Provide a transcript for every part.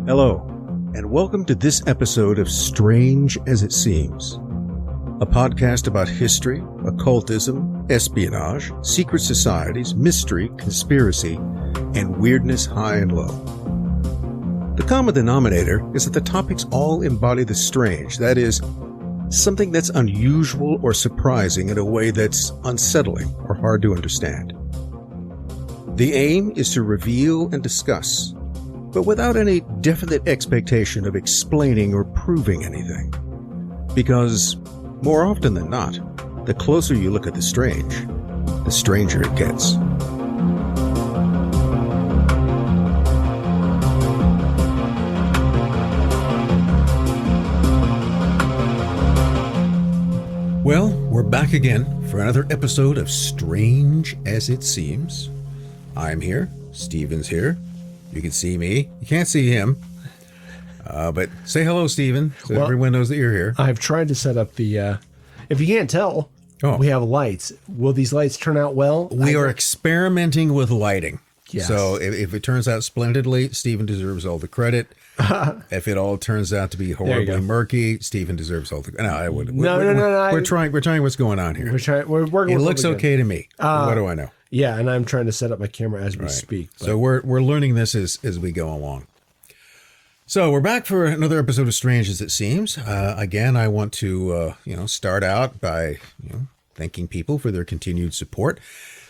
Hello, and welcome to this episode of Strange as It Seems, a podcast about history, occultism, espionage, secret societies, mystery, conspiracy, and weirdness high and low. The common denominator is that the topics all embody the strange, that is, something that's unusual or surprising in a way that's unsettling or hard to understand. The aim is to reveal and discuss, but without any definite expectation of explaining or proving anything. Because, more often than not, the closer you look at the strange, the stranger it gets. Well, we're back again for another episode of Strange as It Seems. I'm here, Steven's here. You can see me. You can't see him. But say hello, Steven, so everyone knows that you're here. I've tried to set up the, if you can't tell, we have lights. Will these lights turn out well? We are experimenting with lighting. Yes. So if it turns out splendidly, Steven deserves all the credit. If it all turns out to be horribly murky, Steven deserves all the credit. No, I wouldn't. No. We're trying what's going on here. We're working. It looks okay to me. What do I know? Yeah, and I'm trying to set up my camera as we speak. But. So we're learning this as we go along. So we're back for another episode of Strange as It Seems. Again, I want to start out by thanking people for their continued support.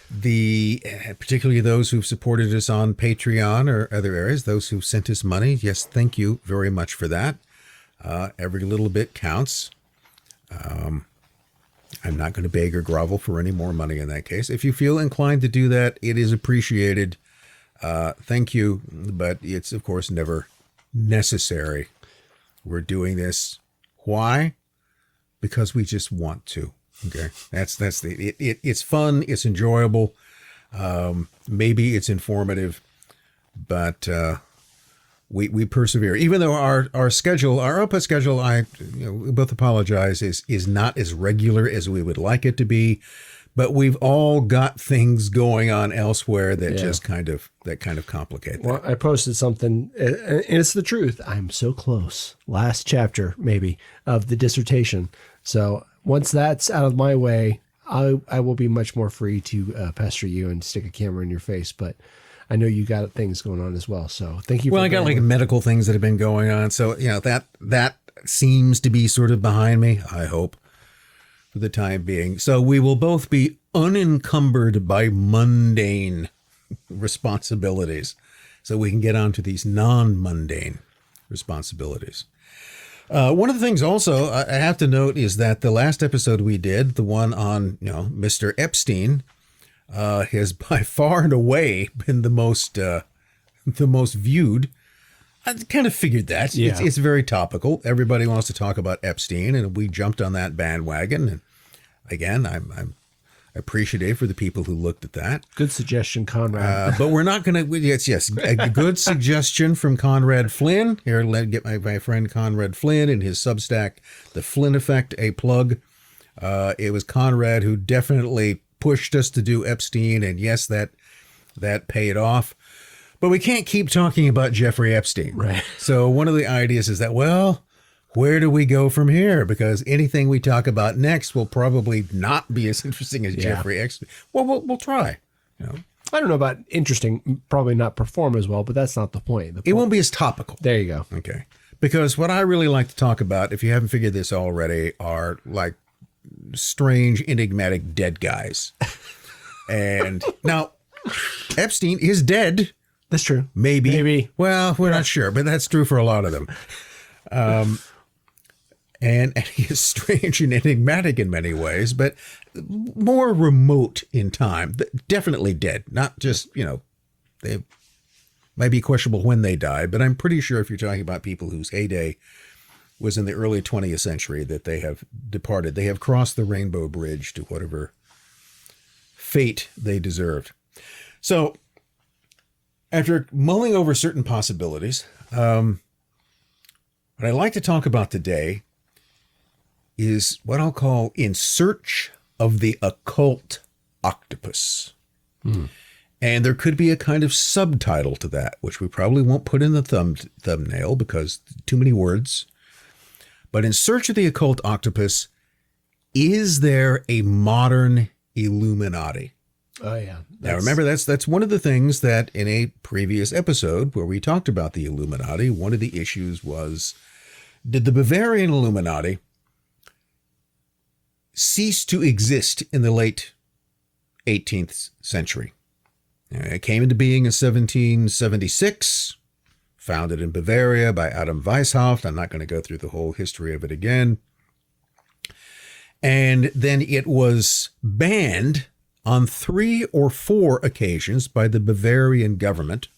Particularly those who've supported us on Patreon or other areas, those who've sent us money. Yes, thank you very much for that. Every little bit counts. I'm not going to beg or grovel for any more money in that case. If you feel inclined to do that, it is appreciated. Thank you, but it's, of course, never necessary. We're doing this. Why? Because we just want to. Okay, it's fun. It's enjoyable. Maybe it's informative, but we persevere. Even though our output schedule, we both apologize, is not as regular as we would like it to be. But we've all got things going on elsewhere that just kind of complicate that. Well, I posted something, and it's the truth. I'm so close. Last chapter, maybe, of the dissertation. So once that's out of my way, I will be much more free to pester you and stick a camera in your face. But I know you got things going on as well. So thank you. Well, I got like medical things that have been going on. So, that seems to be sort of behind me, I hope, for the time being. So we will both be unencumbered by mundane responsibilities. So we can get on to these non-mundane responsibilities. One of the things also I have to note is that the last episode we did, the one on, Mr. Epstein, has by far and away been the most viewed. I kind of figured that. Yeah. It's very topical. Everybody wants to talk about Epstein, and we jumped on that bandwagon. And again, I'm appreciative for the people who looked at that. Good suggestion, Conrad. But we're not going to. Yes, a good suggestion from Conrad Flynn. Here, let get my friend Conrad Flynn and his Substack, The Flynn Effect, a plug. It was Conrad who definitely pushed us to do Epstein, and yes, that paid off. But we can't keep talking about Jeffrey Epstein. Right. So one of the ideas is that, where do we go from here? Because anything we talk about next will probably not be as interesting as Jeffrey Epstein. Well, we'll try. I don't know about interesting, probably not perform as well, but that's not the point. It won't be as topical. There you go. Okay. Because what I really like to talk about, if you haven't figured this already, are like strange, enigmatic dead guys. And now, Epstein is dead. That's true. Maybe. Well, we're not sure, but that's true for a lot of them. And he is strange and enigmatic in many ways, but more remote in time. Definitely dead. Not just, they might be questionable when they died, but I'm pretty sure if you're talking about people whose heyday was in the early 20th century that they have departed. They have crossed the rainbow bridge to whatever fate they deserved. So after mulling over certain possibilities, what I'd like to talk about today is what I'll call In Search of the Occult Octopus. And there could be a kind of subtitle to that, which we probably won't put in the thumbnail because too many words. But In Search of the Occult Octopus, is there a modern Illuminati? Oh, yeah. Now, remember, that's one of the things that in a previous episode where we talked about the Illuminati, one of the issues was, did the Bavarian Illuminati cease to exist in the late 18th century? It came into being in 1776, founded in Bavaria by Adam Weishaupt. I'm not going to go through the whole history of it again. And then it was banned on 3 or 4 occasions by the Bavarian government,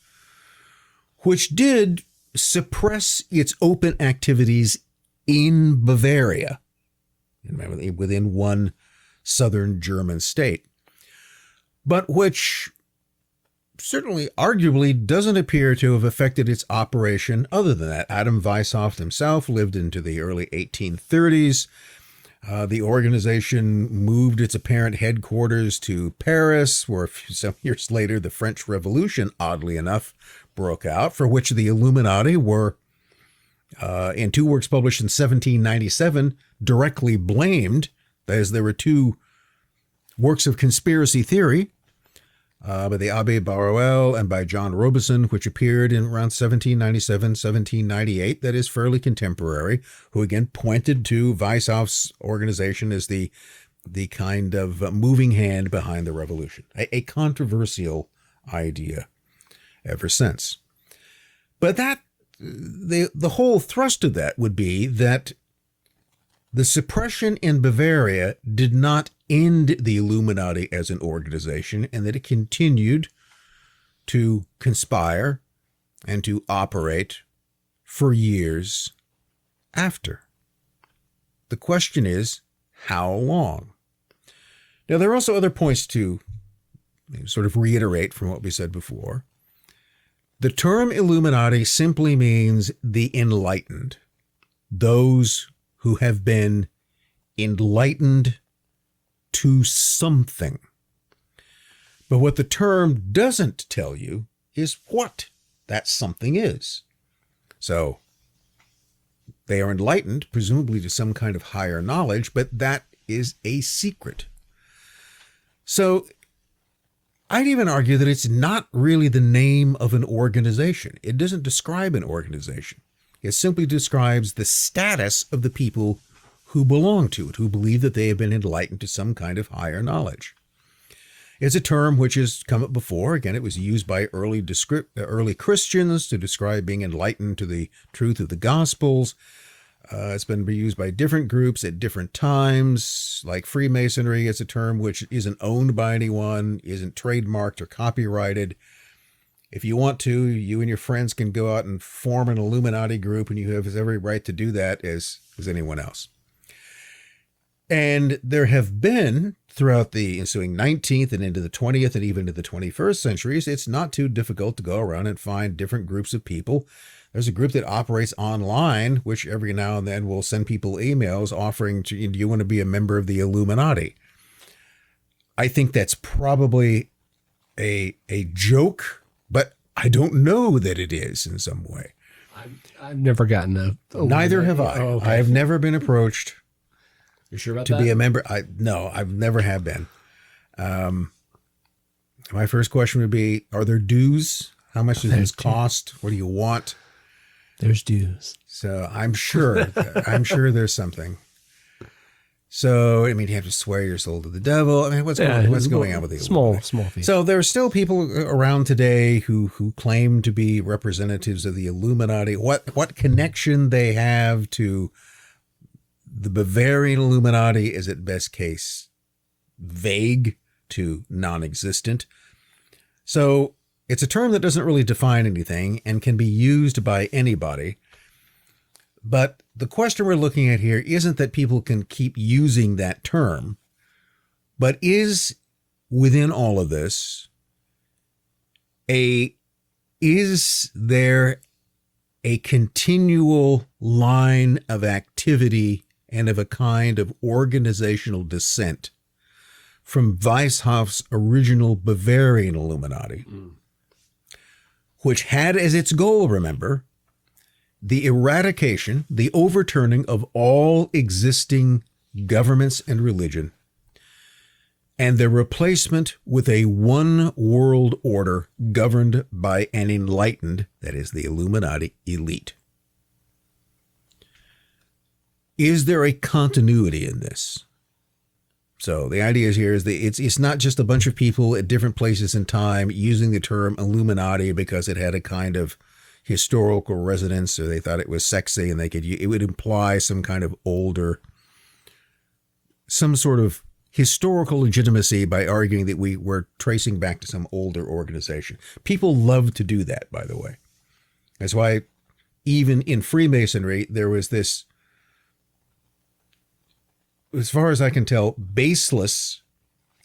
which did suppress its open activities in Bavaria, within one southern German state, but which certainly arguably doesn't appear to have affected its operation other than that. Adam Weishaupt himself lived into the early 1830s. The organization moved its apparent headquarters to Paris, where some years later the French Revolution, oddly enough, broke out, for which the Illuminati were, in 2 works published in 1797, directly blamed. That is, there were 2 works of conspiracy theory by the Abbé Barruel and by John Robison, which appeared in around 1797, 1798, that is fairly contemporary, who again pointed to Weishaupt's organization as the kind of moving hand behind the revolution, a controversial idea ever since. But that the whole thrust of that would be that the suppression in Bavaria did not end the Illuminati as an organization, and that it continued to conspire and to operate for years after. The question is, how long? Now, there are also other points to sort of reiterate from what we said before. The term Illuminati simply means the enlightened, those who have been enlightened to something. But what the term doesn't tell you is what that something is. So they are enlightened, presumably to some kind of higher knowledge, but that is a secret. So I'd even argue that it's not really the name of an organization. It doesn't describe an organization. It simply describes the status of the people who belong to it, who believe that they have been enlightened to some kind of higher knowledge. It's a term which has come up before. Again, it was used by early Christians to describe being enlightened to the truth of the Gospels. It's been used by different groups at different times, like Freemasonry. It's a term which isn't owned by anyone, isn't trademarked or copyrighted. If you want to, you and your friends can go out and form an Illuminati group, and you have every right to do that as anyone else. And there have been, throughout the ensuing 19th and into the 20th and even into the 21st centuries, it's not too difficult to go around and find different groups of people. There's a group that operates online, which every now and then will send people emails offering, do you want to be a member of the Illuminati? I think that's probably a joke, but I don't know that it is in some way. I've never gotten a Neither have I. Oh, okay. I've never been approached. You sure about to that? be a member. No, I've never have been. My first question would be, are there dues? How much does this cost? What do you want? There's dues. So I'm sure there's something. So, I mean, you have to swear your soul to the devil. I mean, what's going on with the small fee? So there are still people around today who claim to be representatives of the Illuminati. What connection they have to the Bavarian Illuminati is at best case vague to non-existent. So it's a term that doesn't really define anything and can be used by anybody. But the question we're looking at here isn't that people can keep using that term, but is within all of this, is there a continual line of activity and of a kind of organizational descent from Weisshauff's original Bavarian Illuminati, which had as its goal, remember, the eradication, the overturning of all existing governments and religion, and their replacement with a one world order governed by an enlightened, that is the Illuminati, elite. Is there a continuity in this? So the idea here is that it's not just a bunch of people at different places in time using the term Illuminati because it had a kind of historical resonance, or they thought it was sexy and it would imply some kind of older, some sort of historical legitimacy by arguing that we were tracing back to some older organization. People love to do that, by the way. That's why even in Freemasonry, there was this, as far as I can tell, baseless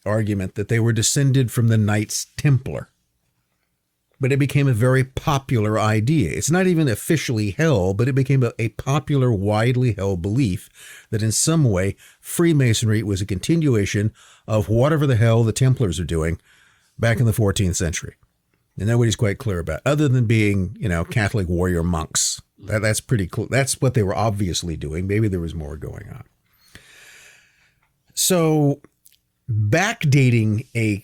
argument that they were descended from the Knights Templar. But it became a very popular idea. It's not even officially held, but it became a popular, widely held belief that in some way Freemasonry was a continuation of whatever the hell the Templars are doing back in the 14th century. And nobody's quite clear about it, other than being, Catholic warrior monks. That's pretty cool. That's what they were obviously doing. Maybe there was more going on. So backdating a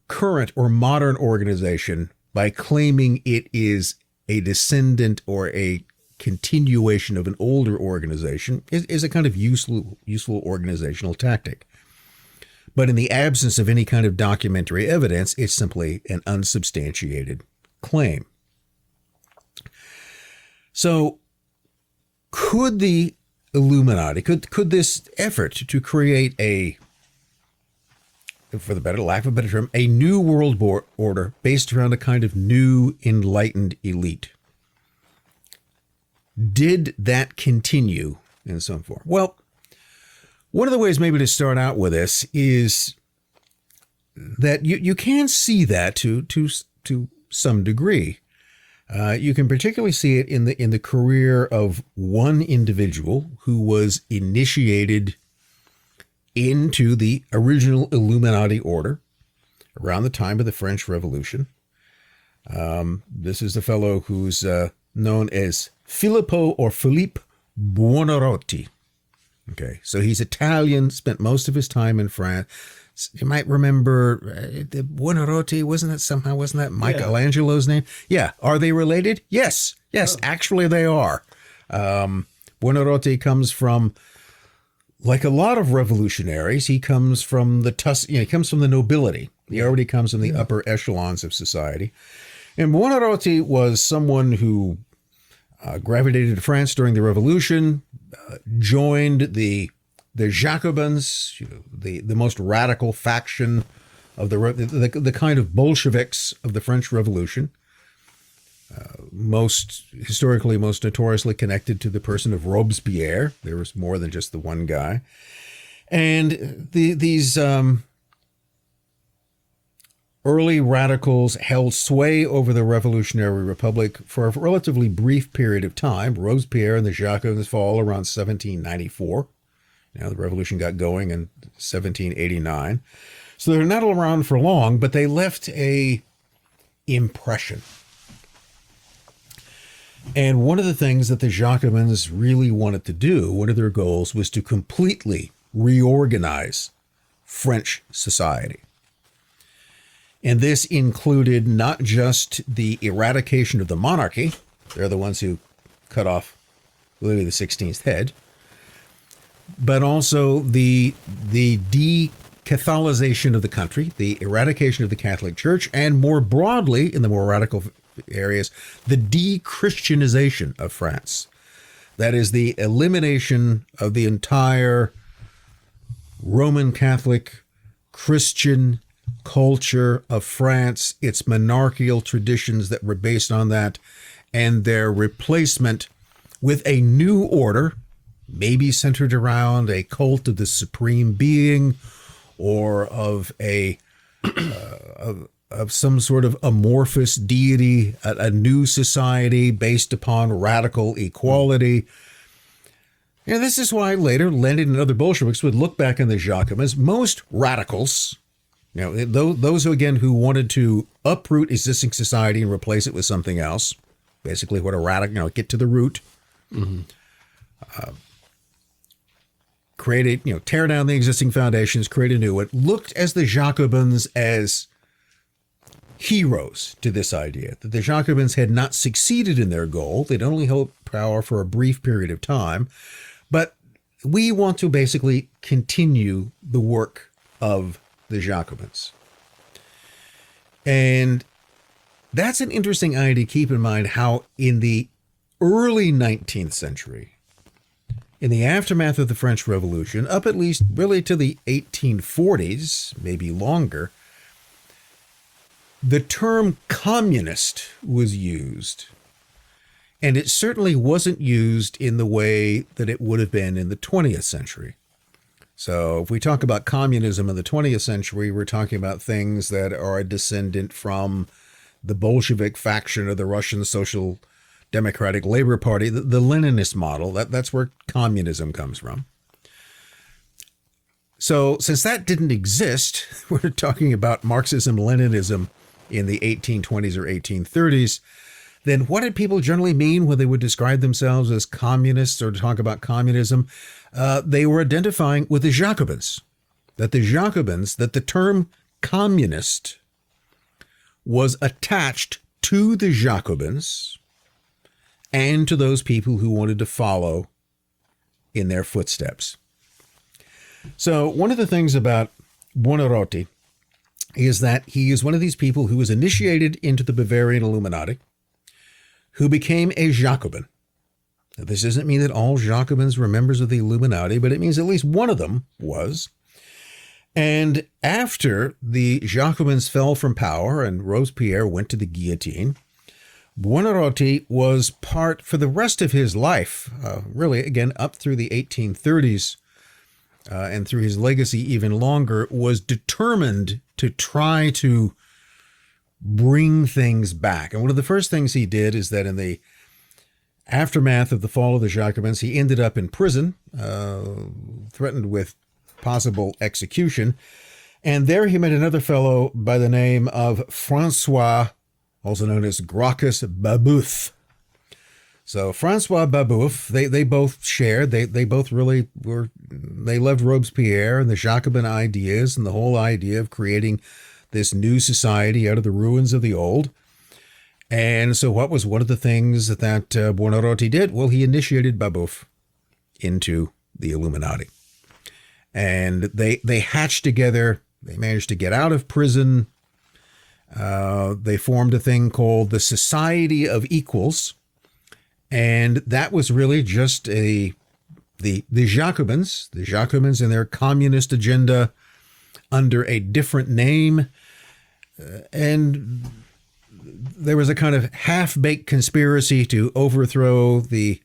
current or modern organization by claiming it is a descendant or a continuation of an older organization is a kind of useful organizational tactic. But in the absence of any kind of documentary evidence, it's simply an unsubstantiated claim. So could the Illuminati, could this effort to create a, for the lack of a better term, a new world order based around a kind of new enlightened elite, did that continue in some form? Well, one of the ways maybe to start out with this is that you can see that to some degree. You can particularly see it in the career of one individual who was initiated into the original Illuminati order around the time of the French Revolution. This is the fellow who's known as Filippo or Philippe Buonarroti. Okay, so he's Italian, spent most of his time in France. You might remember the Buonarroti, wasn't that Michelangelo's name? Yeah. Are they related? Yes. Oh. Actually they are. Buonarroti comes from, like a lot of revolutionaries, he comes from the nobility. He already comes from the upper echelons of society. And Buonarroti was someone who gravitated to France during the Revolution, joined the Jacobins, the most radical faction of the kind of Bolsheviks of the French Revolution, most notoriously connected to the person of Robespierre. There was more than just the one guy. And these early radicals held sway over the Revolutionary Republic for a relatively brief period of time. Robespierre and the Jacobins fall around 1794. The revolution got going in 1789. So they're not around for long, but they left a impression. And one of the things that the Jacobins really wanted to do, one of their goals, was to completely reorganize French society. And this included not just the eradication of the monarchy. They're the ones who cut off Louis XVI's head, but also the de-Catholicization of the country, the eradication of the Catholic Church, and more broadly, in the more radical areas, the de-Christianization of France. That is the elimination of the entire Roman Catholic Christian culture of France, its monarchical traditions that were based on that, and their replacement with a new order, maybe centered around a cult of the supreme being, or of of some sort of amorphous deity, a new society based upon radical equality. And this is why later Lenin and other Bolsheviks would look back on the Jacobins, most radicals, those who wanted to uproot existing society and replace it with something else, basically what a radical, get to the root, create tear down the existing foundations, create a new one, looked as the Jacobins as heroes to this idea, that the Jacobins had not succeeded in their goal. They'd only held power for a brief period of time, but we want to basically continue the work of the Jacobins. And that's an interesting idea to keep in mind, how in the early 19th century, in the aftermath of the French Revolution, up at least really to the 1840s, maybe longer, the term communist was used. And it certainly wasn't used in the way that it would have been in the 20th century. So if we talk about communism in the 20th century, we're talking about things that are a descendant from the Bolshevik faction of the Russian Social Democratic Labor Party, the Leninist model. That's where communism comes from. So since that didn't exist, we're talking about Marxism, Leninism in the 1820s or 1830s, then what did people generally mean when they would describe themselves as communists or talk about communism? They were identifying with the Jacobins, that the term communist was attached to the Jacobins and to those people who wanted to follow in their footsteps. So one of the things about Buonarroti is that he is one of these people who was initiated into the Bavarian Illuminati, who became a Jacobin. Now, this doesn't mean that all Jacobins were members of the Illuminati, but it means at least one of them was. And after the Jacobins fell from power and Robespierre went to the guillotine, Buonarroti was part, for the rest of his life, really, again, up through the 1830s, and through his legacy even longer, was determined to try to bring things back. And one of the first things he did is that in the aftermath of the fall of the Jacobins, he ended up in prison, threatened with possible execution. And there he met another fellow by the name of Francois, also known as Gracchus Babouf. So Francois Babouf, they both shared, they both really were, they loved Robespierre and the Jacobin ideas and the whole idea of creating this new society out of the ruins of the old. And so what was one of the things that Buonarroti did? Well, he initiated Babouf into the Illuminati. And they hatched together, they managed to get out of prison. They formed a thing called the Society of Equals. And that was really just the Jacobins and their communist agenda under a different name. And there was a kind of half-baked conspiracy to overthrow the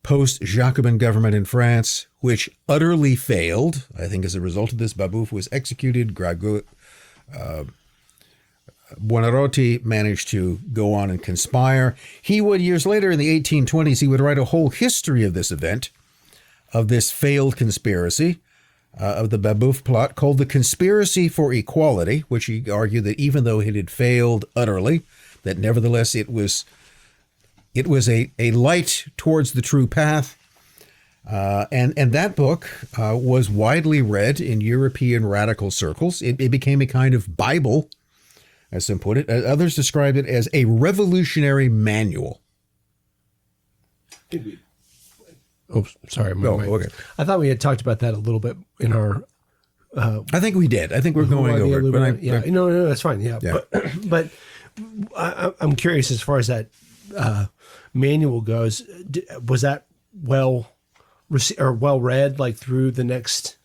post-Jacobin government in France, which utterly failed. I think as a result of this, Babouf was executed. Buonarroti managed to go on and conspire. He would, years later in the 1820s, he would write a whole history of this event, of this failed conspiracy, of the Babouf plot, called The Conspiracy for Equality, which he argued that even though it had failed utterly, that nevertheless it was a light towards the true path. And that book was widely read in European radical circles. It became a kind of Bible, as some put it. Others described it as a revolutionary manual. Oh, sorry. Okay. I thought we had talked about that a little bit in our... I think we did. I think we're going over it. No, that's fine. Yeah. Yeah. But I'm curious, as far as that manual goes, was that well read, like through the next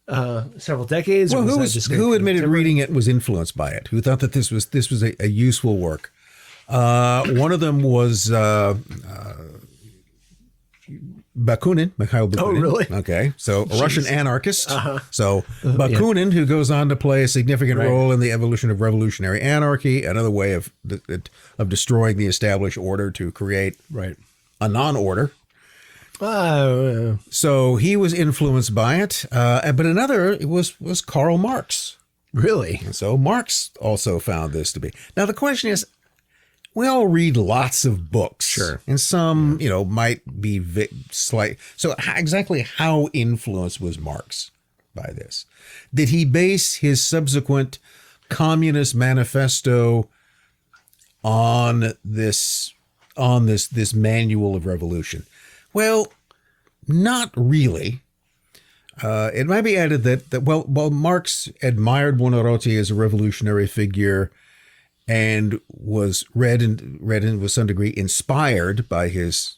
several decades? Well, or who admitted reading it was influenced by it? Who thought that this was a useful work? One of them was Mikhail Bakunin. Oh, really? Okay. So a Russian anarchist. So Bakunin, who goes on to play a significant role in the evolution of revolutionary anarchy, another way of destroying the established order to create a non-order. So he was influenced by it. But another was Karl Marx. Really? And so Marx also found this to be. Now, the question is, we all read lots of books. Sure. And some, might be slight. So exactly how influenced was Marx by this? Did he base his subsequent Communist Manifesto on this manual of revolution? Well, not really. It might be added that while Marx admired Buonarroti as a revolutionary figure and was read and with some degree inspired by his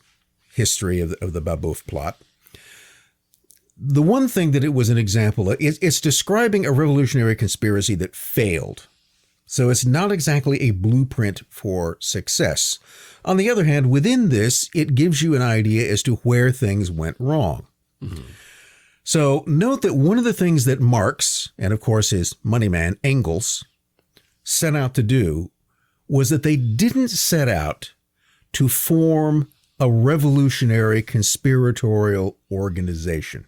history of the Babouf plot, the one thing that it was an example of, it's describing a revolutionary conspiracy that failed. So it's not exactly a blueprint for success. On the other hand, within this, it gives you an idea as to where things went wrong. Mm-hmm. So note that one of the things that Marx, and of course his money man Engels, set out to do was that they didn't set out to form a revolutionary conspiratorial organization.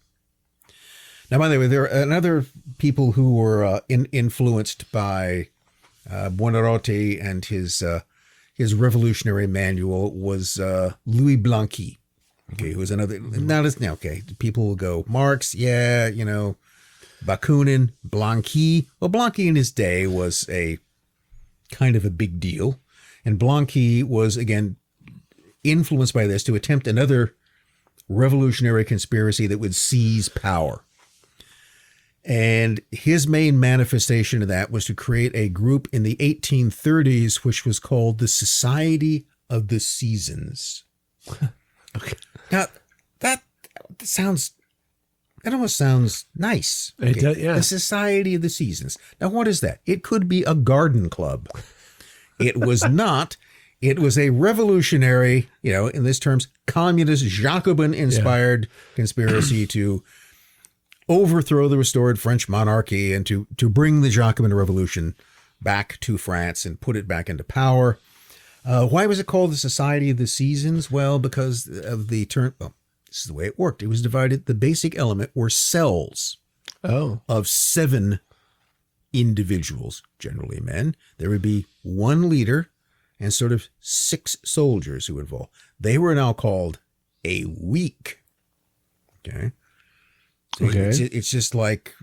Now, by the way, there are other people who were influenced by Buonarroti and his revolutionary manual was Louis Blanqui. Okay, who was another. Now, okay, people will go, Marx, Bakunin, Blanqui. Well, Blanqui in his day was a kind of a big deal. And Blanqui was, again, influenced by this to attempt another revolutionary conspiracy that would seize power. And his main manifestation of that was to create a group in the 1830s, which was called the Society of the Seasons. Okay. Now, that almost sounds nice. Okay. It does, yeah. The Society of the Seasons. Now, what is that? It could be a garden club. It was not. It was a revolutionary, in this terms, communist, Jacobin-inspired conspiracy to overthrow the restored French monarchy and to bring the Jacobin Revolution back to France and put it back into power. Why was it called the Society of the Seasons? Well, because of the term. Well, this is the way it worked. It was divided. The basic element were cells of 7 individuals, generally men. There would be one leader and sort of 6 soldiers who were involved. They were now called a week. Okay. So it's just like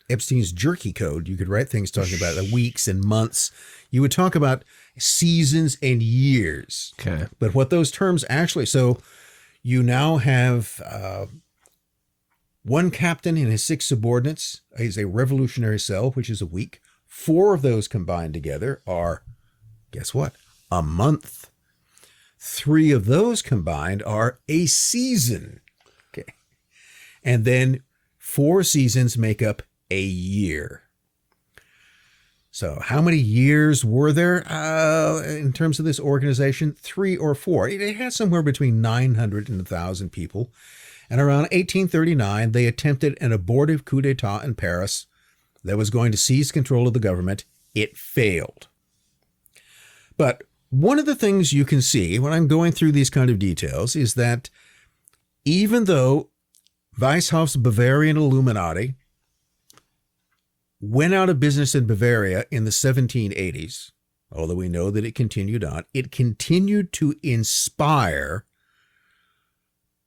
Epstein's jerky code. You could write things talking about the weeks and months. You would talk about seasons and years. Okay. But what those terms actually, so you now have one captain and his 6 subordinates is a revolutionary cell, which is a week. 4 of those combined together are, guess what? A month. 3 of those combined are a season. Okay. And then 4 seasons make up a year. So how many years were there in terms of this organization? 3 or 4. It had somewhere between 900 and 1,000 people. And around 1839, they attempted an abortive coup d'etat in Paris that was going to seize control of the government. It failed. But one of the things you can see when I'm going through these kind of details is that even though Weisshauff's Bavarian Illuminati went out of business in Bavaria in the 1780s, although we know that it continued on, it continued to inspire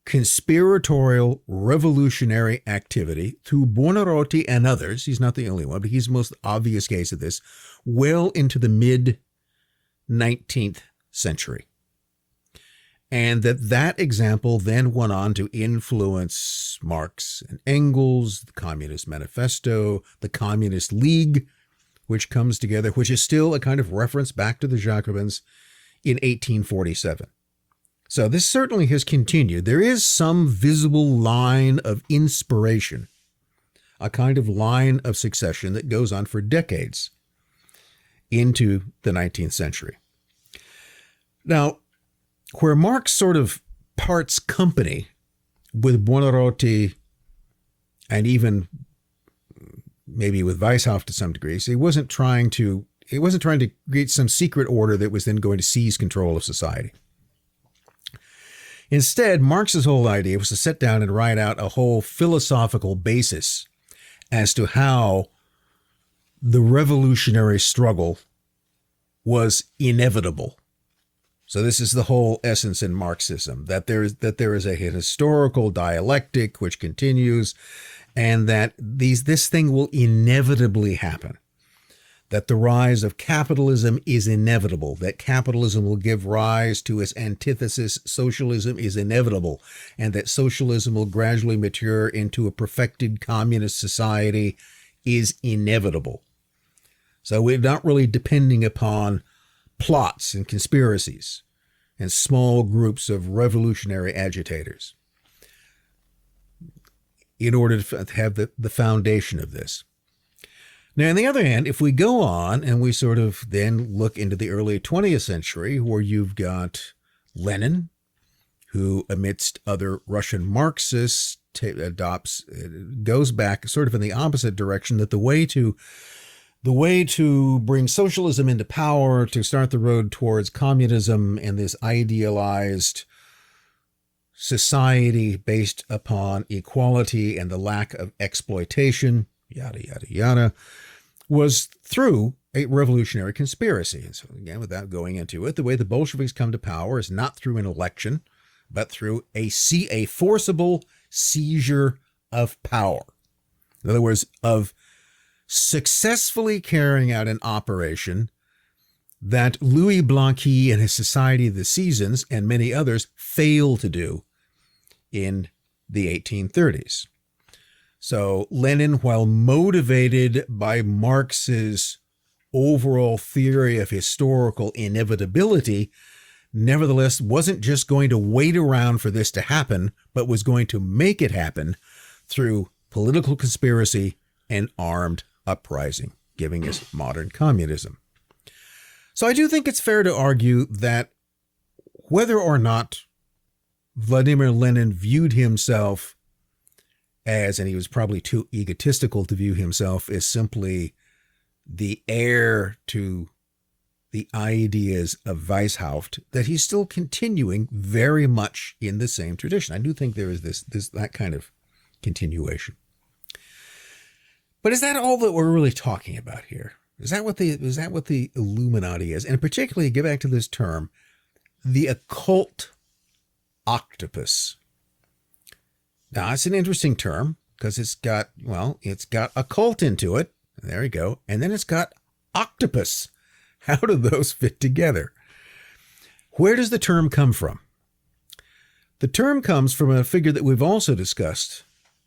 conspiratorial revolutionary activity through Buonarroti and others. He's not the only one, but he's the most obvious case of this, well into the mid-19th century. And that example then went on to influence Marx and Engels, the Communist Manifesto, the Communist League, which comes together, which is still a kind of reference back to the Jacobins in 1847. So this certainly has continued. There is some visible line of inspiration, a kind of line of succession that goes on for decades into the 19th century. Now, where Marx sort of parts company with Buonarroti and even maybe with Weishaupt to some degree, so he wasn't trying to create some secret order that was then going to seize control of society. Instead, Marx's whole idea was to sit down and write out a whole philosophical basis as to how the revolutionary struggle was inevitable. So this is the whole essence in Marxism, that there is a historical dialectic which continues, and that this thing will inevitably happen. That the rise of capitalism is inevitable, that capitalism will give rise to its antithesis, socialism is inevitable, and that socialism will gradually mature into a perfected communist society is inevitable. So we're not really depending upon plots and conspiracies and small groups of revolutionary agitators in order to have the foundation of this. Now, on the other hand, if we go on and we sort of then look into the early 20th century, where you've got Lenin, who amidst other Russian Marxists goes back sort of in the opposite direction, that the way to bring socialism into power, to start the road towards communism and this idealized society based upon equality and the lack of exploitation, yada, yada, yada, was through a revolutionary conspiracy. And so again, without going into it, the way the Bolsheviks come to power is not through an election, but through a forcible seizure of power. In other words, of successfully carrying out an operation that Louis Blanqui and his Society of the Seasons and many others failed to do in the 1830s. So Lenin, while motivated by Marx's overall theory of historical inevitability, nevertheless wasn't just going to wait around for this to happen, but was going to make it happen through political conspiracy and armed uprising, giving us modern communism. So I do think it's fair to argue that whether or not Vladimir Lenin viewed himself as, and he was probably too egotistical to view himself as simply the heir to the ideas of Weishaupt, that he's still continuing very much in the same tradition. I do think there is that kind of continuation. But is that all that we're really talking about here? Is that what the Illuminati is? And particularly, get back to this term, the occult octopus. Now, it's an interesting term because it's got occult into it. There you go. And then it's got octopus. How do those fit together? Where does the term come from? The term comes from a figure that we've also discussed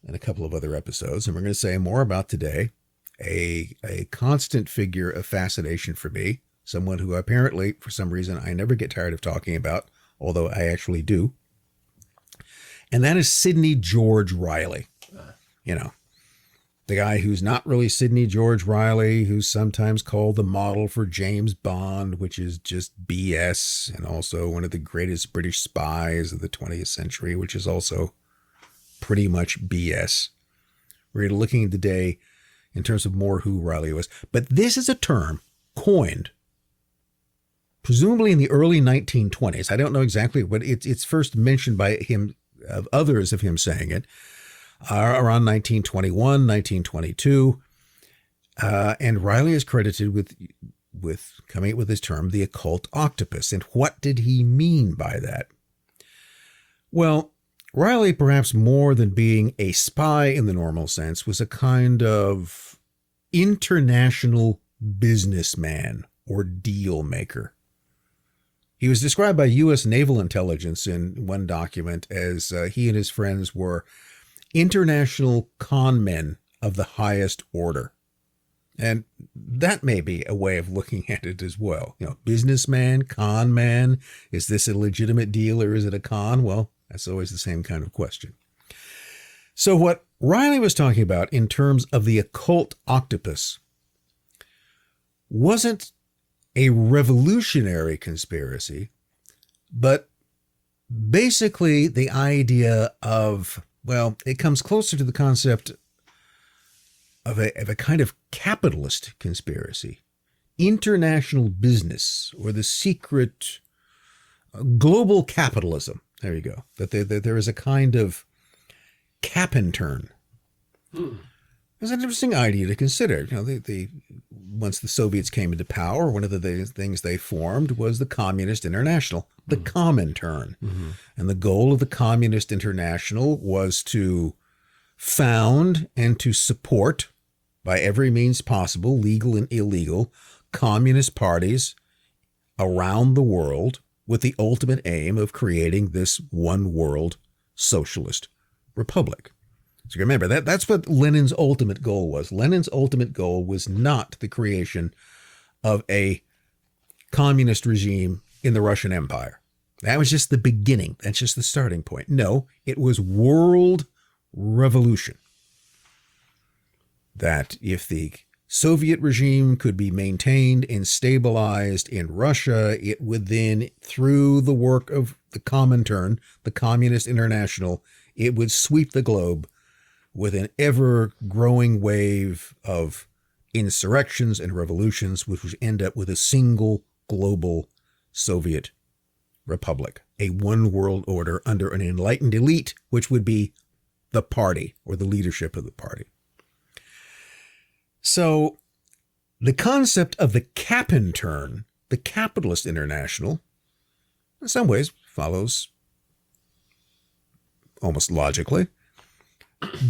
in a couple of other episodes, and we're going to say more about today. A constant figure of fascination for me, someone who apparently, for some reason, I never get tired of talking about, although I actually do. And that is Sidney George Reilly. The guy who's not really Sidney George Reilly, who's sometimes called the model for James Bond, which is just BS, and also one of the greatest British spies of the 20th century, which is also pretty much BS. We're looking today in terms of more who Reilly was. But this is a term coined, presumably in the early 1920s. I don't know exactly, but it's first mentioned by him, of others of him saying it, around 1921, 1922. And Reilly is credited with coming up with this term, the occult octopus. And what did he mean by that? Well, Reilly, perhaps more than being a spy in the normal sense, was a kind of international businessman or deal maker. He was described by U.S. Naval Intelligence in one document as he and his friends were international con men of the highest order. And that may be a way of looking at it as well. Businessman, con man, is this a legitimate deal or is it a con? Well, that's always the same kind of question. So what Reilly was talking about in terms of the occult octopus wasn't a revolutionary conspiracy, but basically the idea of, well, it comes closer to the concept of a kind of capitalist conspiracy, international business, or the secret global capitalism. There you go. That there is a kind of cap and turn. It's an interesting idea to consider. You know, once the Soviets came into power, one of the things they formed was the Communist International, the Comintern. And the goal of the Communist International was to found and to support, by every means possible, legal and illegal, communist parties around the world with the ultimate aim of creating this one world socialist republic. So remember, that's what Lenin's ultimate goal was. Lenin's ultimate goal was not the creation of a communist regime in the Russian Empire. That was just the beginning. That's just the starting point. No, it was world revolution. That if the Soviet regime could be maintained and stabilized in Russia, it would then, through the work of the Comintern, the Communist International, it would sweep the globe with an ever-growing wave of insurrections and revolutions, which would end up with a single global Soviet republic, a one-world order under an enlightened elite, which would be the party or the leadership of the party. So the concept of the Capintern, the Capitalist International, in some ways follows almost logically.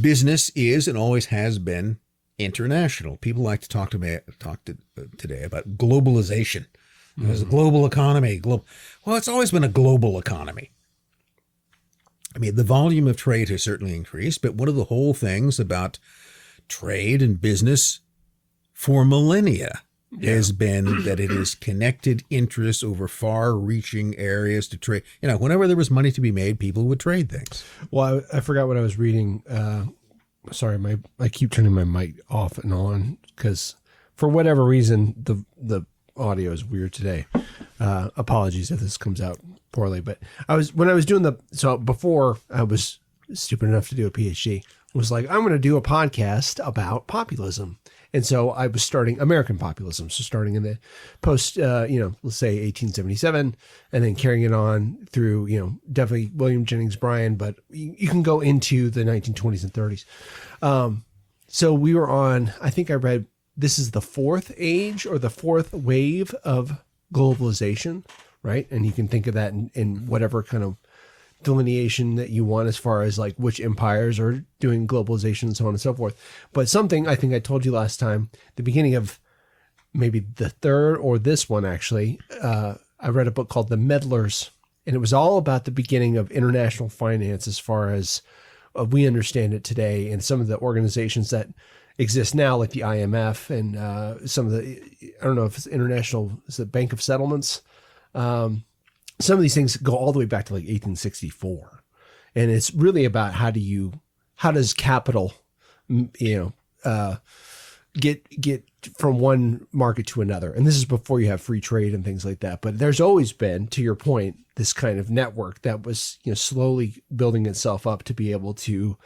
Business is and always has been international. People like to talk today about globalization. There's a global economy. Well, it's always been a global economy. I mean, the volume of trade has certainly increased, but one of the whole things about trade and business for millennia has been that it is connected interests over far-reaching areas to trade. You know, whenever there was money to be made, people would trade things. Well, I forgot what I was reading. Sorry, I keep turning my mic off and on because for whatever reason the audio is weird today. Apologies if this comes out poorly, but before I was stupid enough to do a PhD, was like, I'm going to do a podcast about populism. And so I was starting American populism. So starting in the post, let's say 1877, and then carrying it on through, definitely William Jennings Bryan, but you can go into the 1920s and 30s. So we were on, I think I read, this is the fourth age or the fourth wave of globalization, right? And you can think of that in whatever kind of delineation that you want as far as like which empires are doing globalization and so on and so forth. But something I think I told you last time, the beginning of maybe the third or this one actually, I read a book called The Meddlers, and it was all about the beginning of international finance as far as we understand it today, and some of the organizations that exist now, like the IMF and some of the, I don't know if it's international, is it Bank of Settlements? Some of these things go all the way back to like 1864. And it's really about how does capital, get from one market to another. And this is before you have free trade and things like that. But there's always been, to your point, this kind of network that was, slowly building itself up to be able to,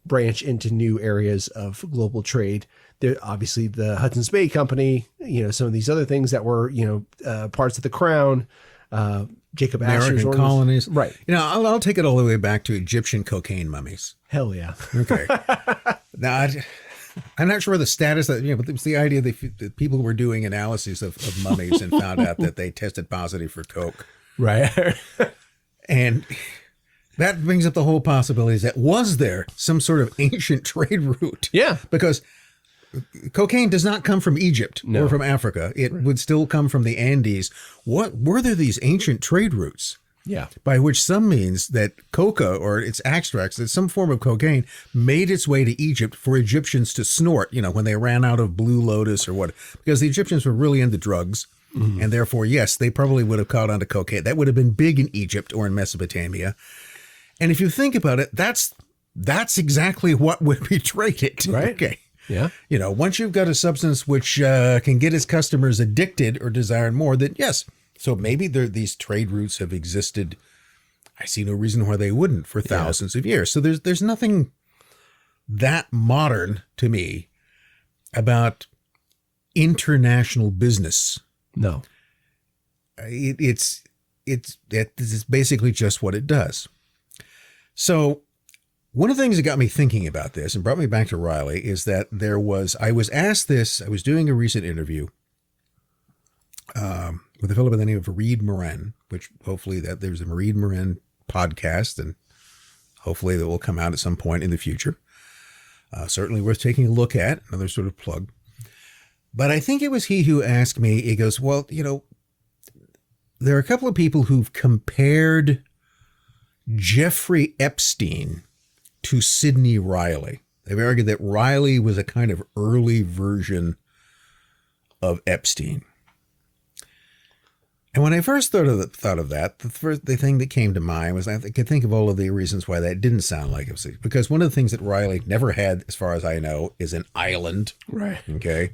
branch into new areas of global trade. There, obviously the Hudson's Bay Company, some of these other things that were, parts of the Crown, Jacob Astor's American colonies. Right. I'll take it all the way back to Egyptian cocaine mummies. Hell yeah. Okay. Now, I'm not sure the status that, but it was the idea that people were doing analyses of mummies and found out that they tested positive for coke. Right. And that brings up the whole possibilities that was there some sort of ancient trade route? Yeah. Because cocaine does not come from Egypt or from Africa. It would still come from the Andes. What were there these ancient trade routes? Yeah. By which some means that coca or its extracts, that some form of cocaine made its way to Egypt for Egyptians to snort, when they ran out of Blue Lotus or what, because the Egyptians were really into drugs. Mm-hmm. And therefore, yes, they probably would have caught on to cocaine. That would have been big in Egypt or in Mesopotamia. And if you think about it, that's exactly what would be traded. Right. Okay. Yeah. Once you've got a substance which can get its customers addicted or desiring more, then yes. So maybe these trade routes have existed. I see no reason why they wouldn't for thousands of years. So there's nothing that modern to me about international business. No. It's this is basically just what it does. So one of the things that got me thinking about this and brought me back to Reilly is that I was asked this, I was doing a recent interview with a fellow by the name of Reed Morin, which hopefully there's a Reed Morin podcast, and hopefully that will come out at some point in the future. Certainly worth taking a look at, another sort of plug. But I think it was he who asked me, he goes, well, there are a couple of people who've compared Jeffrey Epstein to Sidney Reilly. They've argued that Reilly was a kind of early version of Epstein. And when I first thought of that, the thing that came to mind was I could think of all of the reasons why that didn't sound like Epstein. Because one of the things that Reilly never had, as far as I know, is an island. Right. Okay.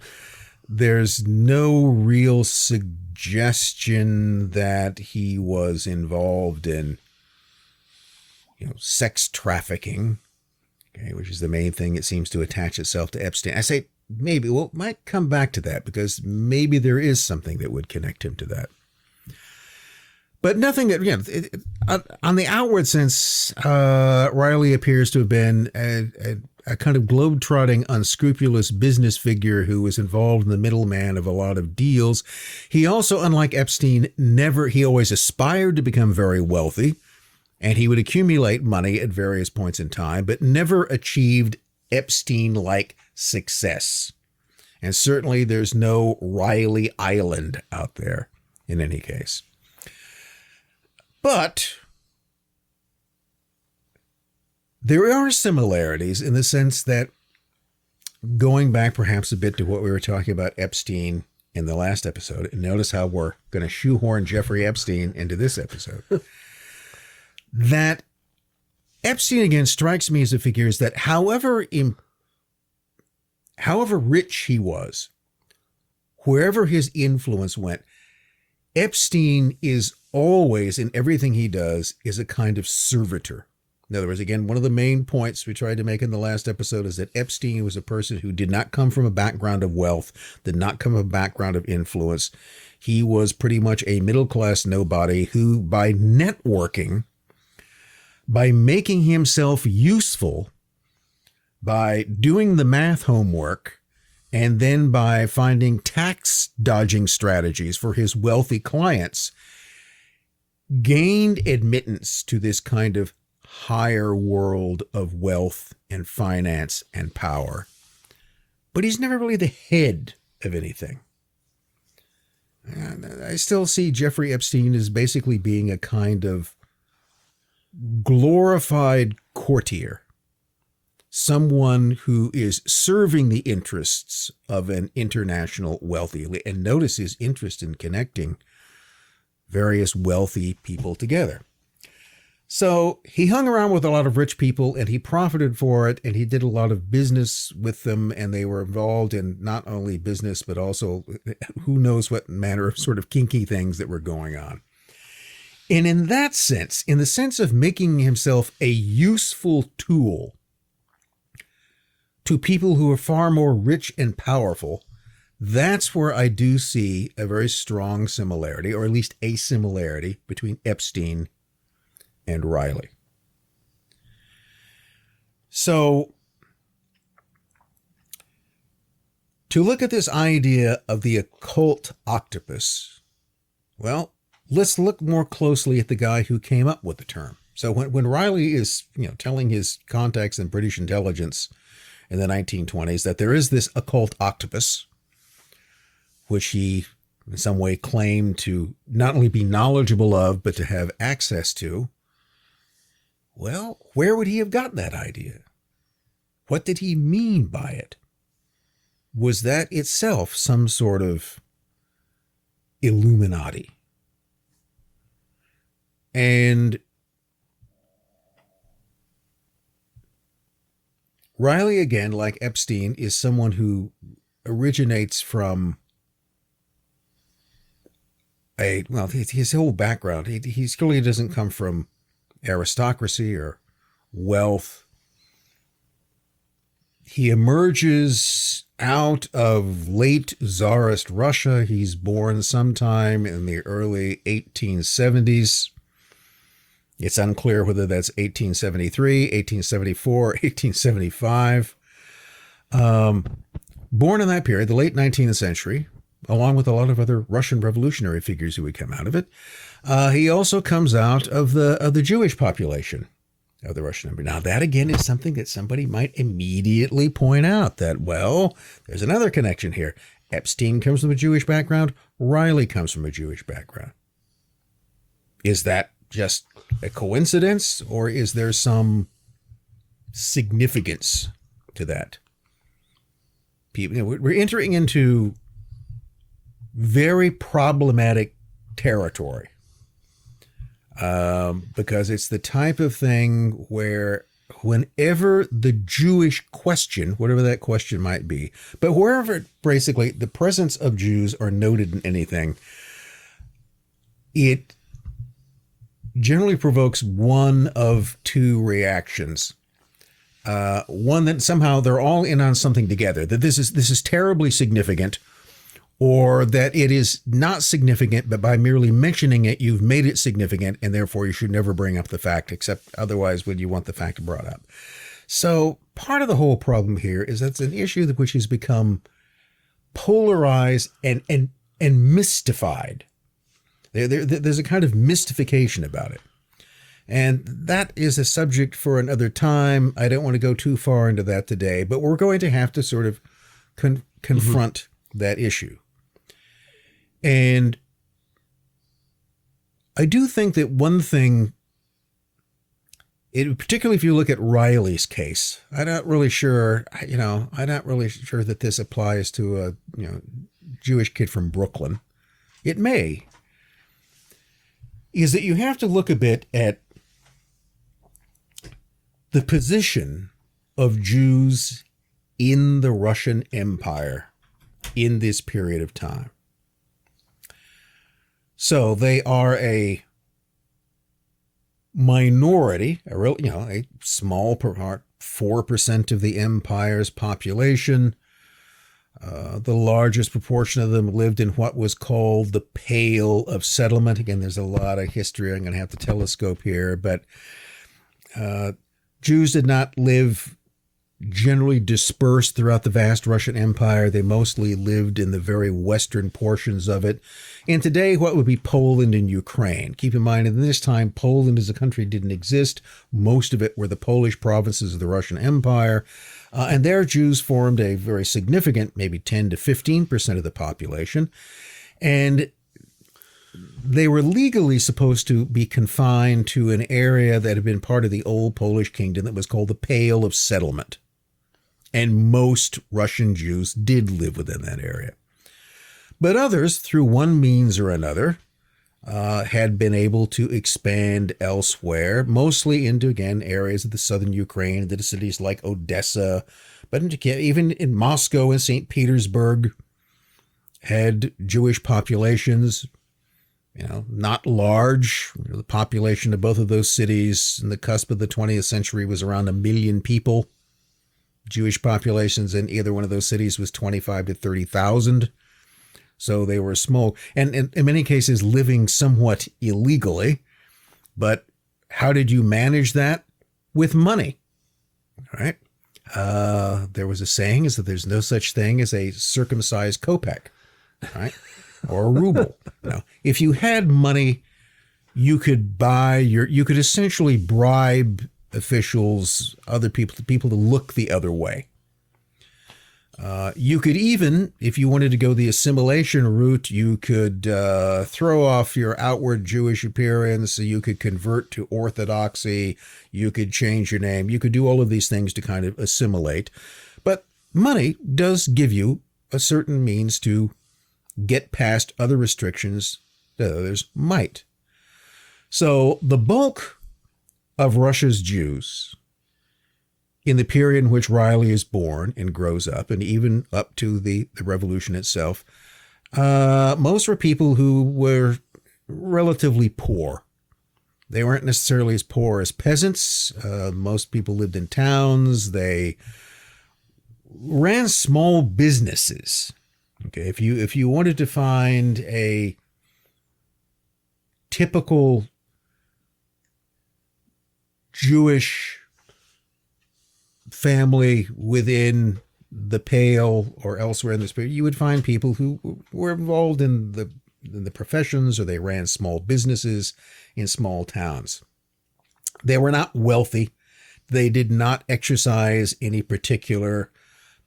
There's no real suggestion that he was involved in, sex trafficking, okay, which is the main thing that seems to attach itself to Epstein. I say maybe, well, might come back to that because maybe there is something that would connect him to that. But nothing that, on the outward sense, Reilly appears to have been a kind of globe-trotting, unscrupulous business figure who was involved in the middleman of a lot of deals. He also, unlike Epstein, he always aspired to become very wealthy, and he would accumulate money at various points in time, but never achieved Epstein-like success. And certainly there's no Reilly Island out there in any case. But there are similarities in the sense that, going back perhaps a bit to what we were talking about Epstein in the last episode, and notice how we're going to shoehorn Jeffrey Epstein into this episode, that Epstein again strikes me as a figure is that however rich he was, wherever his influence went, Epstein is always, in everything he does, is a kind of servitor. In other words, again, one of the main points we tried to make in the last episode is that Epstein was a person who did not come from a background of wealth, did not come from a background of influence. He was pretty much a middle-class nobody who, by networking, by making himself useful, by doing the math homework, and then by finding tax dodging strategies for his wealthy clients, gained admittance to this kind of higher world of wealth and finance and power. But he's never really the head of anything. And I still see Jeffrey Epstein as basically being a kind of glorified courtier. Someone who is serving the interests of an international wealthy elite. And notice his interest in connecting various wealthy people together. So he hung around with a lot of rich people and he profited for it, and he did a lot of business with them, and they were involved in not only business, but also who knows what manner of sort of kinky things that were going on. And in that sense, in the sense of making himself a useful tool to people who are far more rich and powerful, that's where I do see a very strong similarity, or at least a similarity, between Epstein and Reilly. So, to look at this idea of the occult octopus, well, let's look more closely at the guy who came up with the term. So when Reilly is, telling his contacts in British intelligence in the 1920s that there is this occult octopus, which he in some way claimed to not only be knowledgeable of, but to have access to, well, where would he have gotten that idea? What did he mean by it? Was that itself some sort of Illuminati? And Reilly, again, like Epstein, is someone who originates from his whole background. He clearly doesn't come from aristocracy or wealth. He emerges out of late Tsarist Russia. He's born sometime in the early 1870s. It's unclear whether that's 1873, 1874, 1875. Born in that period, the late 19th century, along with a lot of other Russian revolutionary figures who would come out of it. He also comes out of the Jewish population of the Russian Empire. Now, that again is something that somebody might immediately point out that, well, there's another connection here. Epstein comes from a Jewish background. Reilly comes from a Jewish background. Is that just a coincidence, or is there some significance to that? We're entering into very problematic territory. Because it's the type of thing where whenever the Jewish question, whatever that question might be, but wherever basically the presence of Jews are noted in anything, it generally provokes one of two reactions. One that somehow they're all in on something together, that this is terribly significant, or that it is not significant, but by merely mentioning it, you've made it significant, and therefore you should never bring up the fact, except otherwise when you want the fact brought up. So part of the whole problem here is that's an issue which has become polarized and mystified. There's a kind of mystification about it. And that is a subject for another time. I don't want to go too far into that today, but we're going to have to sort of confront that issue. And I do think that one thing, particularly if you look at Reilly's case, I'm not really sure that this applies to a Jewish kid from Brooklyn. It may. Is that you have to look a bit at the position of Jews in the Russian Empire in this period of time. So they are a minority, a small part, 4% of the empire's population. The largest proportion of them lived in what was called the Pale of Settlement. Again, there's a lot of history. I'm going to have to telescope here, but Jews did not live generally dispersed throughout the vast Russian Empire. They mostly lived in the very western portions of it. And today, what would be Poland and Ukraine. Keep in mind, in this time, Poland as a country didn't exist. Most of it were the Polish provinces of the Russian Empire. And there, Jews formed a very significant, maybe 10 to 15% of the population. And they were legally supposed to be confined to an area that had been part of the old Polish kingdom that was called the Pale of Settlement. And most Russian Jews did live within that area. But others, through one means or another, had been able to expand elsewhere, mostly into, again, areas of the southern Ukraine, into cities like Odessa, but even in Moscow and St. Petersburg, had Jewish populations, not large. The population of both of those cities in the cusp of the 20th century was around 1 million people. Jewish populations in either one of those cities was 25 to 30,000. So they were small, and in many cases living somewhat illegally. But how did you manage that? With money, right? There was a saying is that there's no such thing as a circumcised kopeck, right? Or a ruble. If you had money, you could you could essentially bribe officials, other people to look the other way. You could even, if you wanted to go the assimilation route, you could throw off your outward Jewish appearance. You could convert to Orthodoxy. You could change your name. You could do all of these things to kind of assimilate. But money does give you a certain means to get past other restrictions that others might. So the bulk of Russia's Jews in the period in which Reilly is born and grows up, and even up to the revolution itself, most were people who were relatively poor. They weren't necessarily as poor as peasants. Most people lived in towns. They ran small businesses. Okay, if you wanted to find a typical Jewish family within the Pale or elsewhere in this period, you would find people who were involved in the professions, or they ran small businesses in small towns. They were not wealthy. They did not exercise any particular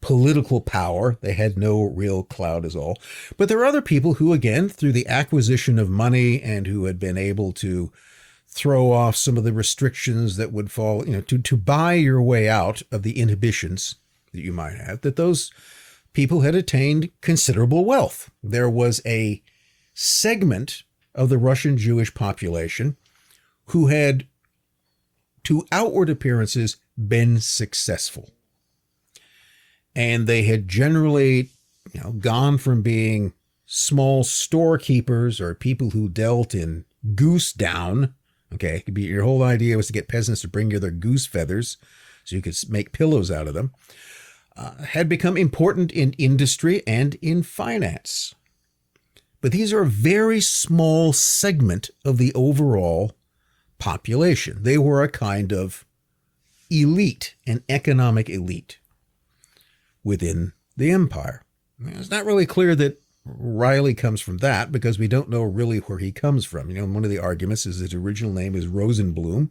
political power. They had no real clout at all. But there are other people who, again, through the acquisition of money and who had been able to throw off some of the restrictions that would fall, to buy your way out of the inhibitions that you might have, that those people had attained considerable wealth. There was a segment of the Russian Jewish population who had, to outward appearances, been successful. And they had generally, gone from being small storekeepers or people who dealt in goose down. Okay, it could be, your whole idea was to get peasants to bring you their goose feathers so you could make pillows out of them. Had become important in industry and in finance. But these are a very small segment of the overall population. They were a kind of elite, an economic elite within the empire. It's not really clear that Reilly comes from that, because we don't know really where he comes from. One of the arguments is his original name is Rosenbloom.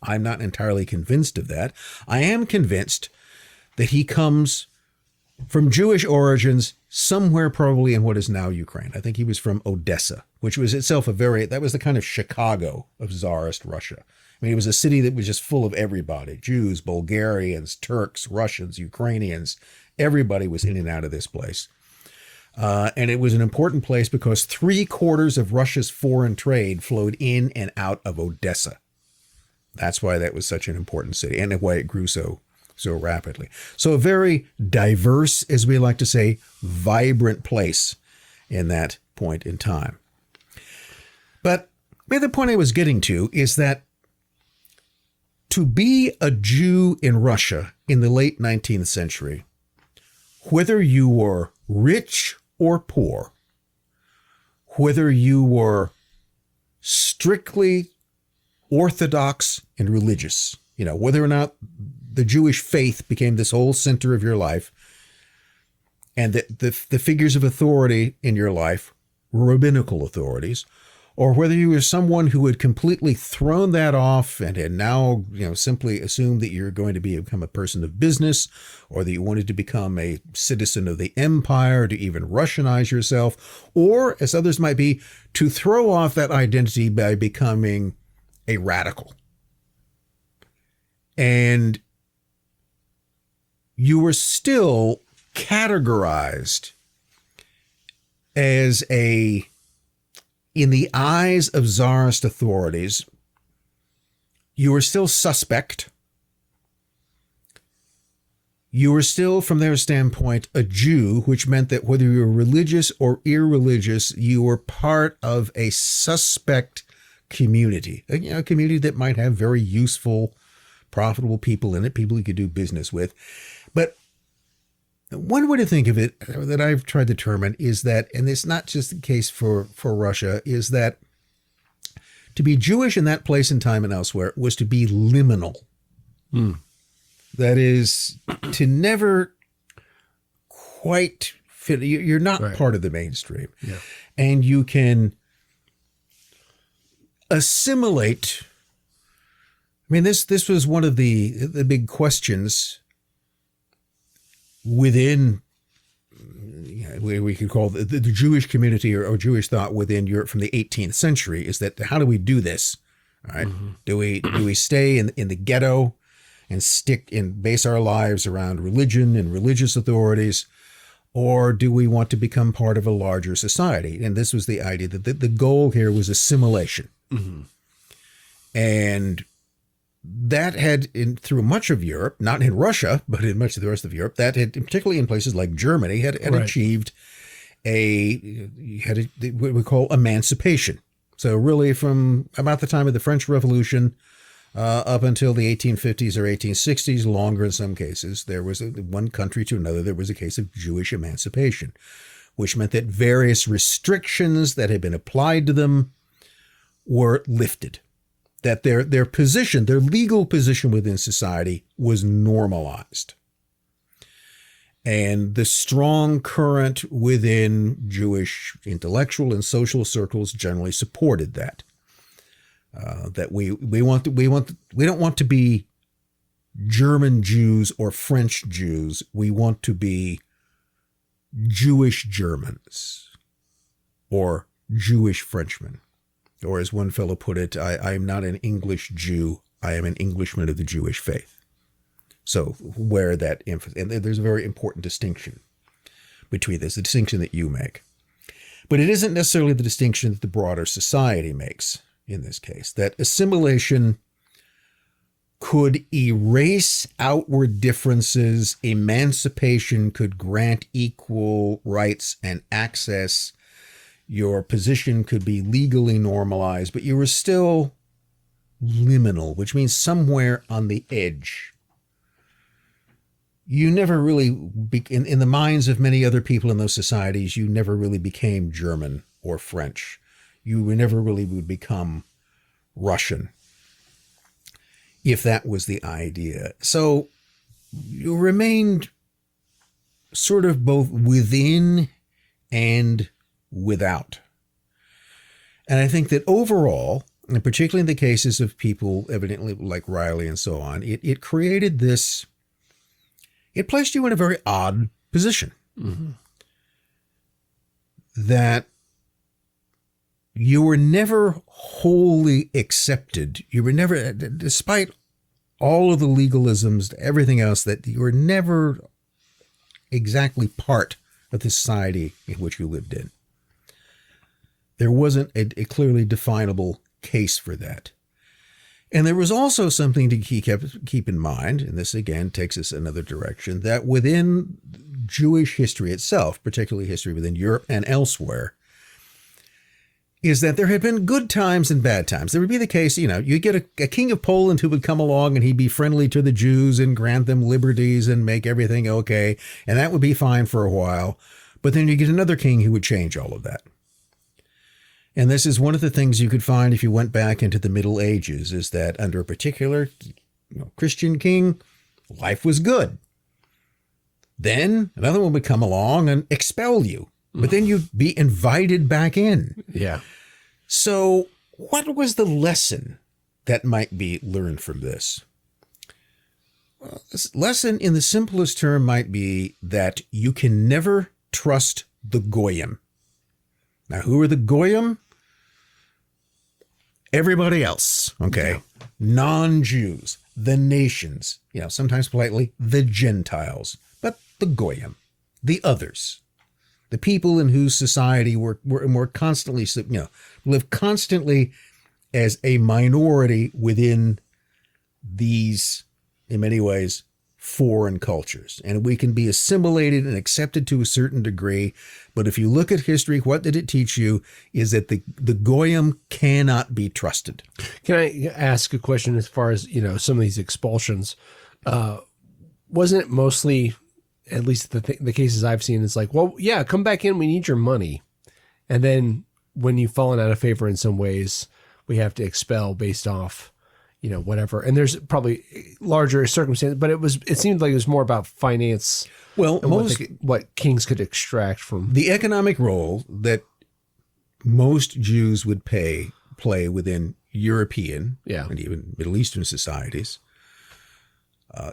I'm not entirely convinced of that. I am convinced that he comes from Jewish origins somewhere probably in what is now Ukraine. I think he was from Odessa, which was itself that was the kind of Chicago of Tsarist Russia. I mean, it was a city that was just full of everybody: Jews, Bulgarians, Turks, Russians, Ukrainians. Everybody was in and out of this place. And it was an important place because 3/4 of Russia's foreign trade flowed in and out of Odessa. That's why that was such an important city, and why it grew so rapidly. So a very diverse, as we like to say, vibrant place in that point in time. But the point I was getting to is that to be a Jew in Russia in the late 19th century, whether you were rich or poor, whether you were strictly Orthodox and religious, whether or not the Jewish faith became this whole center of your life, and that the figures of authority in your life were rabbinical authorities, or whether you were someone who had completely thrown that off and had now, simply assumed that you're going to become a person of business, or that you wanted to become a citizen of the empire, to even Russianize yourself, or, as others might be, to throw off that identity by becoming a radical. And you were still categorized as in the eyes of Tsarist authorities, you were still suspect. You were still, from their standpoint, a Jew, which meant that whether you were religious or irreligious, you were part of a suspect community, a community that might have very useful, profitable people in it, people you could do business with. But one way to think of it that I've tried to determine is that, and it's not just the case for Russia, is that to be Jewish in that place and time and elsewhere was to be liminal. That is, to never quite fit. You're not part of the mainstream. Yeah. And you can assimilate. I mean, this was one of the big questions within, we could call the Jewish community or Jewish thought within Europe from the 18th century, is that how do we do this? All right. Mm-hmm. Do we stay in the ghetto and base our lives around religion and religious authorities, or do we want to become part of a larger society? And this was the idea that the goal here was assimilation. Mm-hmm. And that had, through much of Europe, not in Russia, but in much of the rest of Europe, that had, particularly in places like Germany, had achieved what we call emancipation. So really from about the time of the French Revolution up until the 1850s or 1860s, longer in some cases, there was one country to another, there was a case of Jewish emancipation, which meant that various restrictions that had been applied to them were lifted, that their position, their legal position within society was normalized. And the strong current within Jewish intellectual and social circles generally supported that. That we don't want to be German Jews or French Jews. We want to be Jewish Germans or Jewish Frenchmen. Or as one fellow put it, I am not an English Jew. I am an Englishman of the Jewish faith. So where that emphasis, and there's a very important distinction between this, the distinction that you make. But it isn't necessarily the distinction that the broader society makes in this case, that assimilation could erase outward differences, emancipation could grant equal rights and access, your position could be legally normalized, but you were still liminal, which means somewhere on the edge. You never really, in the minds of many other people in those societies, you never really became German or French. You never really would become Russian, if that was the idea. So you remained sort of both within and without. And I think that overall, and particularly in the cases of people evidently like Reilly and so on, it created this, it placed you in a very odd position. Mm-hmm. That you were never wholly accepted. You were never, despite all of the legalisms, everything else, that you were never exactly part of the society in which you lived in. There wasn't a clearly definable case for that. And there was also something to keep in mind, and this again takes us another direction, that within Jewish history itself, particularly history within Europe and elsewhere, is that there had been good times and bad times. There would be the case, you get a king of Poland who would come along and he'd be friendly to the Jews and grant them liberties and make everything okay, and that would be fine for a while. But then you get another king who would change all of that. And this is one of the things you could find if you went back into the Middle Ages, is that under a particular Christian king, life was good. Then another one would come along and expel you, but then you'd be invited back in. Yeah. So what was the lesson that might be learned from this? Well, this lesson in the simplest term might be that you can never trust the Goyim. Now, who are the Goyim? Everybody else, okay? Yeah. Non-Jews, the nations, sometimes politely, the Gentiles, but the Goyim, the others, the people in whose society were more constantly, live constantly as a minority within these, in many ways, foreign cultures. And we can be assimilated and accepted to a certain degree. But if you look at history, what did it teach you is that the Goyim cannot be trusted. Can I ask a question as far as, some of these expulsions? Wasn't it mostly, at least the cases I've seen, it's like, well, yeah, come back in. We need your money. And then when you've fallen out of favor in some ways, we have to expel based off whatever. And there's probably larger circumstances, but it seemed like it was more about finance. Well, what kings could extract from the economic role that most Jews would play within European and even Middle Eastern societies,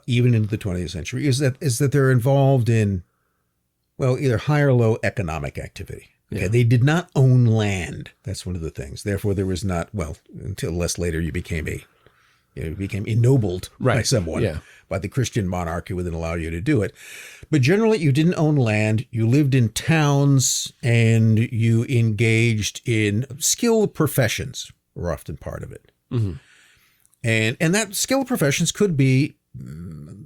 even into the 20th century, is that they're involved in, either high or low economic activity. Okay, yeah. They did not own land. That's one of the things. Therefore, there was not, until less later, you became ennobled by someone, by the Christian monarch who would then allow you to do it. But generally, you didn't own land. You lived in towns and you engaged in skilled professions were often part of it. Mm-hmm. And that skilled professions could be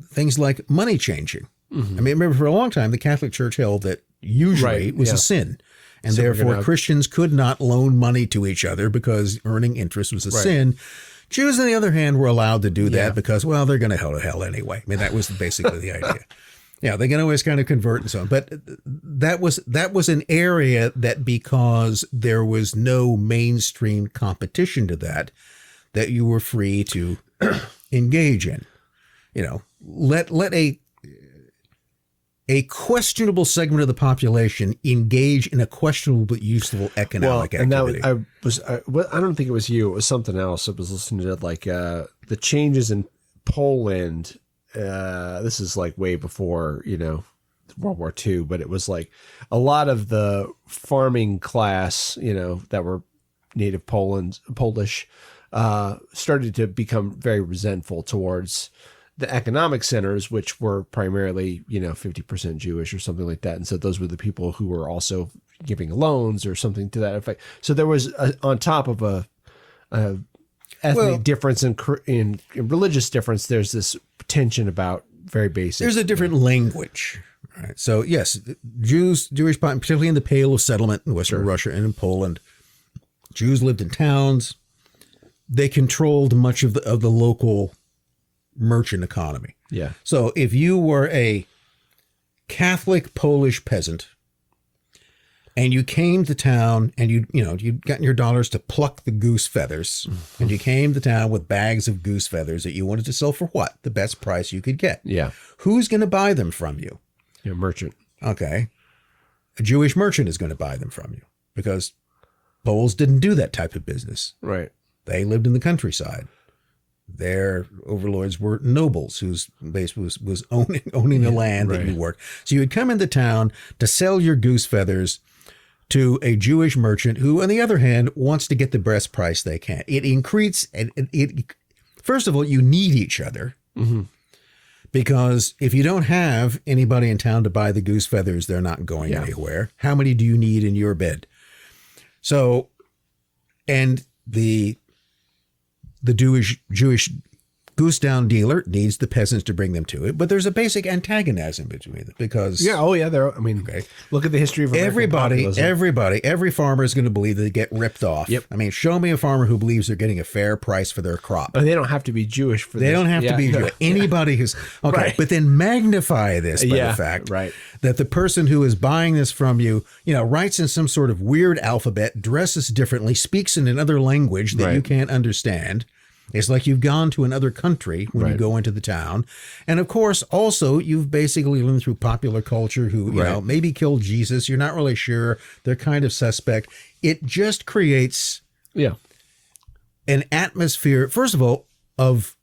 things like money changing. Mm-hmm. I mean, remember for a long time, the Catholic Church held that usually it was a sin. And so therefore, Christians could not loan money to each other because earning interest was a sin. Jews, on the other hand, were allowed to do that Yeah. because, well, they're going to go to hell anyway. I mean, that was basically the idea. Yeah, they can always kind of convert and so on. But that was an area that, because there was no mainstream competition to that you were free to engage in. You know, let a questionable segment of the population engage in a questionable but useful economic activity. And I don't think it was you. It was something else. I was listening to like the changes in Poland. This is like way before, World War II, but it was like a lot of the farming class, that were native Polish, started to become very resentful towards the economic centers, which were primarily, 50% Jewish or something like that. And so those were the people who were also giving loans or something to that effect. So there was on top of a ethnic difference in religious difference, there's this tension about very basic. There's a different language. Right. So yes, Jewish, particularly in the Pale of Settlement in Western Russia and in Poland, Jews lived in towns. They controlled much of the local merchant economy. Yeah. So if you were a Catholic Polish peasant and you came to town and you'd gotten your dollars to pluck the goose feathers, and you came to town with bags of goose feathers that you wanted to sell for what? The best price you could get. Yeah. Who's going to buy them from you? Yeah, merchant. Okay. A Jewish merchant is going to buy them from you because Poles didn't do that type of business. Right. They lived in the countryside. Their overlords were nobles whose base was owning the land that you worked. So you would come into town to sell your goose feathers to a Jewish merchant who, on the other hand, wants to get the best price they can. It increases, first of all, you need each other. Mm-hmm. Because if you don't have anybody in town to buy the goose feathers, they're not going anywhere. How many do you need in your bed? So, and the Jewish goose down dealer needs the peasants to bring them to it, but there's a basic antagonism between them because look at the history of American populism. Every farmer is going to believe that they get ripped off. Yep. I mean, show me a farmer who believes they're getting a fair price for their crop. But they don't have to be Jewish for this. They don't have to be Jewish. Anybody who's but then magnify this by the fact that the person who is buying this from you, writes in some sort of weird alphabet, dresses differently, speaks in another language that you can't understand. It's like you've gone to another country when you go into the town. And of course, also, you've basically learned through popular culture who, maybe killed Jesus. You're not really sure. They're kind of suspect. It just creates an atmosphere, first of all, of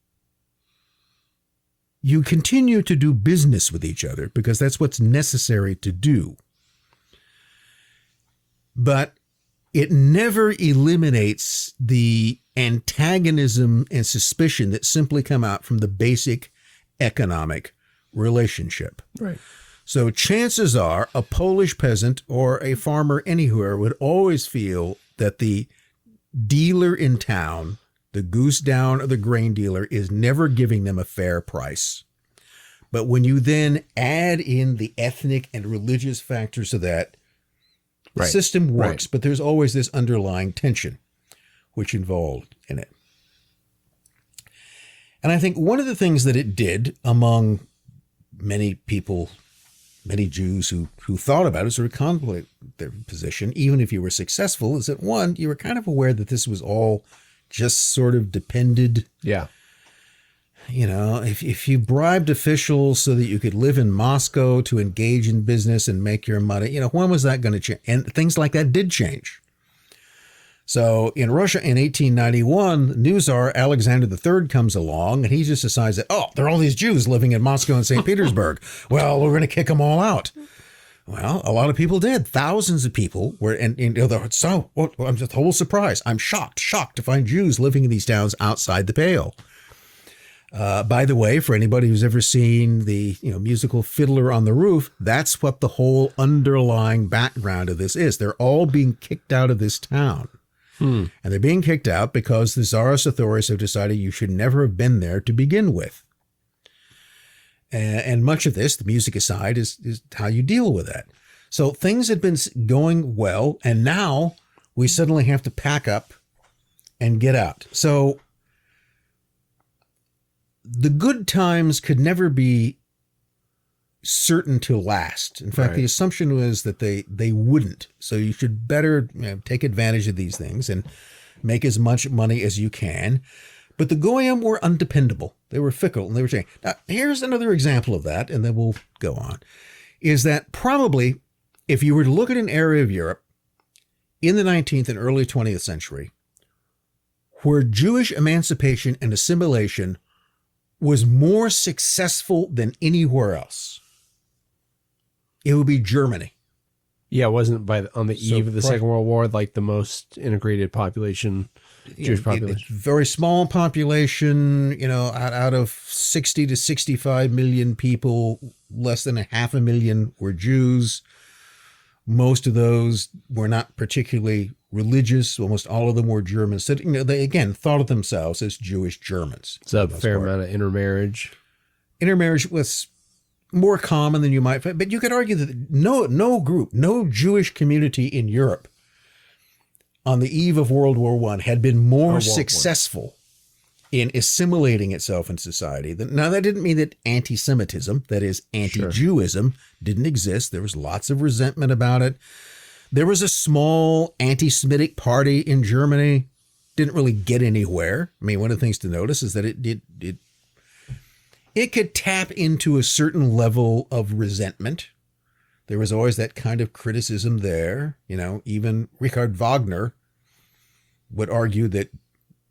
you continue to do business with each other because that's what's necessary to do. But it never eliminates the antagonism and suspicion that simply come out from the basic economic relationship. Right. So chances are a Polish peasant or a farmer anywhere would always feel that the dealer in town, the goose down or the grain dealer, is never giving them a fair price. But when you then add in the ethnic and religious factors of that, the system works, but there's always this underlying tension which involved in it. And I think one of the things that it did among many people, many Jews who thought about it, sort of contemplate their position, even if you were successful, is that one, you were kind of aware that this was all just sort of depended. Yeah. If you bribed officials so that you could live in Moscow to engage in business and make your money, when was that going to change? And things like that did change. So in Russia in 1891, new Tsar Alexander III comes along and he just decides that, there are all these Jews living in Moscow and St. Petersburg. Well, we're going to kick them all out. Well, a lot of people did. Thousands of people were, I'm just a whole surprise. I'm shocked to find Jews living in these towns outside the Pale. By the way, for anybody who's ever seen the musical Fiddler on the Roof, that's what the whole underlying background of this is. They're all being kicked out of this town. And they're being kicked out because the Tsarist authorities have decided you should never have been there to begin with. And much of this, the music aside, is how you deal with that. So things had been going well, and now we suddenly have to pack up and get out. So the good times could never be certain to last. In fact, the assumption was that they wouldn't. So you should better take advantage of these things and make as much money as you can. But the Goyim were undependable. They were fickle and they were changing. Now, here's another example of that, and then we'll go on, is that probably if you were to look at an area of Europe in the 19th and early 20th century where Jewish emancipation and assimilation was more successful than anywhere else, it would be Germany. Yeah, it wasn't on the eve of the Second World War like the most integrated population, Jewish population. Very small population, out of 60 to 65 million people, less than 500,000 were Jews. Most of those were not particularly religious. Almost all of them were Germans. So, they, again, thought of themselves as Jewish Germans. It's a fair amount of intermarriage. Intermarriage was more common than you might find. But you could argue that no Jewish community in Europe on the eve of World War I had been more successful in assimilating itself in society. Now, that didn't mean that anti-Semitism, that is anti-Jewism, didn't exist. There was lots of resentment about it. There was a small anti-Semitic party in Germany. Didn't really get anywhere. I mean, one of the things to notice is that it could tap into a certain level of resentment. There was always that kind of criticism there. Even Richard Wagner would argue that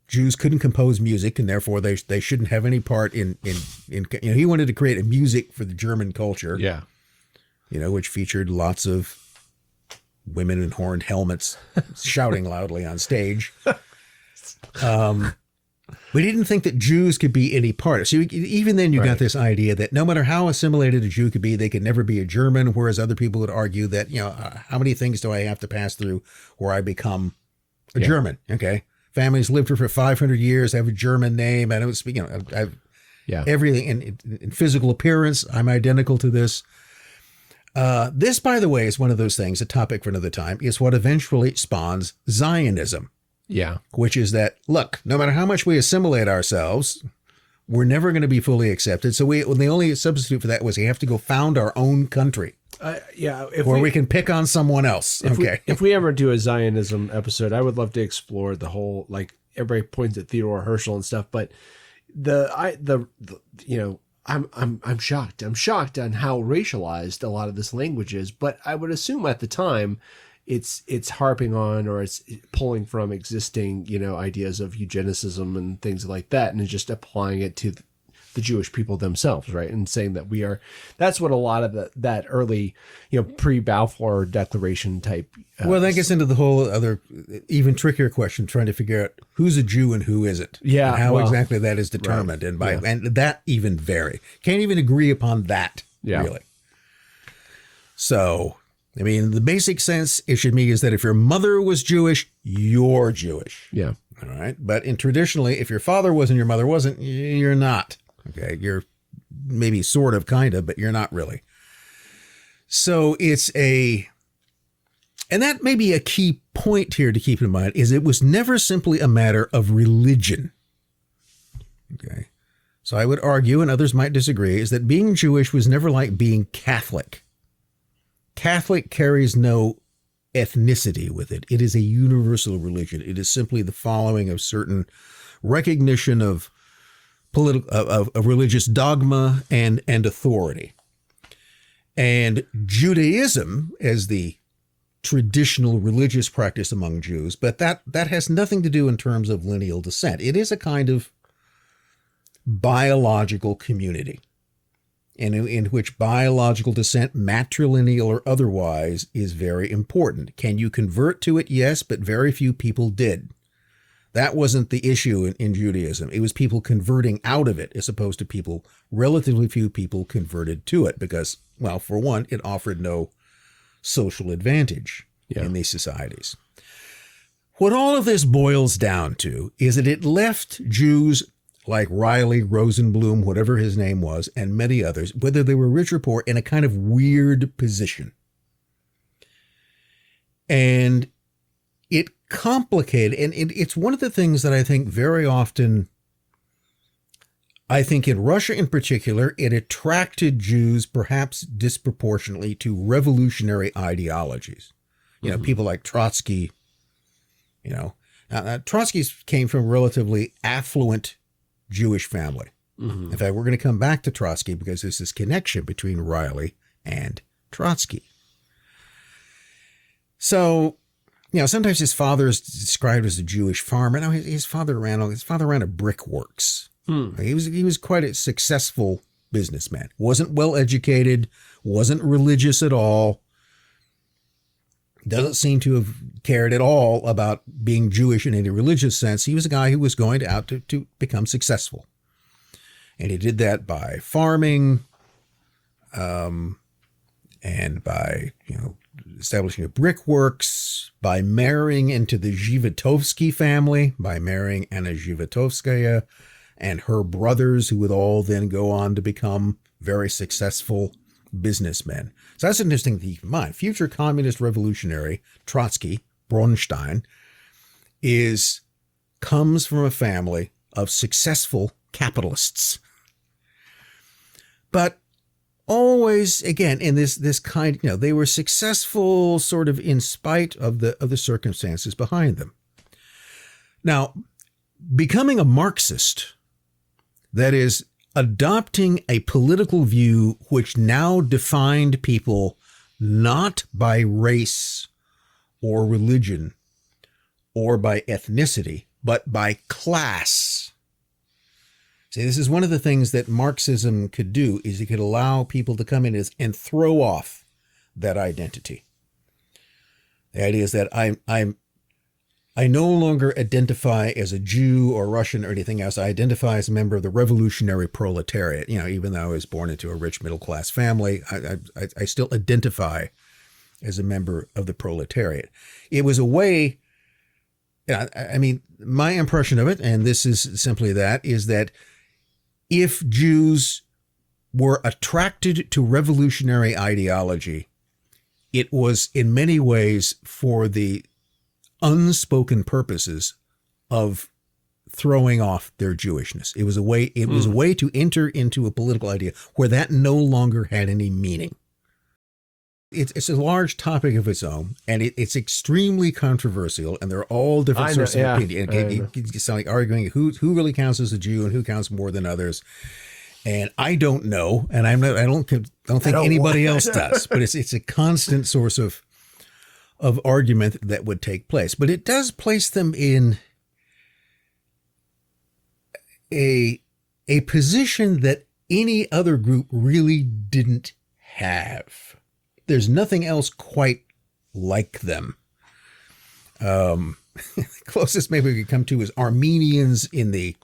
Jews couldn't compose music and therefore they shouldn't have any part in he wanted to create a music for the German culture. Yeah. Which featured lots of women in horned helmets shouting loudly on stage. We didn't think that Jews could be any part. So even then you got this idea that no matter how assimilated a Jew could be, they could never be a German, whereas other people would argue that, how many things do I have to pass through where I become a German? Okay. Families lived here for 500 years. I have a German name. I don't speak, I have everything in physical appearance. I'm identical to this. This, by the way, is one of those things, a topic for another time, is what eventually spawns Zionism. Yeah. Which is that, look, no matter how much we assimilate ourselves, we're never going to be fully accepted. So the only substitute for that was we have to go found our own country. Where we can pick on someone else. If we ever do a Zionism episode, I would love to explore the whole, like, everybody points at Theodore Herzl and stuff, but I'm shocked. I'm shocked on how racialized a lot of this language is, but I would assume at the time it's harping on or it's pulling from existing, ideas of eugenicism and things like that, and just applying it to the Jewish people themselves, right? And saying that that's what a lot of that early, pre-Balfour Declaration type. Well, that gets into the whole other, even trickier question, trying to figure out who's a Jew and who isn't. Yeah. And how exactly that is determined. Right. And that even vary. Can't even agree upon that, really. So, I mean, the basic sense it should mean is that if your mother was Jewish, you're Jewish. Yeah. All right. But traditionally, if your father was and your mother wasn't, you're not. Okay, you're maybe sort of, kind of, but you're not really. So and that may be a key point here to keep in mind, is it was never simply a matter of religion. Okay, so I would argue, and others might disagree, is that being Jewish was never like being Catholic. Catholic carries no ethnicity with it. It is a universal religion. It is simply the following of certain recognition of of religious dogma and authority. And Judaism as the traditional religious practice among Jews, but that has nothing to do in terms of lineal descent. It is a kind of biological community in which biological descent, matrilineal or otherwise, is very important. Can you convert to it? Yes, but very few people did. That wasn't the issue in Judaism. It was people converting out of it as opposed to relatively few people converted to it because, well, for one, it offered no social advantage in these societies. What all of this boils down to is that it left Jews like Reilly, Rosenbloom, whatever his name was, and many others, whether they were rich or poor, in a kind of weird position. And it complicated, and it's one of the things that I think very often I think in Russia in particular, it attracted Jews perhaps disproportionately to revolutionary ideologies. You know, people like Trotsky, you know. Now, Trotsky came from a relatively affluent Jewish family. In fact, we're going to come back to Trotsky because there's this connection between Reilly and Trotsky. So, you know, sometimes his father is described as a Jewish farmer. No, his father ran a brickworks. He was quite a successful businessman. Wasn't well educated, wasn't religious at all. Doesn't seem to have cared at all about being Jewish in any religious sense. He was a guy who was going out to become successful. And he did that by farming, and by, you know, establishing a brickworks, by marrying into the Zhivatowski family, by marrying Anna Zhivatowskaya and her brothers, who would all then go on to become very successful businessmen. So that's interesting to keep in mind. Future communist revolutionary Trotsky, Bronstein, comes from a family of successful capitalists. But always, again, in this kind, you know, they were successful sort of in spite of the circumstances behind them. Now, becoming a Marxist, that is, adopting a political view which now defined people not by race or religion or by ethnicity, but by class. See, this is one of the things that Marxism could do, is it could allow people to come in and throw off that identity. The idea is that I no longer identify as a Jew or Russian or anything else. I identify as a member of the revolutionary proletariat. You know, even though I was born into a rich middle class family, I still identify as a member of the proletariat. It was a way. I mean, my impression of it, and this is simply that, is that if Jews were attracted to revolutionary ideology, it was in many ways for the unspoken purposes of throwing off their Jewishness. It was a way to enter into a political idea where that no longer had any meaning. It's a large topic of its own, and it's extremely controversial, and there are all different sources of opinion. It's like arguing who really counts as a Jew and who counts more than others. And I don't know, and I don't think anybody else does. But it's a constant source of argument that would take place. But it does place them in a position that any other group really didn't have. There's nothing else quite like them. Closest maybe we could come to is Armenians in the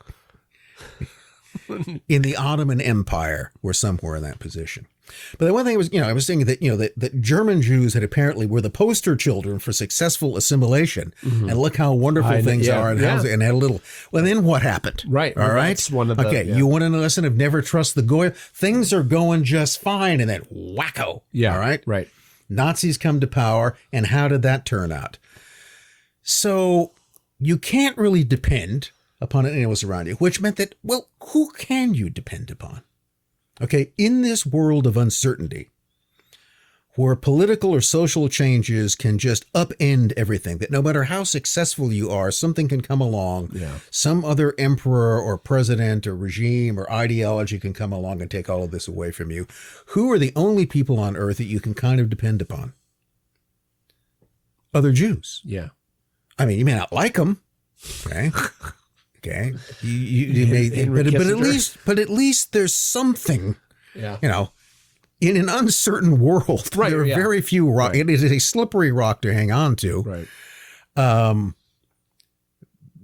Ottoman Empire were somewhere in that position. But the one thing was, you know, I was thinking that, you know, that German Jews had apparently were the poster children for successful assimilation. And look how wonderful things are. And had a little, well, then what happened? Right. All right. That's one of the, okay. You want a lesson of never trust the Goy? Things are going just fine. And then wacko. Yeah. All right. Right. Nazis come to power. And how did that turn out? So you can't really depend upon anyone else around you, which meant that, well, who can you depend upon? Okay, in this world of uncertainty, where political or social changes can just upend everything, that no matter how successful you are, something can come along, some other emperor or president or regime or ideology can come along and take all of this away from you. Who are the only people on earth that you can kind of depend upon? Other Jews. Yeah. I mean, you may not like them, okay? Okay, you may, but at least there's something, you know, in an uncertain world. Right, there are very few rock. Right. It is a slippery rock to hang on to, right?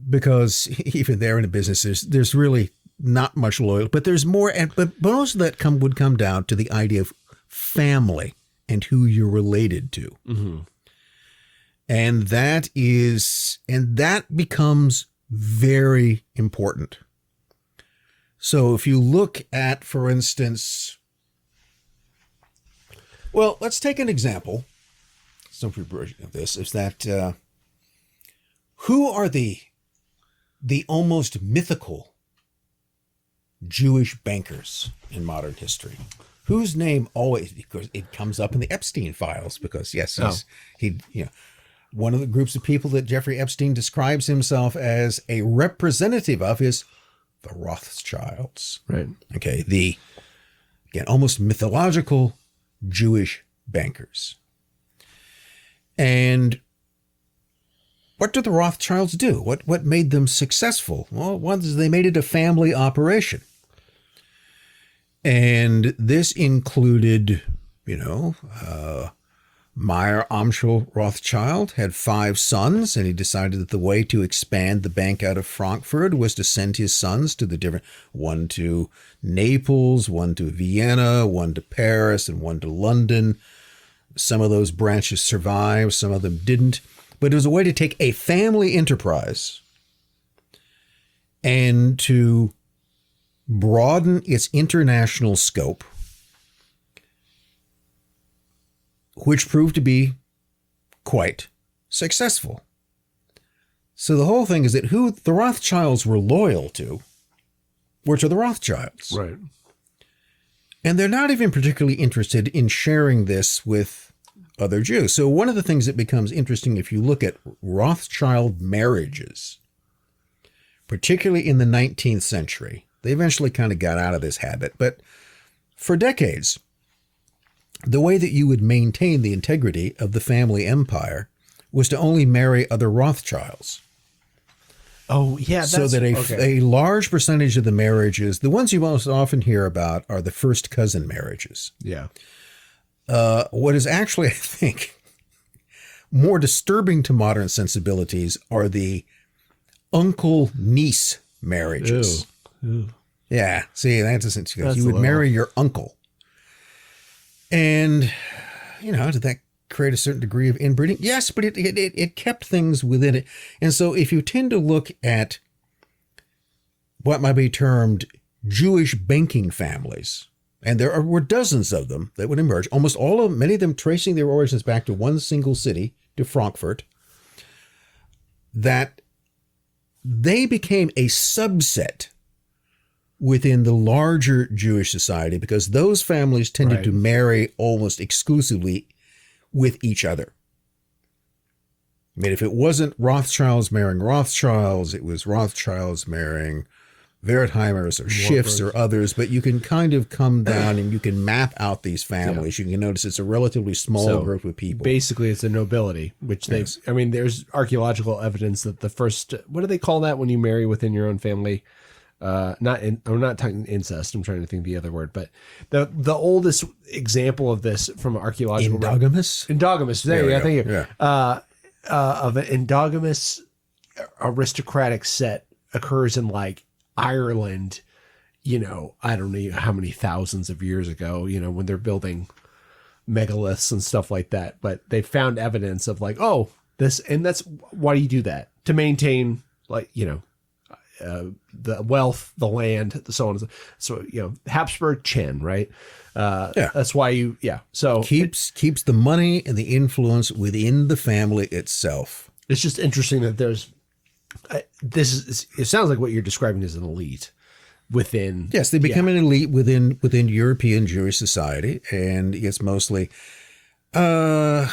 Because even there in the business, there's really not much loyalty, but there's more. But most of that would come down to the idea of family and who you're related to, and that becomes very important. So if you look at, for instance, well, let's take an example. Some version of this is that who are the almost mythical Jewish bankers in modern history, whose name always, because it comes up in the Epstein files, because yes, one of the groups of people that Jeffrey Epstein describes himself as a representative of is the Rothschilds. Right. Okay. The, again, almost mythological Jewish bankers. And what did the Rothschilds do? What made them successful? Well, one is they made it a family operation. And this included, Meyer Amschel Rothschild had 5 sons, and he decided that the way to expand the bank out of Frankfurt was to send his sons to the different, one to Naples, one to Vienna, one to Paris, and one to London. Some of those branches survived, some of them didn't. But it was a way to take a family enterprise and to broaden its international scope, which proved to be quite successful. So the whole thing is that who the Rothschilds were loyal to were to the Rothschilds. Right. And they're not even particularly interested in sharing this with other Jews. So one of the things that becomes interesting if you look at Rothschild marriages, particularly in the 19th century, they eventually kind of got out of this habit, but for decades, the way that you would maintain the integrity of the family empire was to only marry other Rothschilds. Oh, yeah. So that a large percentage of the marriages, the ones you most often hear about, are the first cousin marriages. Yeah. What is actually, I think, more disturbing to modern sensibilities are the uncle-niece marriages. Ew. Yeah. See, that's essentially, you would marry your uncle. And, did that create a certain degree of inbreeding? Yes, but it kept things within it. And so if you tend to look at what might be termed Jewish banking families, and there were dozens of them that would emerge, almost all of them, many of them tracing their origins back to one single city, to Frankfurt, that they became a subset within the larger Jewish society because those families tended to marry almost exclusively with each other. I mean, if it wasn't Rothschilds marrying Rothschilds, it was Rothschilds marrying Wertheimers or Schiffs or others, but you can kind of come down and you can map out these families. You can notice it's a relatively small group of people. Basically, it's a nobility, which there's archaeological evidence that the first, what do they call that when you marry within your own family? I'm not talking incest. I'm trying to think of the other word, but the oldest example of this from archaeological endogamous. Thank you. Yeah. Of an endogamous aristocratic set occurs in like Ireland. I don't know how many thousands of years ago. When they're building megaliths and stuff like that, but they found evidence of like, this, and that's why do you do that to maintain the wealth, the land, so on. So, Habsburg Chen, right? That's why So keeps the money and the influence within the family itself. It's just interesting that there's, it sounds like what you're describing is an elite within. Yes. They become an elite within European Jewish society. And it's mostly, and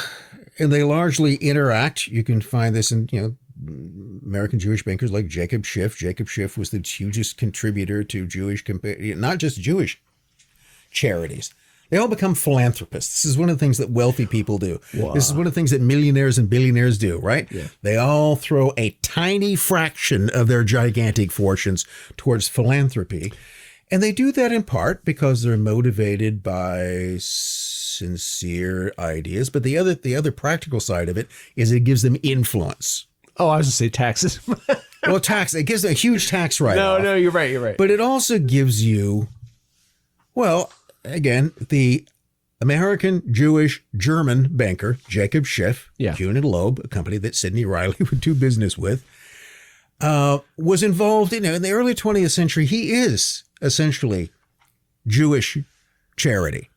they largely interact. You can find this in, American Jewish bankers like Jacob Schiff. Jacob Schiff was the hugest contributor to not just Jewish charities. They all become philanthropists. This is one of the things that wealthy people do. Wow. This is one of the things that millionaires and billionaires do, right? Yeah. They all throw a tiny fraction of their gigantic fortunes towards philanthropy. And they do that in part because they're motivated by sincere ideas. But the other practical side of it is it gives them influence. Oh, I was going to say taxes. Well, it gives a huge tax write-off. No, you're right. But it also gives you, again, the American Jewish German banker, Jacob Schiff, Kuhn and Loeb, a company that Sidney Reilly would do business with, was involved in the early 20th century. He is essentially Jewish charity.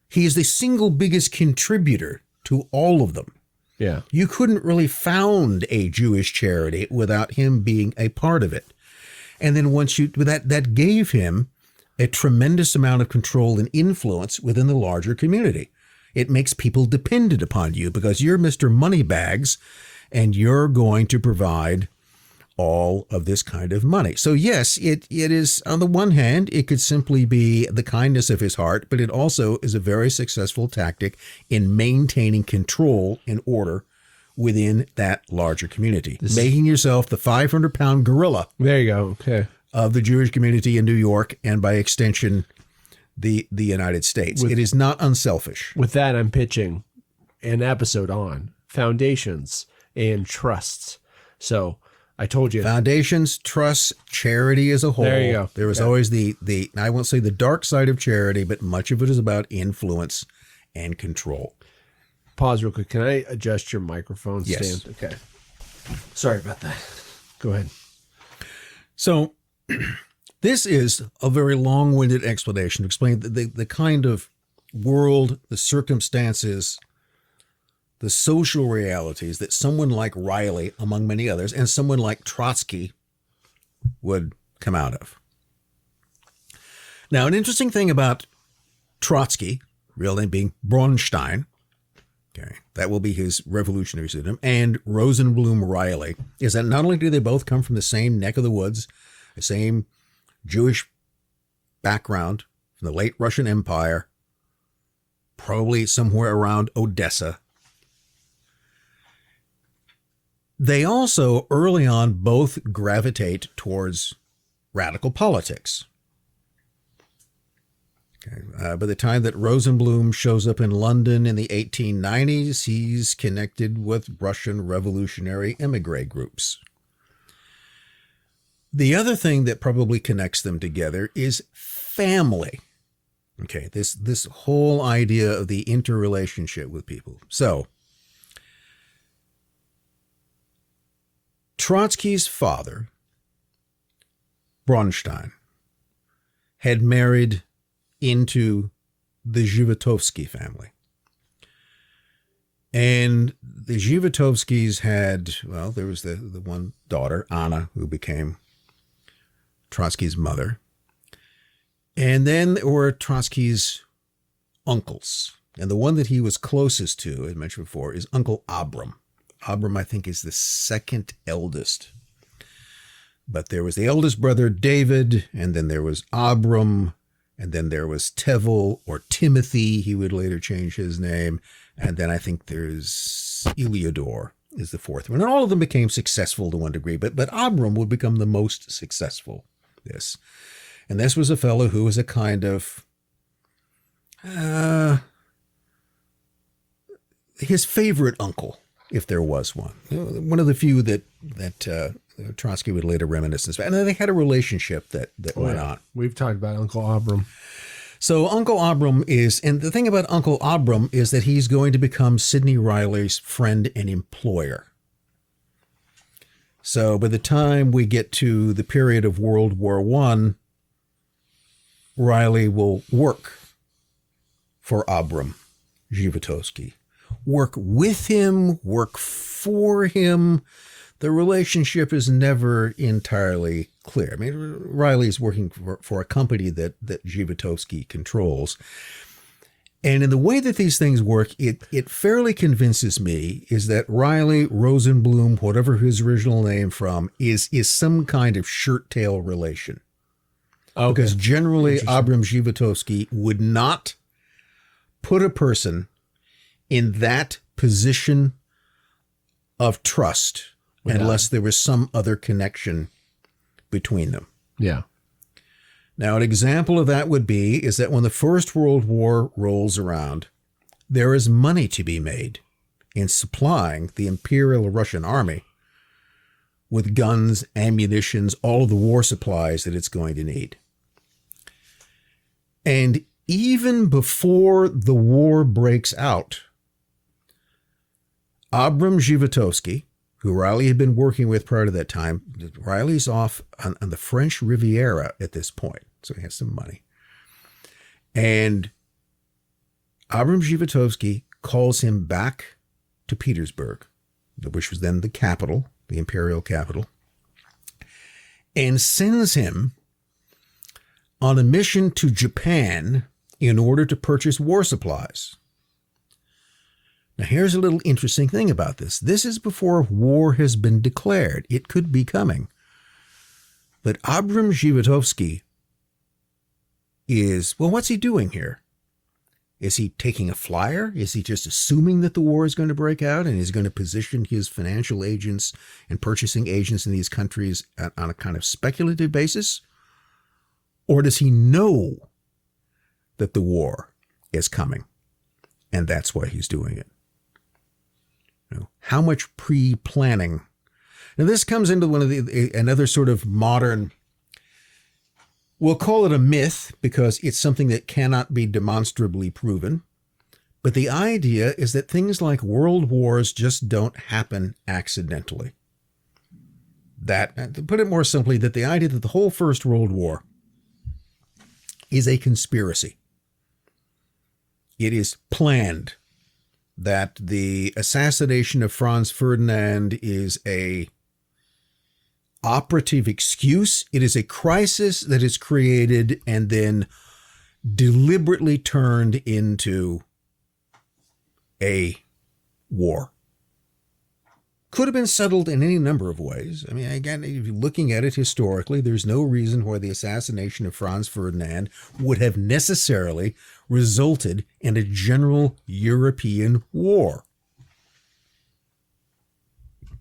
He is the single biggest contributor to all of them. Yeah. You couldn't really found a Jewish charity without him being a part of it. And then once that gave him a tremendous amount of control and influence within the larger community. It makes people dependent upon you because you're Mr. Moneybags and you're going to provide all of this kind of money. So yes, it is, on the one hand, it could simply be the kindness of his heart, but it also is a very successful tactic in maintaining control and order within that larger community, making yourself the 500-pound gorilla. There you go. Okay. Of the Jewish community in New York and by extension, the United States. It is not unselfish. With that, I'm pitching an episode on foundations and trusts. So I told you. Foundations, trusts, charity as a whole. There you go. There was always the I won't say the dark side of charity, but much of it is about influence and control. Pause real quick. Can I adjust your microphone stand? Yes. Okay. Sorry about that. Go ahead. So this is a very long-winded explanation to explain the kind of world, the circumstances, the social realities that someone like Reilly, among many others, and someone like Trotsky would come out of. Now, an interesting thing about Trotsky, real name being Bronstein, okay, that will be his revolutionary pseudonym, and Rosenbloom Reilly, is that not only do they both come from the same neck of the woods, the same Jewish background from the late Russian Empire, probably somewhere around Odessa. They also, early on, both gravitate towards radical politics. Okay. By the time that Rosenbloom shows up in London in the 1890s, he's connected with Russian revolutionary emigre groups. The other thing that probably connects them together is family. Okay, this whole idea of the interrelationship with people. So, Trotsky's father, Bronstein, had married into the Zhivatowski family. And the Zhivatowskis had, well, there was the one daughter, Anna, who became Trotsky's mother. And then there were Trotsky's uncles. And the one that he was closest to, as mentioned before, is Uncle Abram. Abram, I think, is the second eldest. But there was the eldest brother, David, and then there was Abram, and then there was Tevel, or Timothy, he would later change his name. And then I think there's Eliodor is the fourth one. And all of them became successful to one degree, but Abram would become the most successful. And this was a fellow who was a kind of his favorite uncle, if there was one. One of the few that Trotsky would later reminisce about. And then they had a relationship that went on. We've talked about Uncle Abram. So Uncle Abram is, and the thing about Uncle Abram is that he's going to become Sidney Reilly's friend and employer. So by the time we get to the period of World War I, Reilly will work for Abram Zhivatowski. Work with him, work for him. The relationship is never entirely clear. I mean, Reilly's working for a company that Zhivatowski controls. And in the way that these things work, it fairly convinces me is that Reilly, Rosenbloom, whatever his original name from, is some kind of shirt-tail relation. Okay. Because generally, Abram Zhivatowski would not put a person in that position of trust unless there was some other connection between them. Yeah. Now, an example of that would be is that when the First World War rolls around, there is money to be made in supplying the Imperial Russian Army with guns, ammunitions, all of the war supplies that it's going to need. And even before the war breaks out, Abram Zhivatowski, who Reilly had been working with prior to that time, Reilly's off on the French Riviera at this point, so he has some money. And Abram Zhivatowski calls him back to Petersburg, which was then the capital, the imperial capital. and sends him on a mission to Japan in order to purchase war supplies. Now, here's a little interesting thing about this. This is before war has been declared. It could be coming. But Abram Zhivatowski is, well, what's he doing here? Is he taking a flyer? Is he just assuming that the war is going to break out and he's going to position his financial agents and purchasing agents in these countries on a kind of speculative basis? Or does he know that the war is coming and that's why he's doing it? You know, how much pre-planning? Now, this comes into another sort of modern, we'll call it a myth because it's something that cannot be demonstrably proven. But the idea is that things like world wars just don't happen accidentally. That, to put it more simply, that the idea that the whole First World War is a conspiracy. It is planned, that the assassination of Franz Ferdinand is a operative excuse. It is a crisis that is created and then deliberately turned into a war. Could have been settled in any number of ways. I mean, again, if you're looking at it historically, there's no reason why the assassination of Franz Ferdinand would have necessarily resulted in a general European war.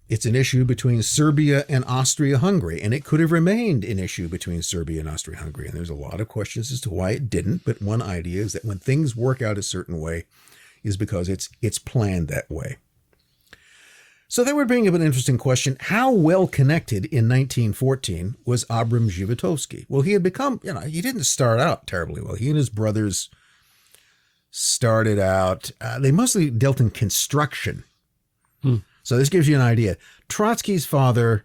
It's an issue between Serbia and Austria-Hungary, and it could have remained an issue between Serbia and Austria-Hungary. And there's a lot of questions as to why it didn't, but one idea is that when things work out a certain way is because it's planned that way. So that would bring up an interesting question. How well connected in 1914 was Abram Zhivatowski? Well, he had become, he didn't start out terribly well. He and his brothers started out, they mostly dealt in construction. So this gives you an idea. Trotsky's father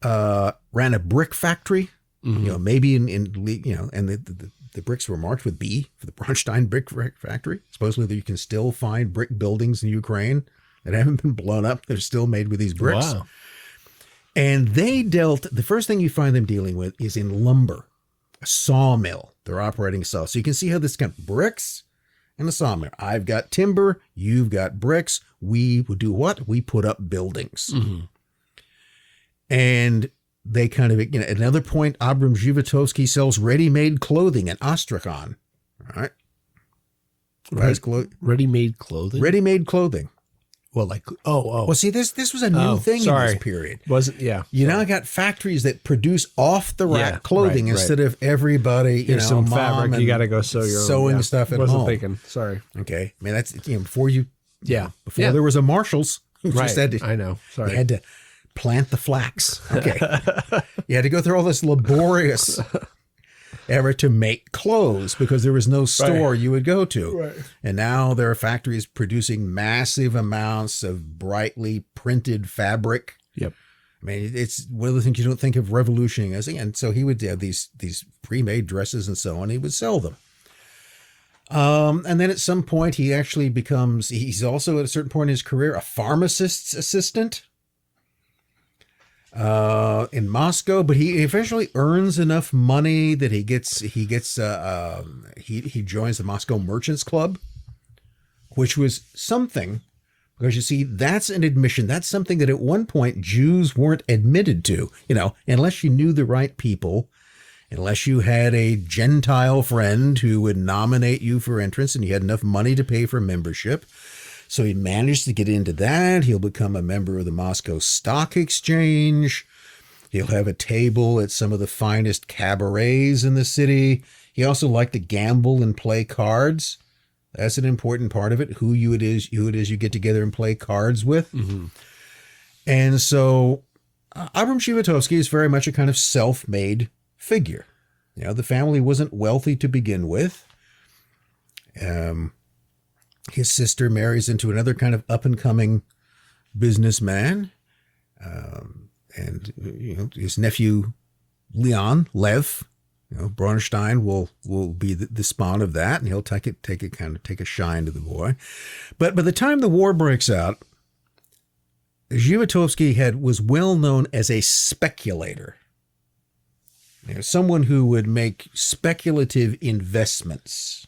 ran a brick factory, maybe and the bricks were marked with B for the Bronstein brick factory. Supposedly you can still find brick buildings in Ukraine that haven't been blown up. They're still made with these bricks. Wow. And they the first thing you find them dealing with is in lumber, a sawmill. They're operating a saw. So you can see how this kind of bricks and a sawmill. I've got timber, you've got bricks. We would do what? We put up buildings. Mm-hmm. And they kind of, at another point, Abram Zhivatowski sells ready-made clothing in Astrakhan. All right. Ready-made clothing? Ready-made clothing. Well, Well, see, this was a new thing in this period. You now got factories that produce off-the-rack clothing instead of everybody, Here's some fabric. You got to go sew your sewing stuff at home. Wasn't thinking. Sorry. Okay. I mean, that's, before before there was a Marshalls. You just had to, I know. Sorry. You had to plant the flax. Okay. You had to go through all this laborious effort to make clothes because there was no store you would go to. Right. And now there are factories producing massive amounts of brightly printed fabric. Yep. I mean, it's one of the things you don't think of revolutioning as. And so he would have these pre-made dresses and so on. He would sell them. And then at some point he actually he's also at a certain point in his career, a pharmacist's assistant in Moscow, but he eventually earns enough money that he joins the Moscow Merchants Club, which was something, because you see, that's an admission. That's something that at one point Jews weren't admitted to, unless you knew the right people, unless you had a Gentile friend who would nominate you for entrance and you had enough money to pay for membership. So he managed to get into that. He'll become a member of the Moscow Stock Exchange. He'll have a table at some of the finest cabarets in the city. He also liked to gamble and play cards. That's an important part of it, who it is you get together and play cards with. Mm-hmm. And so Abram Zhivatowski is very much a kind of self-made figure. The family wasn't wealthy to begin with. His sister marries into another kind of up-and-coming businessman. And his nephew, Lev, Bronstein will be the spawn of that, and he'll take a shine to the boy. But by the time the war breaks out, Zhivatowski was well known as a speculator. someone who would make speculative investments.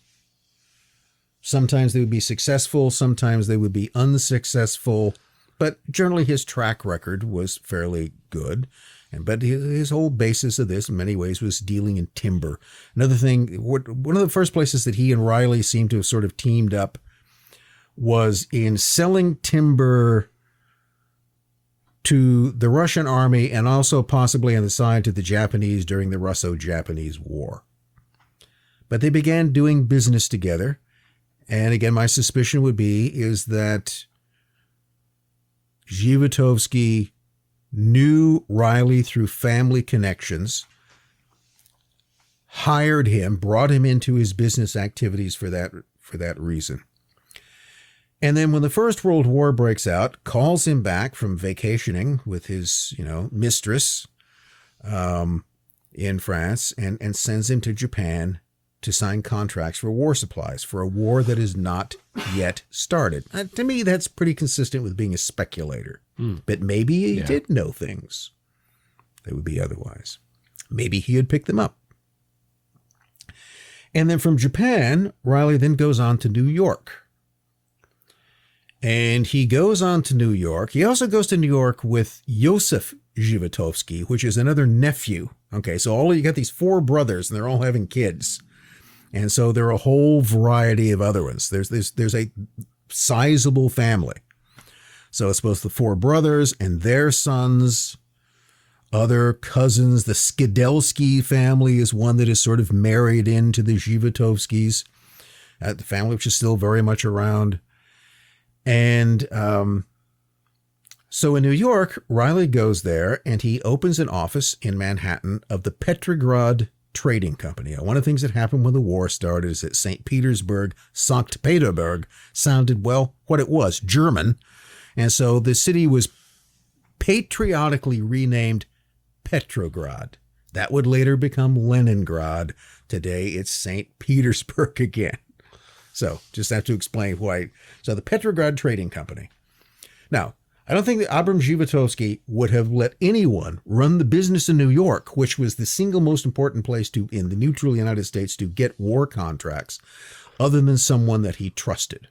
Sometimes they would be successful, sometimes they would be unsuccessful, but generally his track record was fairly good. But his whole basis of this, in many ways, was dealing in timber. Another thing, one of the first places that he and Reilly seemed to have sort of teamed up was in selling timber to the Russian army and also possibly on the side to the Japanese during the Russo-Japanese War. But they began doing business together. And again, my suspicion would be is that Zhivatowski knew Reilly through family connections, hired him, brought him into his business activities for that reason. And then when the First World War breaks out, calls him back from vacationing with his, mistress in France and sends him to Japan to sign contracts for war supplies for a war that is not yet started. To me, that's pretty consistent with being a speculator. But maybe he did know things that would be otherwise. Maybe he had picked them up. And then from Japan, Reilly then goes on to New York. And he goes on to New York. He also goes to New York with Joseph Zhivatowski, which is another nephew. Okay, so you got these 4 brothers, and they're all having kids. And so there are a whole variety of other ones. There's a sizable family. So it's both the 4 brothers and their sons, other cousins. The Skidelski family is one that is sort of married into the Zhivatowskis, the family which is still very much around. And so in New York, Reilly goes there and he opens an office in Manhattan of the Petrograd Trading Company. One of the things that happened when the war started is that St. Petersburg, Sankt Peterburg, sounded, well, what it was, German. And so the city was patriotically renamed Petrograd. That would later become Leningrad. Today it's St. Petersburg again. So just have to explain why. So the Petrograd Trading Company. Now, I don't think that Abram Zhivatowski would have let anyone run the business in New York, which was the single most important place in the neutral United States to get war contracts, other than someone that he trusted.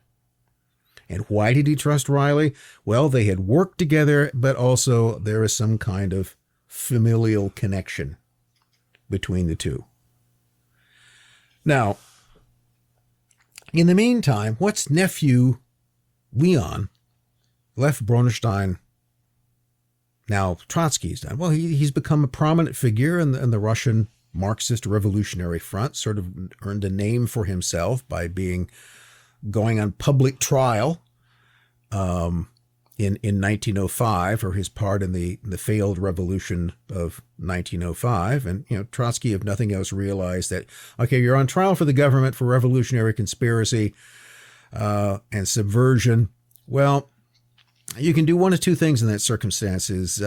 And why did he trust Reilly? Well, they had worked together, but also there is some kind of familial connection between the two. Now, in the meantime, what's nephew Leon, Lev Bronstein, now Trotsky's done? Well, he's become a prominent figure in the Russian Marxist Revolutionary Front, sort of earned a name for himself by going on public trial in 1905 for his part in the failed revolution of 1905. And, Trotsky, if nothing else, realized that, okay, you're on trial for the government for revolutionary conspiracy and subversion. Well, you can do one of 2 things in that circumstances.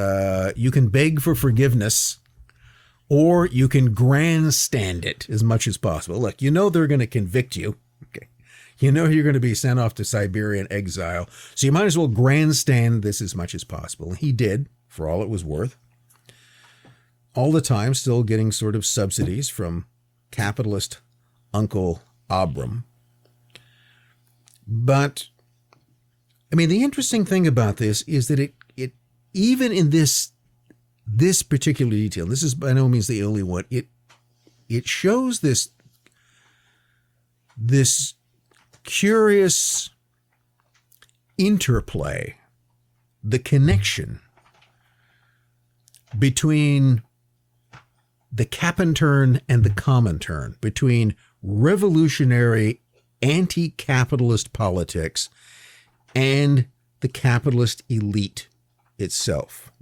You can beg for forgiveness, or you can grandstand it as much as possible. Look, they're going to convict you. Okay. You're going to be sent off to Siberian exile. So you might as well grandstand this as much as possible. And he did, for all it was worth. All the time still getting sort of subsidies from capitalist Uncle Abram. But, the interesting thing about this is that it even in this particular detail, this is by no means the only one, it shows this curious interplay, the connection between the Capintern and the Comintern, between revolutionary anti-capitalist politics and the capitalist elite itself.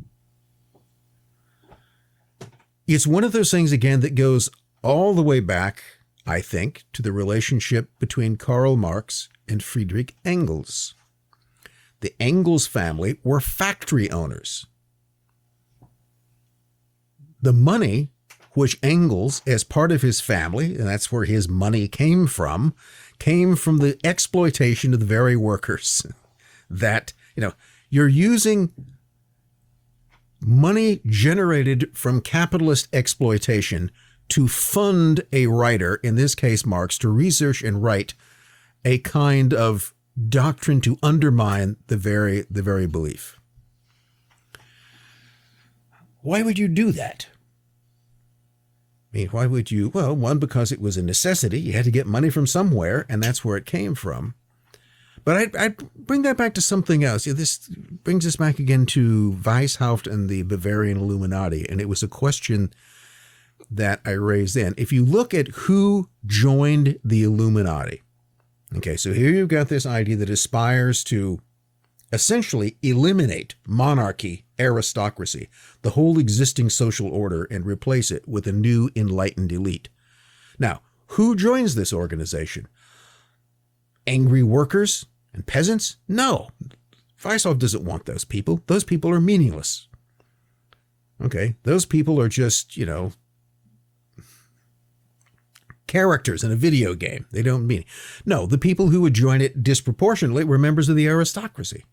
It's one of those things, again, that goes all the way back, I think, to the relationship between Karl Marx and Friedrich Engels. The Engels family were factory owners. The money which Engels, as part of his family, and that's where his money came from the exploitation of the very workers that, you're using money generated from capitalist exploitation to fund a writer, in this case Marx, to research and write a kind of doctrine to undermine the very belief. Why would you do that? I mean, why would you? Well, one, because it was a necessity. You had to get money from somewhere, and that's where it came from. But I'd bring that back to something else. This brings us back again to Weishaupt and the Bavarian Illuminati, and it was a question that I raised then. If you look at who joined the Illuminati, okay, so here you've got this idea that aspires to essentially eliminate monarchy, aristocracy, the whole existing social order, and replace it with a new enlightened elite. Now, who joins this organization? Angry workers and peasants? No. Weishaupt doesn't want those people. Those people are meaningless. Okay, those people are just, characters in a video game. They don't mean. No, the people who would join it disproportionately were members of the aristocracy,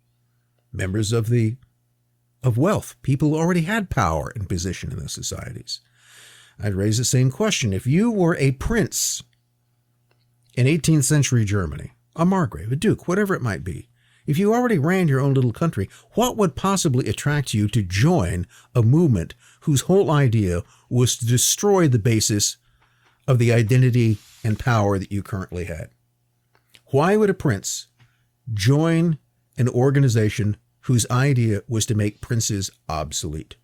members of wealth, people who already had power and position in those societies. I'd raise the same question. If you were a prince in 18th century Germany, a margrave, a duke, whatever it might be, if you already ran your own little country, what would possibly attract you to join a movement whose whole idea was to destroy the basis of the identity and power that you currently had? Why would a prince join an organization whose idea was to make princes obsolete?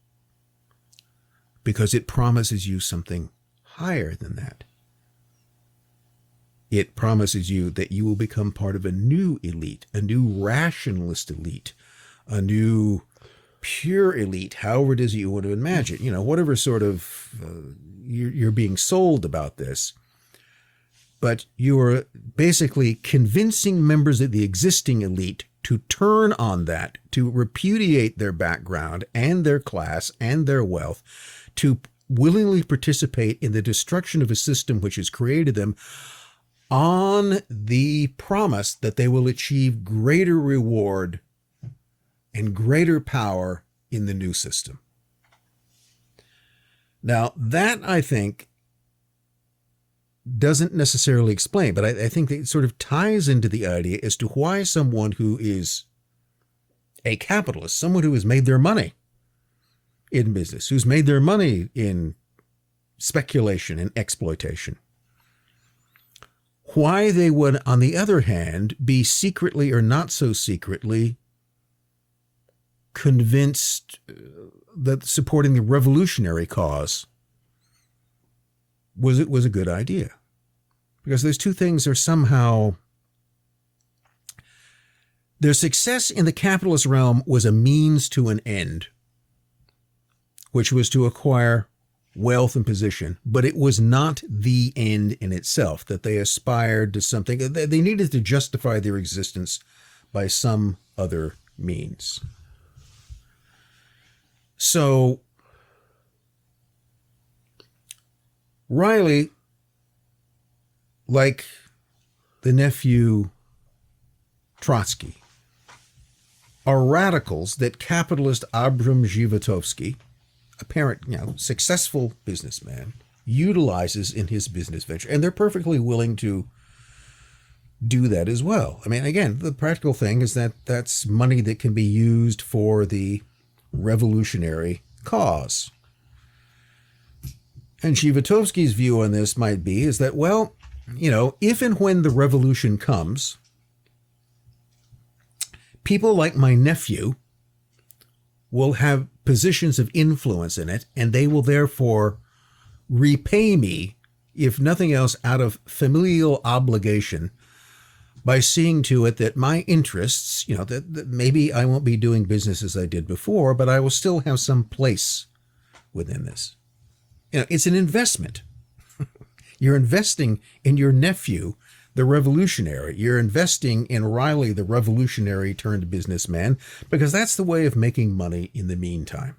Because it promises you something higher than that. It promises you that you will become part of a new elite, a new rationalist elite, a new pure elite, however it is you want to imagine, whatever sort of you're being sold about this. But you are basically convincing members of the existing elite to turn on that, to repudiate their background and their class and their wealth, to willingly participate in the destruction of a system which has created them, on the promise that they will achieve greater reward and greater power in the new system. Now, that, I think, doesn't necessarily explain, but I think it sort of ties into the idea as to why someone who is a capitalist, someone who has made their money in business, who's made their money in speculation and exploitation, why they would, on the other hand, be secretly or not so secretly convinced that supporting the revolutionary cause was a good idea. Because those two things are somehow, their success in the capitalist realm was a means to an end, which was to acquire wealth and position, but it was not the end in itself, that they aspired to something. They needed to justify their existence by some other means. So Reilly, like the nephew Trotsky, are radicals that capitalist Abram Zhivatowski, apparent, successful businessman, utilizes in his business venture. And they're perfectly willing to do that as well. I mean, again, the practical thing is that that's money that can be used for the revolutionary cause. And Zhivatowski's view on this might be is that, well, if and when the revolution comes, people like my nephew will have positions of influence in it, and they will therefore repay me, if nothing else, out of familial obligation, by seeing to it that my interests, that maybe I won't be doing business as I did before, but I will still have some place within this. It's an investment. You're investing in your nephew, the revolutionary. You're investing in Reilly, the revolutionary turned businessman, because that's the way of making money in the meantime.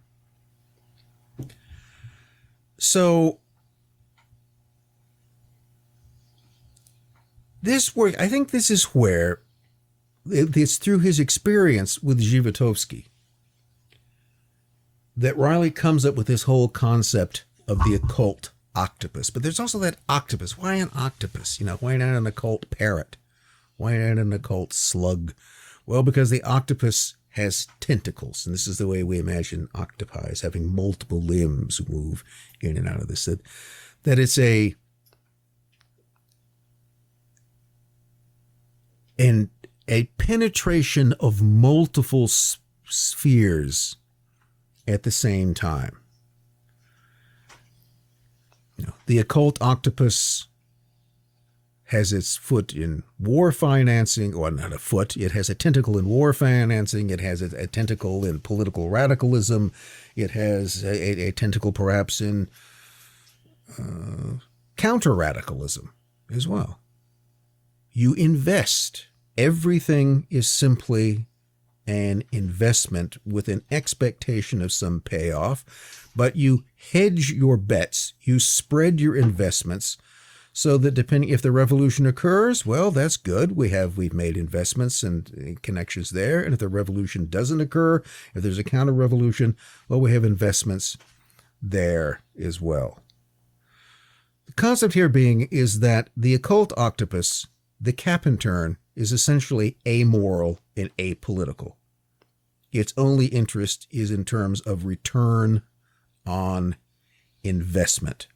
So this work, I think this is where it's through his experience with Zhivatowski that Reilly comes up with this whole concept of the occult octopus. But there's also that octopus. Why an octopus? Why not an occult parrot? Why not an occult slug? Well, because the octopus has tentacles, and this is the way we imagine octopi, as having multiple limbs who move in and out of this. That it's a penetration of multiple spheres at the same time. The occult octopus has its foot in war financing, or not a foot, it has a tentacle in war financing, it has a tentacle in political radicalism, it has a tentacle perhaps in counter-radicalism as well. You invest. Everything is simply an investment with an expectation of some payoff, but you hedge your bets, you spread your investments, so that depending if the revolution occurs, well, that's good. We've made investments and connections there. And if the revolution doesn't occur, if there's a counter-revolution, well, we have investments there as well. The concept here being is that the occult octopus, the cap and turn, is essentially amoral and apolitical. Its only interest is in terms of return on investment.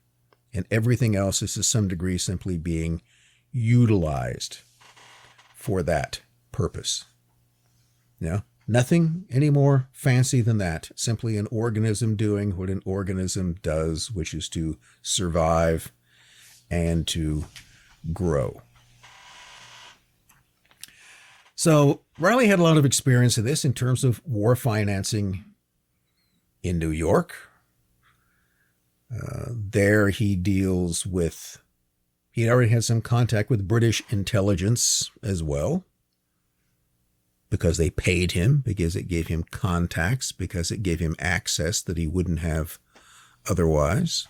And everything else is to some degree simply being utilized for that purpose. Nothing any more fancy than that. Simply an organism doing what an organism does, which is to survive and to grow. So Reilly had a lot of experience of this in terms of war financing in New York. There he deals with, he already had some contact with British intelligence as well, because they paid him, because it gave him contacts, because it gave him access that he wouldn't have otherwise.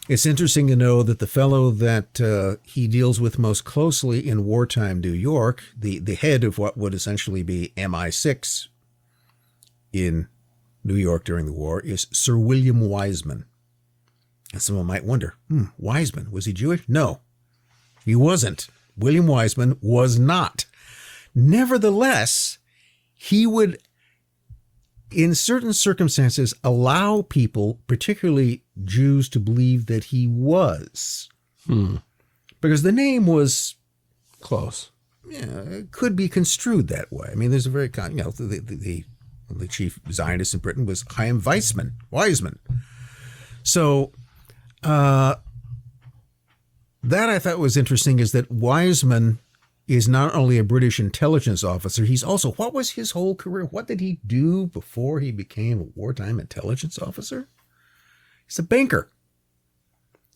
It's interesting to know that the fellow that he deals with most closely in wartime New York, the head of what would essentially be MI6 in New York during the war, is Sir William Wiseman. And someone might wonder, Wiseman, was he Jewish? No, he wasn't. William Wiseman was not. Nevertheless, he would, in certain circumstances, allow people, particularly Jews, to believe that he was. Because the name was close. It could be construed that way. I mean, there's a very, the chief Zionist in Britain was Chaim Wiseman. So that I thought was interesting, is that Wiseman is not only a British intelligence officer, he's also, what was his whole career? What did he do before he became a wartime intelligence officer? He's a banker.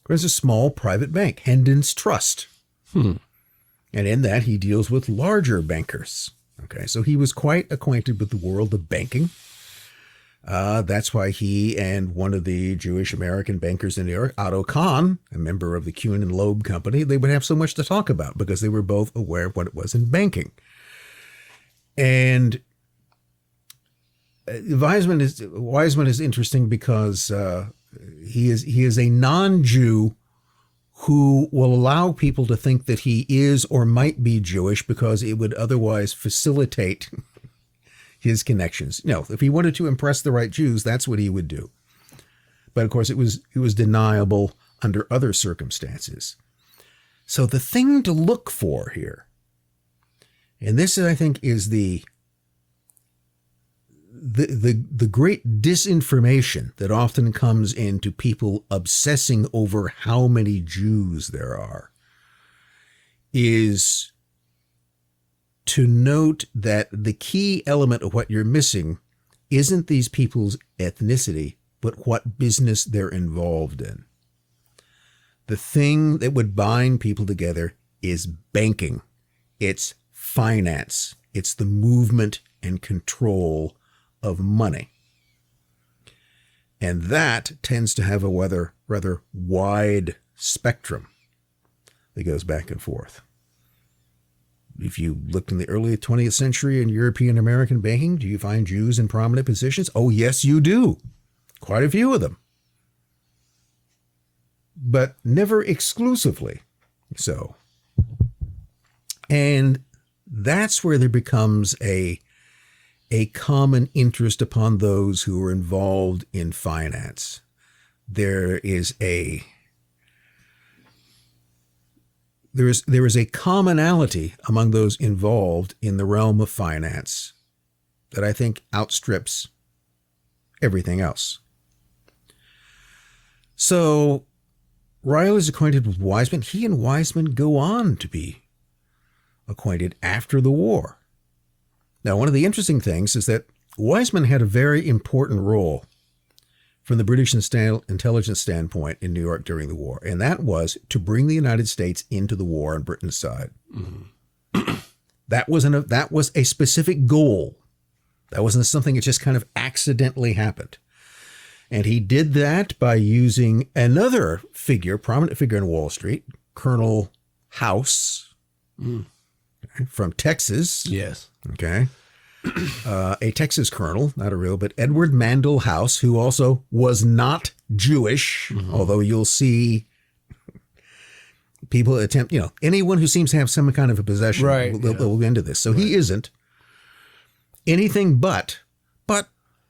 There's a small private bank, Hendon's Trust. And in that, he deals with larger bankers. Okay, so he was quite acquainted with the world of banking. That's why he and one of the Jewish American bankers in New York, Otto Kahn, a member of the Kuhn and Loeb Company, they would have so much to talk about because they were both aware of what it was in banking. And Wiseman is interesting because he is a non-Jew who will allow people to think that he is or might be Jewish because it would otherwise facilitate his connections. If he wanted to impress the right Jews, that's what he would do. But of course, it was deniable under other circumstances. So the thing to look for here, and this I think is the great disinformation that often comes into people obsessing over how many Jews there are, is to note that the key element of what you're missing isn't these people's ethnicity, but what business they're involved in. The thing that would bind people together is banking. It's finance. It's the movement and control of money. And that tends to have a rather wide spectrum that goes back and forth. if you looked in the early 20th century in European American banking, do you find Jews in prominent positions? Oh, yes, you do. Quite a few of them. But never exclusively so. And that's where there becomes a common interest upon those who are involved in finance. There is a commonality among those involved in the realm of finance that I think outstrips everything else. So Reilly is acquainted with Wiseman. He and Wiseman go on to be acquainted after the war. Now, one of the interesting things is that Wiseman had a very important role from the British intelligence standpoint in New York during the war, and that was to bring the United States into the war on Britain's side. Mm-hmm. That was a specific goal. That wasn't something that just kind of accidentally happened. And he did that by using another figure, prominent figure in Wall Street, Colonel House, from Texas. Yes. Okay. A Texas colonel, not a real, but Edward Mandell House, who also was not Jewish, although you'll see people attempt, anyone who seems to have some kind of a possession will get into this. So he isn't anything but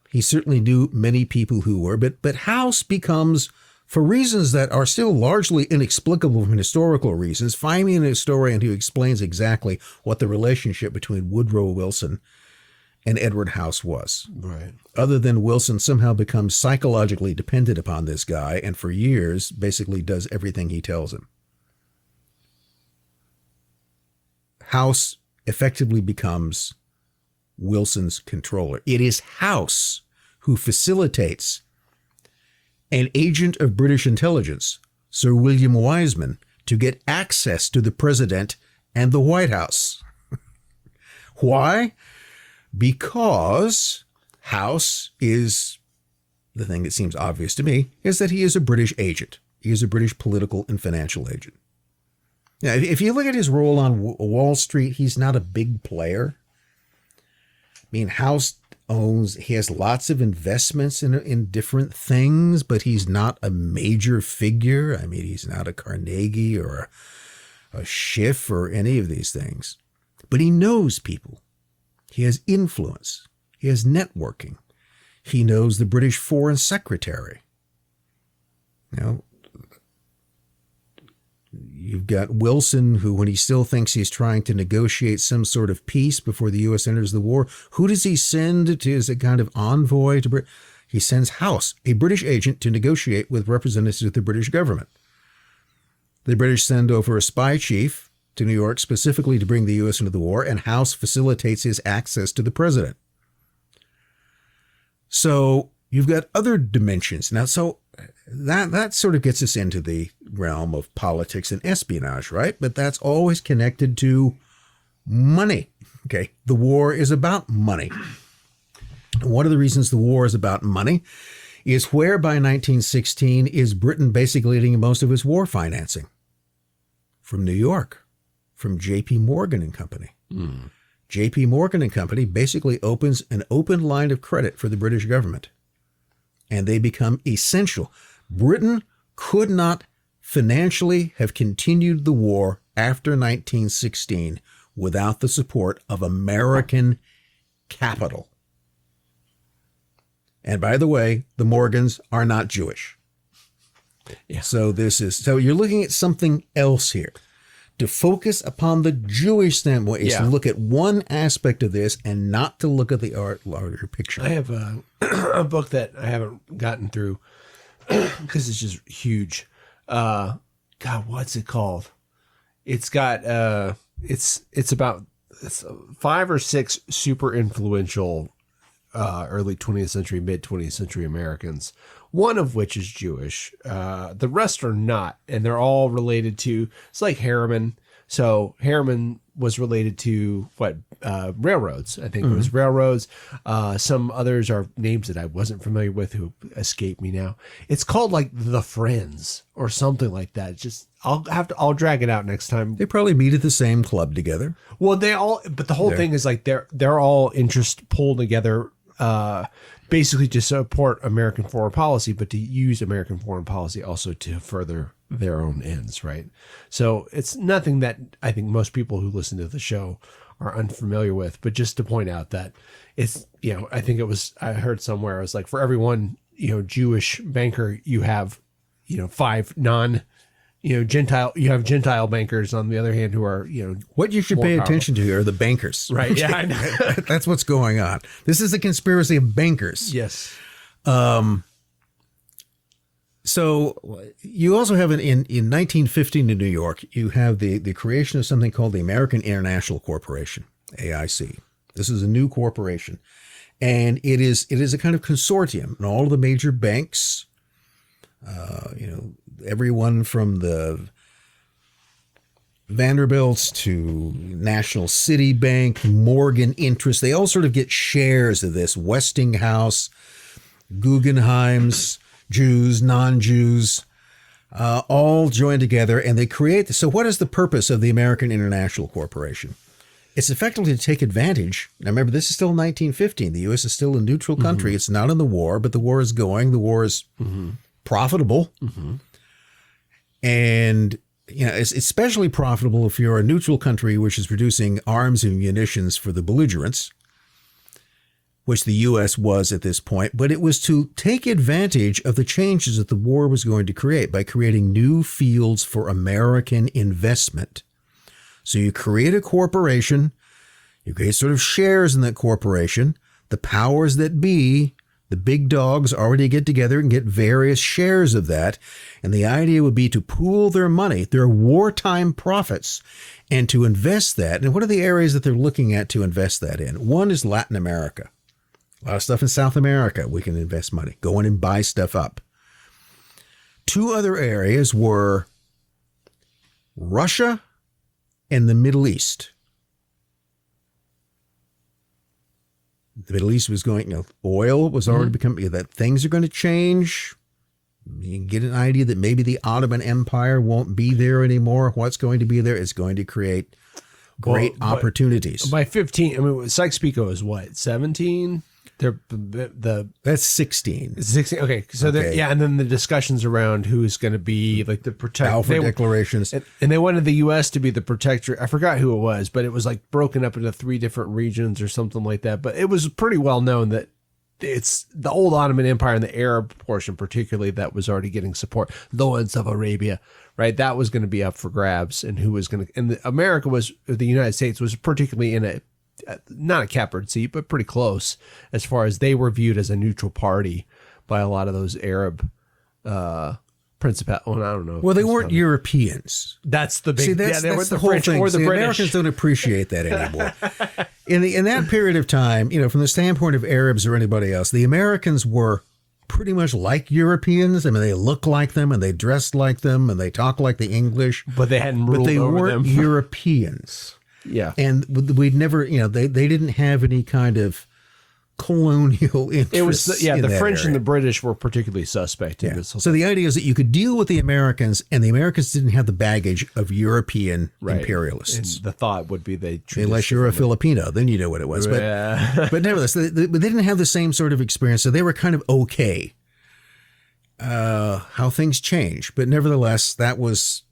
he certainly knew many people who were, but House becomes, for reasons that are still largely inexplicable from historical reasons, find me an historian who explains exactly what the relationship between Woodrow Wilson and Edward House was. Right. Other than Wilson somehow becomes psychologically dependent upon this guy and for years basically does everything he tells him. House effectively becomes Wilson's controller. It is House who facilitates an agent of British intelligence, Sir William Wiseman, to get access to the president and the White House. Why? Because House is, the thing that seems obvious to me, is that he is a British agent. He is a British political and financial agent. Now, if you look at his role on Wall Street, he's not a big player. I mean, House he has lots of investments in different things, but he's not a major figure. I mean, he's not a Carnegie or a Schiff or any of these things. But he knows people. He has influence. He has networking. He knows the British Foreign Secretary. You've got Wilson, who, when he still thinks he's trying to negotiate some sort of peace before the U.S. enters the war, who does he send to as a kind of envoy to Britain? He sends House, a British agent, to negotiate with representatives of the British government. The British send over a spy chief to New York specifically to bring the U.S. into the war, and House facilitates his access to the president. So you've got other dimensions. Now, so that sort of gets us into the realm of politics and espionage, right? But that's always connected to money. Okay. The war is about money. And one of the reasons the war is about money is where by 1916 is Britain basically getting most of its war financing? From New York, from J.P. Morgan and Company. J.P. Morgan and Company basically opens an open line of credit for the British government. And they become essential. Britain could not financially have continued the war after 1916 without the support of American capital. And by the way, the Morgans are not Jewish. Yeah. So you're looking at something else here. To focus upon the Jewish standpoint is to look at one aspect of this and not to look at the larger picture. I have a book that I haven't gotten through because it's just huge. God, what's it called? It's got it's about 5 or 6 super influential early 20th century, mid 20th century Americans, one of which is Jewish. The rest are not, and they're all related to, it's like Harriman. So Harriman was related to railroads. I think it was railroads. Some others are names that I wasn't familiar with who escape me now. It's called like the Friends or something like that. Just I'll drag it out next time. They probably meet at the same club together. Well, but the whole thing is like they're all interest pulled together, basically to support American foreign policy, but to use American foreign policy also to further their own ends, right? So it's nothing that I think most people who listen to the show are unfamiliar with, but just to point out that it's, I think I heard somewhere, it was like for every one, Jewish banker, you have, 5 Gentile, you have Gentile bankers on the other hand who are, what you should pay attention to are the bankers. Right. Yeah. I know. That's what's going on. This is a conspiracy of bankers. Yes. So you also have in 1915 in New York, you have the creation of something called the American International Corporation, AIC. This is a new corporation, and it is a kind of consortium, and all of the major banks, everyone from the Vanderbilts to National City Bank, Morgan Interest, they all sort of get shares of this. Westinghouse, Guggenheim's, Jews, non-Jews, all join together and they create this. So what is the purpose of the American International Corporation? It's effectively to take advantage. Now remember, this is still 1915. The U.S. is still a neutral country. It's not in the war, but the war is going. The war is profitable. And it's especially profitable if you're a neutral country which is producing arms and munitions for the belligerents, which the U.S. was at this point, but it was to take advantage of the changes that the war was going to create by creating new fields for American investment. So you create a corporation, you create sort of shares in that corporation, the powers that be, the big dogs already get together and get various shares of that, and the idea would be to pool their money, their wartime profits, and to invest that. And what are the areas that they're looking at to invest that in? One is Latin America. A lot of stuff in South America, we can invest money, go in and buy stuff up. 2 other areas were Russia and the Middle East. The Middle East was going, oil was already becoming, that things are going to change. You can get an idea that maybe the Ottoman Empire won't be there anymore. What's going to be there is going to create great opportunities. By 15, Sykes-Picot is what, 17? That's 16. 16. Okay. So okay. And then the discussions around who's going to be like the protector. Balfour declarations. And they wanted the U.S. to be the protector. I forgot who it was, but it was like broken up into 3 different regions or something like that. But it was pretty well known that it's the old Ottoman Empire and the Arab portion, particularly, that was already getting support. Lawrence of Arabia, right? That was going to be up for grabs, and who was going to, and the United States was particularly in not a catbird seat, but pretty close as far as they were viewed as a neutral party by a lot of those Arab principal. Well, I don't know. Well, they weren't Europeans. That's the big. See, that's the whole French thing. Or the British. Americans don't appreciate that anymore. In that period of time, from the standpoint of Arabs or anybody else, the Americans were pretty much like Europeans. I mean, they look like them and they dressed like them and they talk like the English. But they hadn't ruled over them. But they weren't Europeans. Yeah. And we'd never, they didn't have any kind of colonial interest. It was, the French area. and the British were particularly suspect in this. So the idea is that you could deal with the Americans, and the Americans didn't have the baggage of European imperialists. And the thought would be unless you're a Filipino, then you know what it was. But, but nevertheless, they didn't have the same sort of experience, so they were kind of okay. How things change. But nevertheless, that was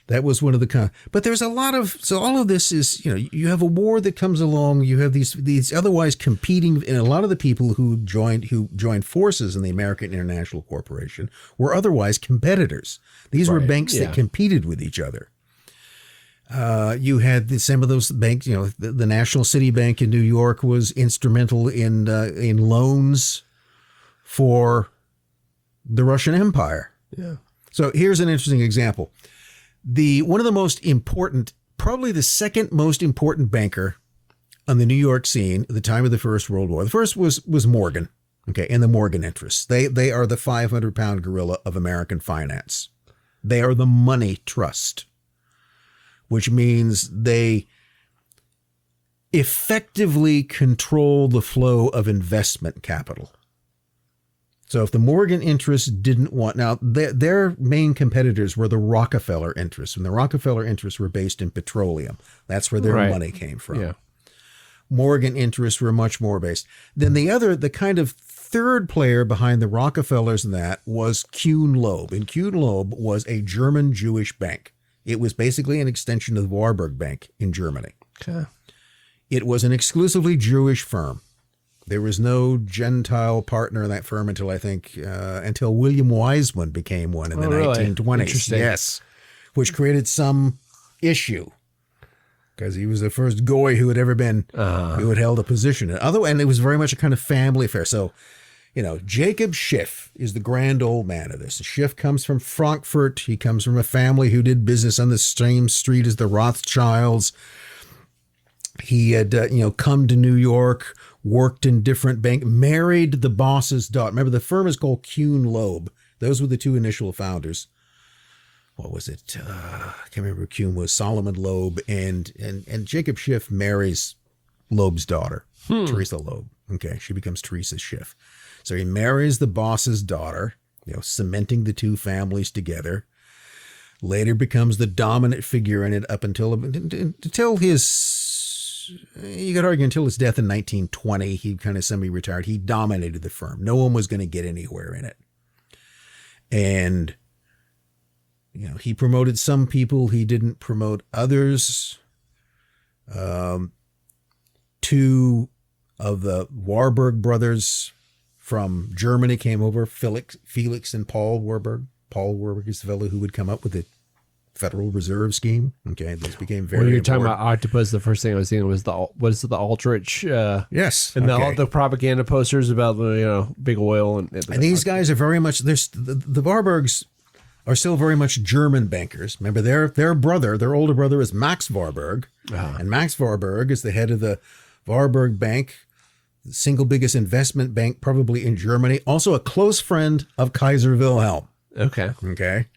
one of the but there's a lot of, so all of this is, you have a war that comes along, you have these otherwise competing, and a lot of the people who joined forces in the American International Corporation were otherwise competitors. These were banks that competed with each other. You had some of those banks, the National City Bank in New York was instrumental in loans for the Russian Empire. Yeah. So here's an interesting example. One of the most important, probably the second most important banker on the New York scene at the time of the First World War. The first was Morgan, and the Morgan interests. They are the 500-pound gorilla of American finance. They are the money trust, which means they effectively control the flow of investment capital. So if the Morgan interests didn't want, now their main competitors were the Rockefeller interests, and the Rockefeller interests were based in petroleum. That's where their money came from. Yeah. Morgan interests were much more based. Then the kind of third player behind the Rockefellers and that was Kuhn Loeb. And Kuhn Loeb was a German Jewish bank. It was basically an extension of the Warburg Bank in Germany. Okay. It was an exclusively Jewish firm. There was no Gentile partner in that firm until until William Wiseman became one in the 1920s. Interesting. Yes, which created some issue because he was the first goy who had ever been who had held a position. And it was very much a kind of family affair. So, Jacob Schiff is the grand old man of this. Schiff comes from Frankfurt. He comes from a family who did business on the same street as the Rothschilds. He had, come to New York, worked in different banks, married the boss's daughter. Remember, the firm is called Kuhn Loeb. Those were the two initial founders. What was it? I can't remember who Kuhn was. Solomon Loeb. And Jacob Schiff marries Loeb's daughter, Teresa Loeb. Okay, she becomes Teresa Schiff. So he marries the boss's daughter, cementing the two families together. Later becomes the dominant figure in it up until his... You could argue until his death in 1920, he kind of semi-retired. He dominated the firm. No one was going to get anywhere in it. And, he promoted some people. He didn't promote others. Two of the Warburg brothers from Germany came over, Felix and Paul Warburg. Paul Warburg is the fellow who would come up with the Federal Reserve Scheme. Okay, this became very. When you're talking important. about octopus, the first thing I was thinking was the Aldrich. Yes, and the propaganda posters about the big oil and these guys are very much. The Warburgs are still very much German bankers. Remember, their older brother is Max Warburg, and Max Warburg is the head of the Warburg Bank, the single biggest investment bank probably in Germany. Also a close friend of Kaiser Wilhelm. Okay.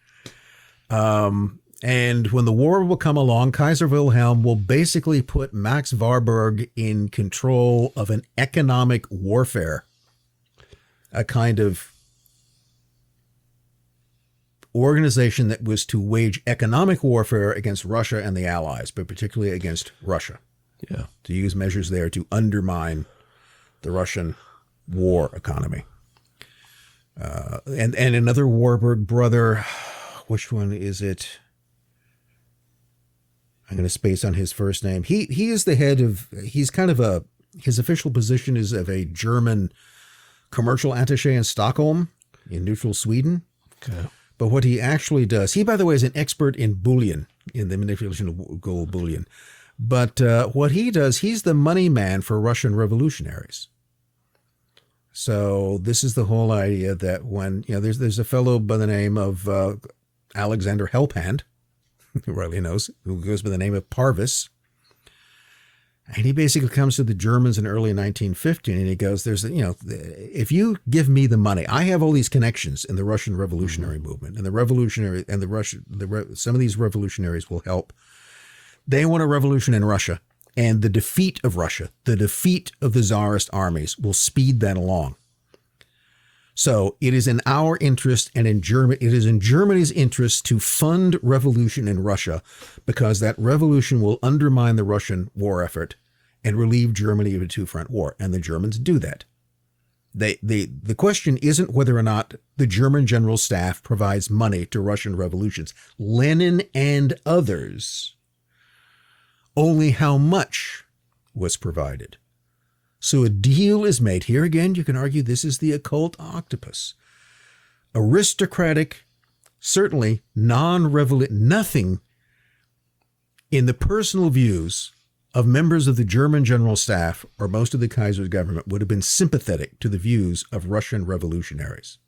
And when the war will come along, Kaiser Wilhelm will basically put Max Warburg in control of an economic warfare, a kind of organization that was to wage economic warfare against Russia and the Allies, but particularly against Russia. Yeah. To use measures there to undermine the Russian war economy. And another Warburg brother, which one is it? I'm going to space on his first name. He is the head of, his official position is of a German commercial attaché in Stockholm, in neutral Sweden. Okay. But what he actually does, he, by the way, is an expert in bullion, in the manipulation of gold bullion. But what he does, he's the money man for Russian revolutionaries. So this is the whole idea that when, there's a fellow by the name of Alexander Helphand, who Reilly knows, who goes by the name of Parvis. And he basically comes to the Germans in early 1915 and he goes, if you give me the money, I have all these connections in the Russian revolutionary movement, and some of these revolutionaries will help. They want a revolution in Russia, and the defeat of Russia, the defeat of the Tsarist armies will speed that along. So it is in our interest and it is in Germany's interest to fund revolution in Russia, because that revolution will undermine the Russian war effort and relieve Germany of a two-front war. And the Germans do that. The question isn't whether or not the German general staff provides money to Russian revolutions. Lenin and others, only how much was provided. So a deal is made. Here again, you can argue this is the occult octopus. Aristocratic, certainly non-revolutionary, nothing in the personal views of members of the German general staff or most of the Kaiser's government would have been sympathetic to the views of Russian revolutionaries.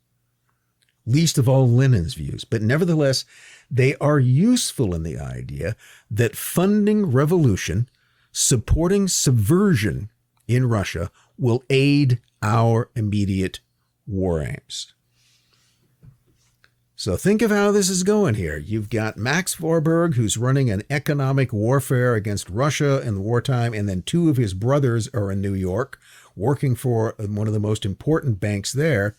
Least of all Lenin's views. But nevertheless, they are useful in the idea that funding revolution, supporting subversion in Russia will aid our immediate war aims. So think of how this is going here. You've got Max Warburg, who's running an economic warfare against Russia in the wartime, and then two of his brothers are in New York working for one of the most important banks there.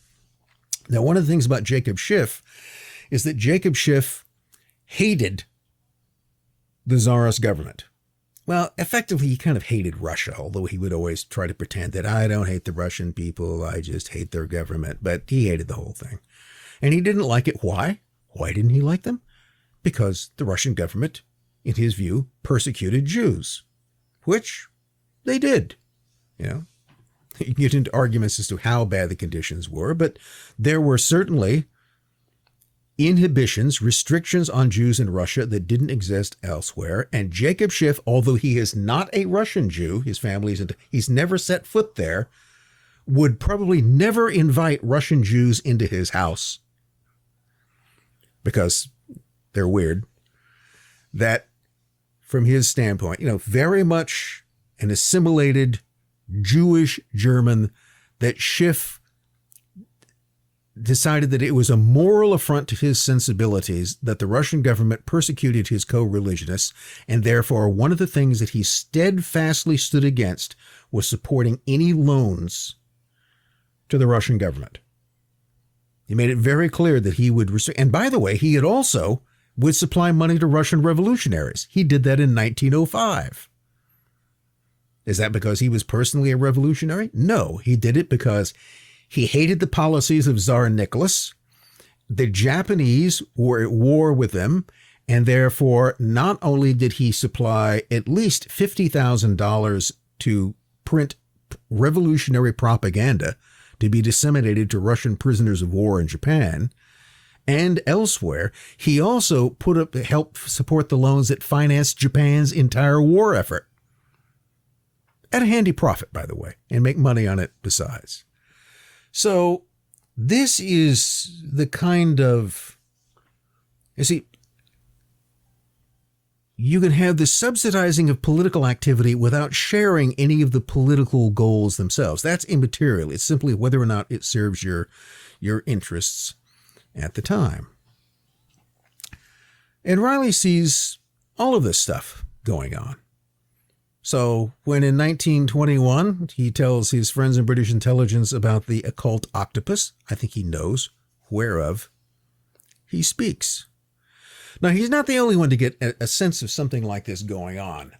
Now, one of the things about Jacob Schiff is that Jacob Schiff hated the Tsarist government. Well, effectively, he kind of hated Russia, although he would always try to pretend that I don't hate the Russian people, I just hate their government. But he hated the whole thing. And he didn't like it. Why? Why didn't he like them? Because the Russian government, in his view, persecuted Jews, which they did. You know, you can get into arguments as to how bad the conditions were, but there were certainly inhibitions, restrictions on Jews in Russia that didn't exist elsewhere. And Jacob Schiff, although he is not a Russian Jew, his family isn't, he's never set foot there, would probably never invite Russian Jews into his house because they're weird. That, from his standpoint, you know, very much an assimilated Jewish German, that Schiff decided that it was a moral affront to his sensibilities that the Russian government persecuted his co-religionists, and therefore one of the things that he steadfastly stood against was supporting any loans to the Russian government. He made it very clear that he would restrict, and by the way, he had also would supply money to Russian revolutionaries. He did that in 1905. Is that because he was personally a revolutionary? No, he did it because he hated the policies of Tsar Nicholas. The Japanese were at war with them, and therefore not only did he supply at least $50,000 to print revolutionary propaganda to be disseminated to Russian prisoners of war in Japan and elsewhere, he also helped support the loans that financed Japan's entire war effort. At a handy profit, by the way, and make money on it besides. So this is the kind of, you see, you can have the subsidizing of political activity without sharing any of the political goals themselves. That's immaterial. It's simply whether or not it serves your interests at the time. And Reilly sees all of this stuff going on. So when in 1921, he tells his friends in British intelligence about the occult octopus, I think he knows whereof he speaks. Now, he's not the only one to get a sense of something like this going on.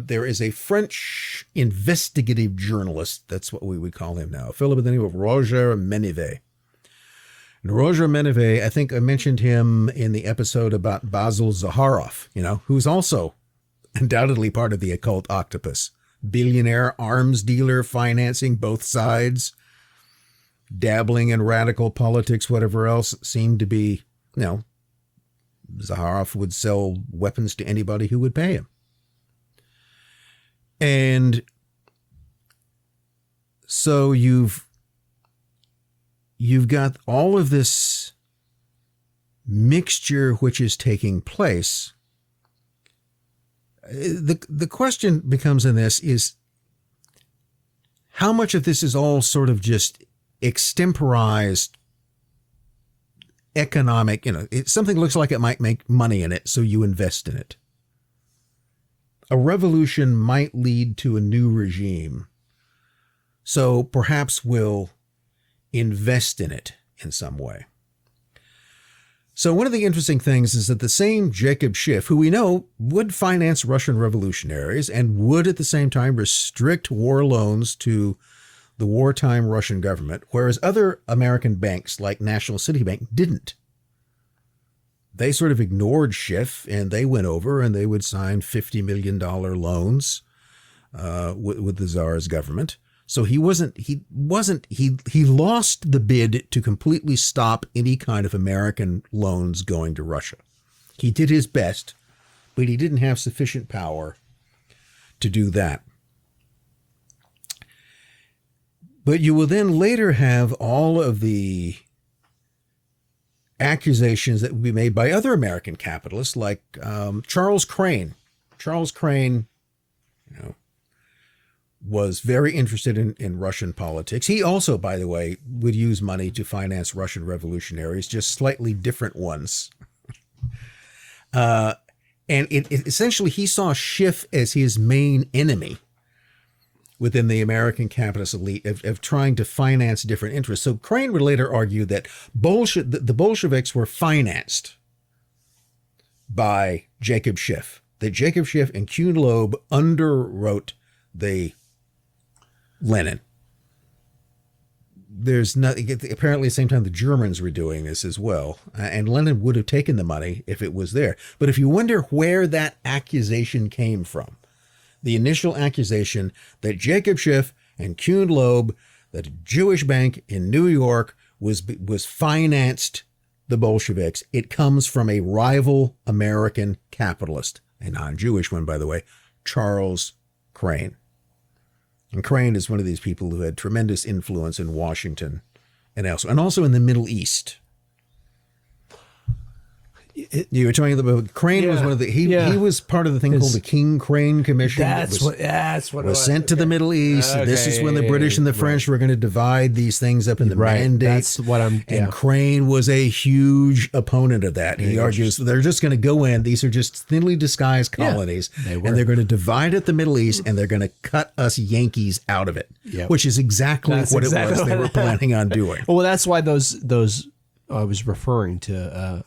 There is a French investigative journalist, that's what we would call him now, a fellow by the name of Roger Menevet. And Roger Menevet, I think I mentioned him in the episode about Basil Zaharoff, you know, who's also undoubtedly part of the occult octopus. Billionaire arms dealer, financing both sides, dabbling in radical politics, whatever else seemed to be, you know, Zaharoff would sell weapons to anybody who would pay him. And so you've got all of this mixture which is taking place. The question becomes in this is how much of this is all sort of just extemporized economic, you know, something looks like it might make money in it, so you invest in it. A revolution might lead to a new regime, so perhaps we'll invest in it in some way. So one of the interesting things is that the same Jacob Schiff, who we know would finance Russian revolutionaries and would at the same time restrict war loans to the wartime Russian government, whereas other American banks like National City Bank didn't. They sort of ignored Schiff, and they went over and they would sign $50 million loans with the Tsar's government. So he lost the bid to completely stop any kind of American loans going to Russia. He did his best, but he didn't have sufficient power to do that. But you will then later have all of the accusations that would be made by other American capitalists like Charles Crane. Charles Crane, you know, was very interested in Russian politics. He also, by the way, would use money to finance Russian revolutionaries, just slightly different ones. And essentially, he saw Schiff as his main enemy within the American capitalist elite of trying to finance different interests. So Crane would later argue that the Bolsheviks were financed by Jacob Schiff, that Jacob Schiff and Kuhn Loeb underwrote the Lenin. There's nothing. Apparently, at the same time, the Germans were doing this as well, and Lenin would have taken the money if it was there. But if you wonder where that accusation came from, the initial accusation that Jacob Schiff and Kuhn Loeb, that a Jewish bank in New York was financed the Bolsheviks, it comes from a rival American capitalist, a non-Jewish one, by the way, Charles Crane. And Crane is one of these people who had tremendous influence in Washington and also in the Middle East. You were talking about Crane was one of the he was part of the thing called the King Crane Commission. That's what it was sent to the Middle East. This is when the British and the French were going to divide these things up in the mandates. That's what And Crane was a huge opponent of that. He argues they're just going to go in. These are just thinly disguised colonies, and they're going to divide at the Middle East, and they're going to cut us Yankees out of it, which is exactly what it was they were planning on doing. Well, that's why those I was referring to.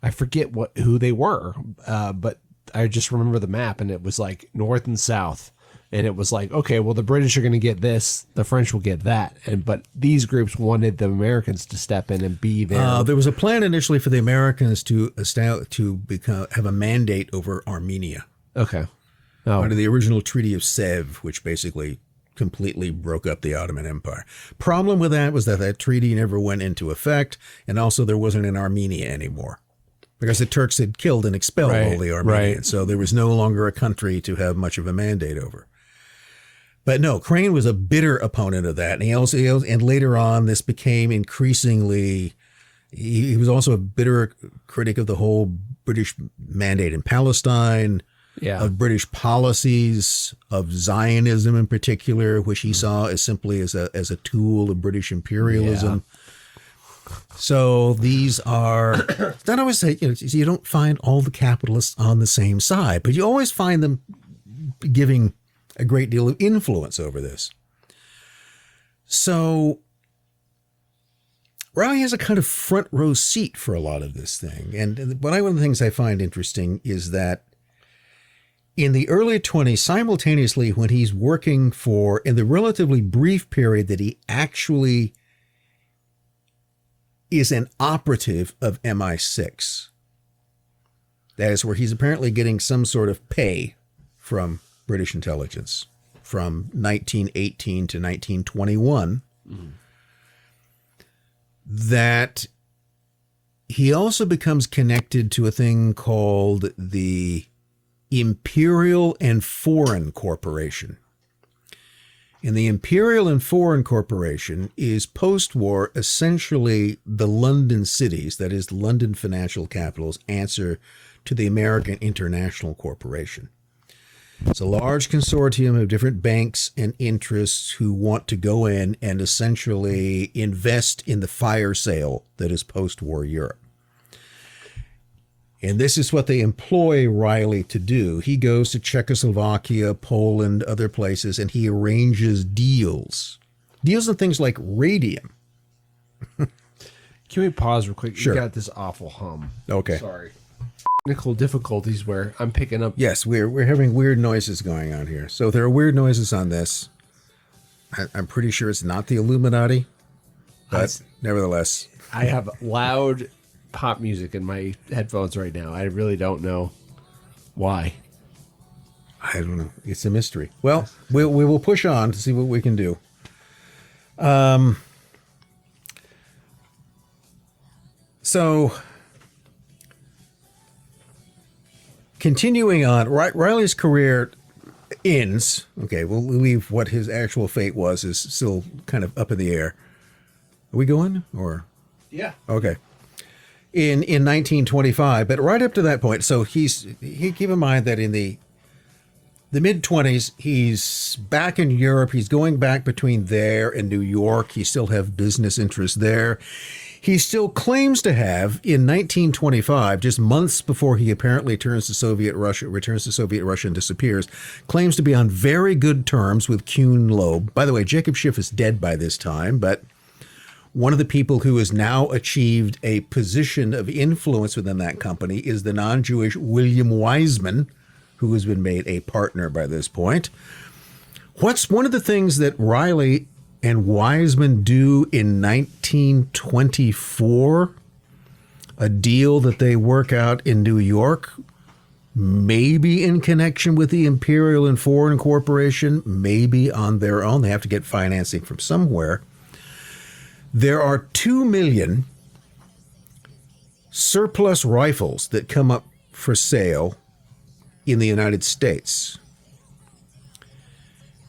I forget who they were, but I just remember the map, and it was like north and south, and it was like, okay, well, the British are going to get this, the French will get that, but these groups wanted the Americans to step in and be there. There was a plan initially for the Americans to have a mandate over Armenia. Okay, Under the original Treaty of Sèvres, which basically completely broke up the Ottoman Empire. Problem with that was that treaty never went into effect, and also there wasn't an Armenia anymore, because the Turks had killed and expelled all the Armenians. So there was no longer a country to have much of a mandate over. But no, Crane was a bitter opponent of that. And and later on, this became increasingly, he was also a bitter critic of the whole British mandate in Palestine, of British policies, of Zionism in particular, which he saw as simply as a tool of British imperialism. So these are not always say, you don't find all the capitalists on the same side, but you always find them giving a great deal of influence over this. So Reilly has a kind of front row seat for a lot of this thing. And one of the things I find interesting is that in the early 20s, simultaneously when he's working in the relatively brief period that he actually is an operative of MI6. That is where he's apparently getting some sort of pay from British intelligence from 1918 to 1921. That he also becomes connected to a thing called the Imperial and Foreign Corporation. And the Imperial and Foreign Corporation is post-war essentially the London cities, that is, London financial capital's answer to the American International Corporation. It's a large consortium of different banks and interests who want to go in and essentially invest in the fire sale that is post-war Europe. And this is what they employ Reilly to do. He goes to Czechoslovakia, Poland, other places, and he arranges deals on things like radium. Can we pause real quick? Sure. You got this awful hum. Okay. Sorry. Technical difficulties where I'm picking up. Yes, we're having weird noises going on here. So there are weird noises on this. I'm pretty sure it's not the Illuminati, but nevertheless. I have loud pop music in my headphones right now. I really don't know why. I don't know. It's a mystery. Well, we will push on to see what we can do. So continuing on, Reilly's career ends. Okay, we'll leave what his actual fate was is still kind of up in the air. Are we going or? Yeah. Okay. In 1925, but right up to that point, so he keep in mind that in the the mid-20s, he's back in Europe. He's going back between there and New York. He still have business interests there. He still claims to have, in 1925, just months before he apparently returns to Soviet Russia and disappears, claims to be on very good terms with Kuhn Loeb. By the way, Jacob Schiff is dead by this time, but one of the people who has now achieved a position of influence within that company is the non-Jewish William Weizmann, who has been made a partner by this point. What's one of the things that Reilly and Weizmann do in 1924? A deal that they work out in New York, maybe in connection with the Imperial and Foreign Corporation, maybe on their own. They have to get financing from somewhere. There are 2 million surplus rifles that come up for sale in the United States.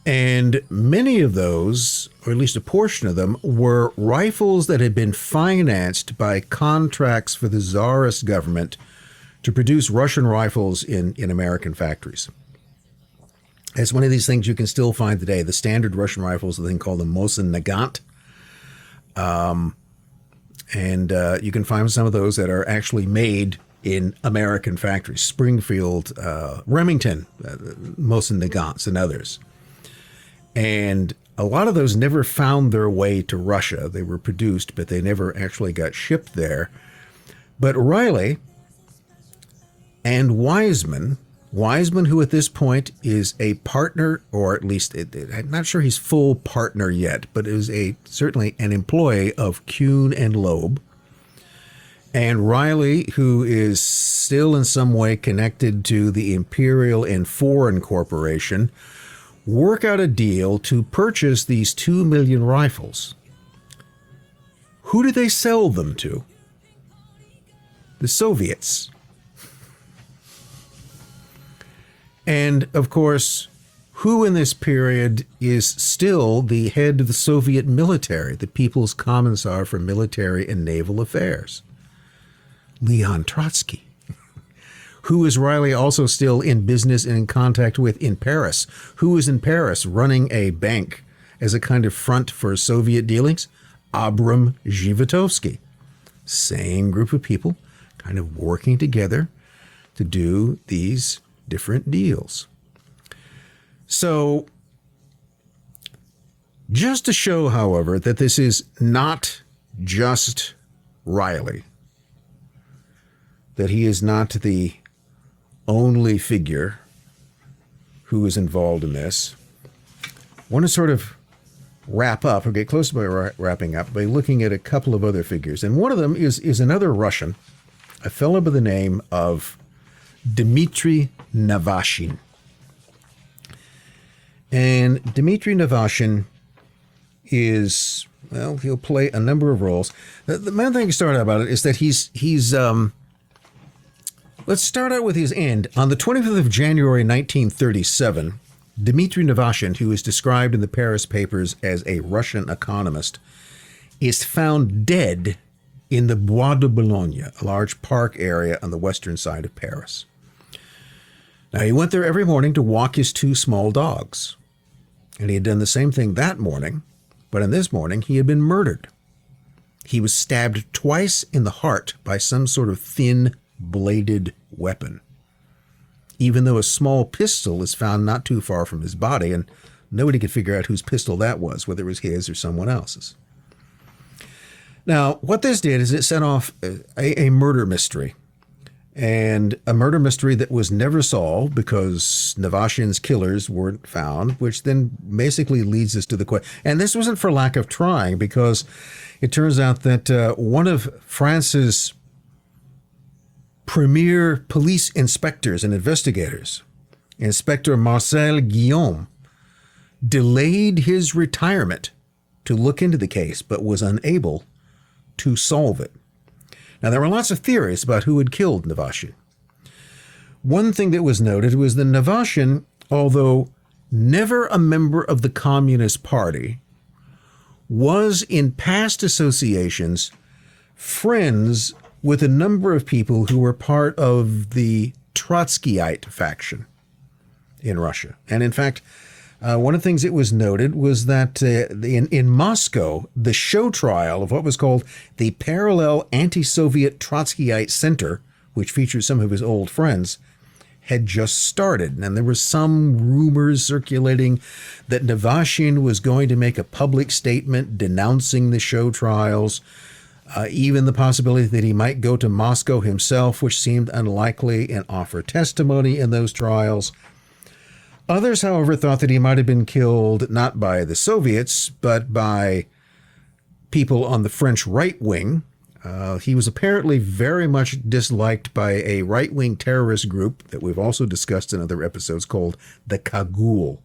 And many of those, or at least a portion of them, were rifles that had been financed by contracts for the Tsarist government to produce Russian rifles in American factories. It's one of these things you can still find today. The standard Russian rifles, a thing called the Mosin Nagant. You can find some of those that are actually made in American factories. Springfield, Remington, Mosin Nagants, and others. And a lot of those never found their way to Russia. They were produced, but they never actually got shipped there. But Reilly and Weizmann, who at this point is a partner, or at least I'm not sure he's full partner yet, but is certainly an employee of Kuhn and Loeb. And Reilly, who is still in some way connected to the Imperial and Foreign Corporation, work out a deal to purchase these 2 million rifles. Who do they sell them to? The Soviets. And, of course, who in this period is still the head of the Soviet military, the People's Commissar for Military and Naval Affairs? Leon Trotsky. Who is Reilly also still in business and in contact with in Paris? Who is in Paris running a bank as a kind of front for Soviet dealings? Abram Zhivatowski. Same group of people kind of working together to do these different deals. So, just to show, however, that this is not just Reilly, that he is not the only figure who is involved in this, I want to sort of wrap up, or get close to wrapping up, by looking at a couple of other figures. And one of them is another Russian, a fellow by the name of Dmitry Navashin. And Dmitry Navashin is, well, he'll play a number of roles. The main thing to start out about it is that he's let's start out with his end. On the 25th of January, 1937, Dmitry Navashin, who is described in the Paris papers as a Russian economist, is found dead in the Bois de Boulogne, a large park area on the western side of Paris. Now, he went there every morning to walk his 2 small dogs. And he had done the same thing that morning, but on this morning, he had been murdered. He was stabbed twice in the heart by some sort of thin, bladed weapon, even though a small pistol is found not too far from his body, and nobody could figure out whose pistol that was, whether it was his or someone else's. Now, what this did is it set off a murder mystery, and a murder mystery that was never solved because Navashin's killers weren't found, which then basically leads us to the question. And this wasn't for lack of trying, because it turns out that one of France's premier police inspectors and investigators, Inspector Marcel Guillaume, delayed his retirement to look into the case, but was unable to solve it. Now, there were lots of theories about who had killed Navashin. One thing that was noted was that Navashin, although never a member of the Communist Party, was in past associations friends with a number of people who were part of the Trotskyite faction. in Russia. And in fact, one of the things that was noted was that in Moscow, the show trial of what was called the Parallel Anti-Soviet Trotskyite Center, which featured some of his old friends, had just started. And there were some rumors circulating that Navashin was going to make a public statement denouncing the show trials, even the possibility that he might go to Moscow himself, which seemed unlikely, and offer testimony in those trials. Others, however, thought that he might have been killed not by the Soviets, but by people on the French right wing. He was apparently very much disliked by a right-wing terrorist group that we've also discussed in other episodes called the Cagoule,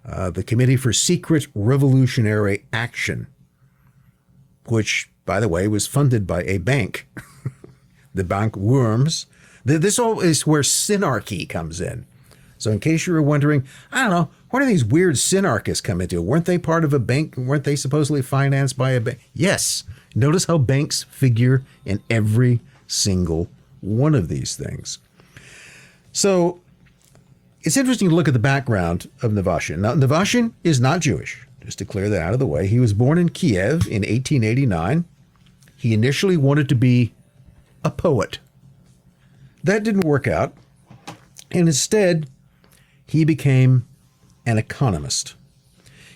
the Committee for Secret Revolutionary Action, which, by the way, was funded by a bank, the Bank Worms. This all is where synarchy comes in. So in case you were wondering, I don't know, where do these weird synarchists come into? Weren't they part of a bank? Weren't they supposedly financed by a bank? Yes. Notice how banks figure in every single one of these things. So it's interesting to look at the background of Navashin. Now, Navashin is not Jewish, just to clear that out of the way. He was born in Kiev in 1889. He initially wanted to be a poet. That didn't work out. And instead, he became an economist.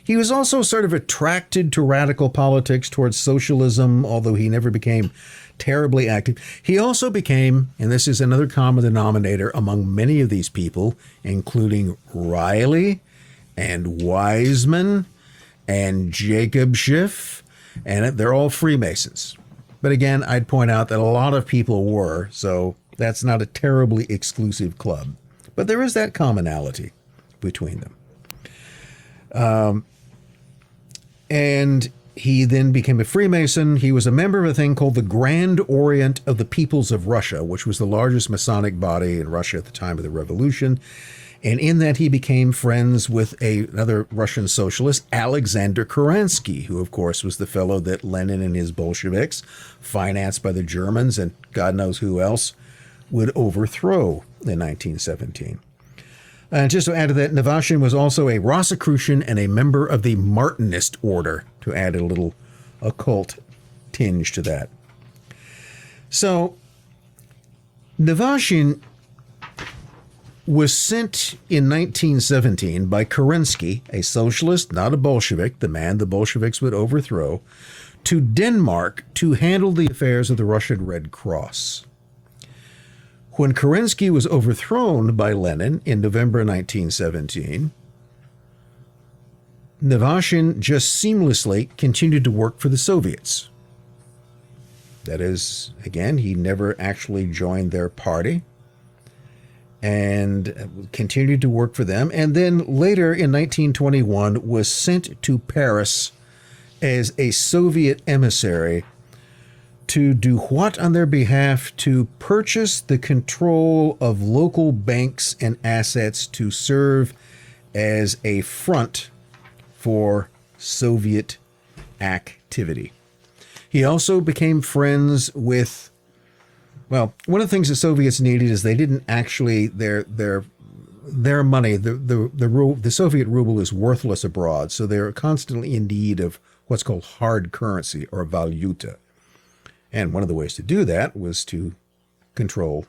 He was also sort of attracted to radical politics towards socialism, although he never became terribly active. He also became, and this is another common denominator among many of these people, including Reilly and Wiseman and Jacob Schiff, and they're all Freemasons. But again, I'd point out that a lot of people were, so that's not a terribly exclusive club. But there is that commonality between them. And he then became a Freemason. He was a member of a thing called the Grand Orient of the Peoples of Russia, which was the largest Masonic body in Russia at the time of the Revolution. And in that, he became friends with another Russian socialist, Alexander Kerensky, who, of course, was the fellow that Lenin and his Bolsheviks, financed by the Germans and God knows who else, would overthrow in 1917. And just to add to that, Navashin was also a Rosicrucian and a member of the Martinist order, to add a little occult tinge to that. So, Navashin was sent in 1917 by Kerensky, a socialist, not a Bolshevik, the man the Bolsheviks would overthrow, to Denmark to handle the affairs of the Russian Red Cross. When Kerensky was overthrown by Lenin in November 1917, Navashin just seamlessly continued to work for the Soviets. That is, again, he never actually joined their party and continued to work for them. And then later in 1921 was sent to Paris as a Soviet emissary to do what on their behalf? To purchase the control of local banks and assets to serve as a front for Soviet activity. He also became friends with, well, one of the things the Soviets needed is they didn't actually, their money, the Soviet ruble is worthless abroad, so they're constantly in need of what's called hard currency or valuta. And one of the ways to do that was to control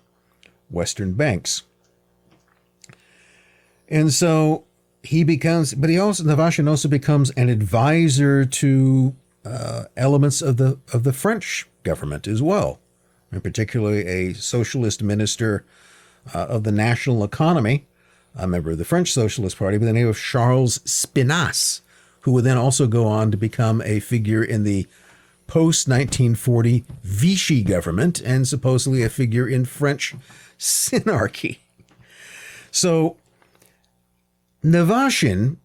Western banks. And so Navashin also becomes an advisor to elements of the French government as well, and particularly a socialist minister of the national economy, a member of the French Socialist Party by the name of Charles Spinasse, who would then also go on to become a figure in the post-1940 Vichy government and supposedly a figure in French synarchy. So Navashin,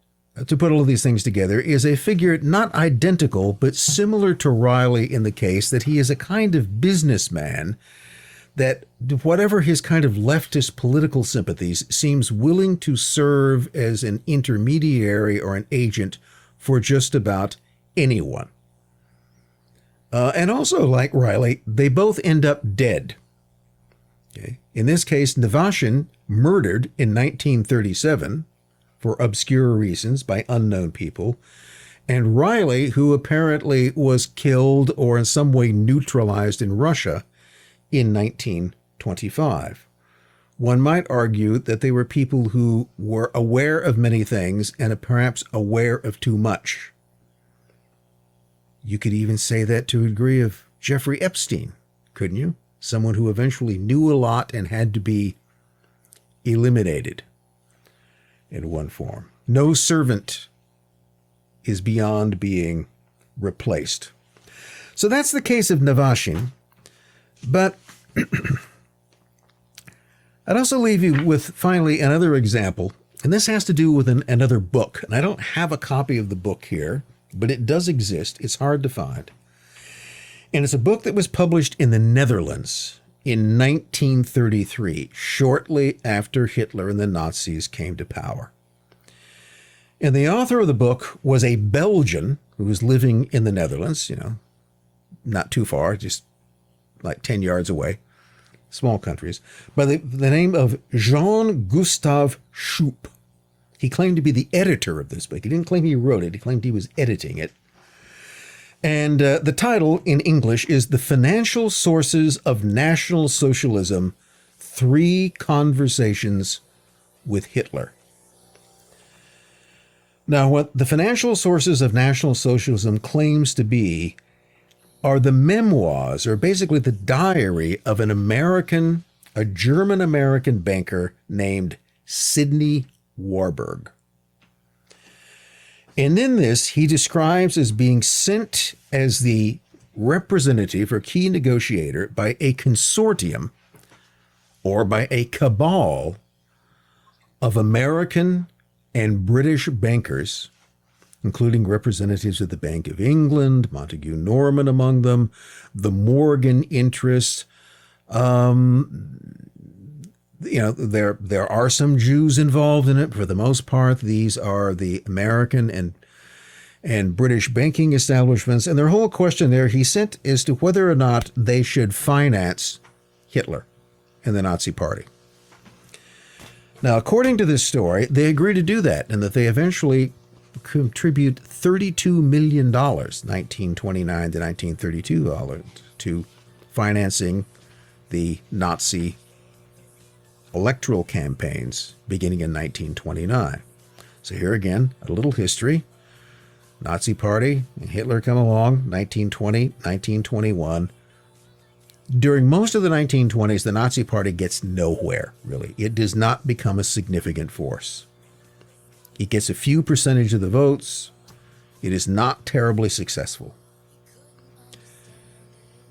to put all of these things together, is a figure not identical but similar to Reilly in the case that he is a kind of businessman that, whatever his kind of leftist political sympathies, seems willing to serve as an intermediary or an agent for just about anyone. And also, like Reilly, they both end up dead. Okay? In this case, Navashin murdered in 1937 for obscure reasons by unknown people, and Reilly, who apparently was killed or in some way neutralized in Russia in 1925. One might argue that they were people who were aware of many things and perhaps aware of too much. You could even say that to a degree of Jeffrey Epstein, couldn't you? Someone who eventually knew a lot and had to be eliminated in one form. No servant is beyond being replaced. So that's the case of Navashin. But I'd also leave you with, finally, another example. And this has to do with another book. And I don't have a copy of the book here, but it does exist. It's hard to find. And it's a book that was published in the Netherlands in 1933, shortly after Hitler and the Nazis came to power. And the author of the book was a Belgian who was living in the Netherlands, not too far, just like 10 yards away, small countries, by the name of Jean-Gustave Schoup. He claimed to be the editor of this book. He didn't claim he wrote it. He claimed he was editing it. And the title in English is The Financial Sources of National Socialism, 3 Conversations with Hitler. Now, what the financial sources of National Socialism claims to be are the memoirs, or basically the diary of a German-American banker named Sidney Warburg. And in this, he describes as being sent as the representative or key negotiator by a consortium or by a cabal of American and British bankers, including representatives of the Bank of England, Montague Norman among them, the Morgan interests. There are some Jews involved in it. For the most part, these are the American and British banking establishments. And their whole question there, he sent, as to whether or not they should finance Hitler and the Nazi Party. Now, according to this story, they agree to do that, and that they eventually contribute $32 million, 1929 to 1932, to financing the Nazi electoral campaigns beginning in 1929. So here again, a little history. Nazi Party and Hitler come along, 1920, 1921. During most of the 1920s, the Nazi Party gets nowhere, really. It does not become a significant force. It gets a few percentage of the votes. It is not terribly successful.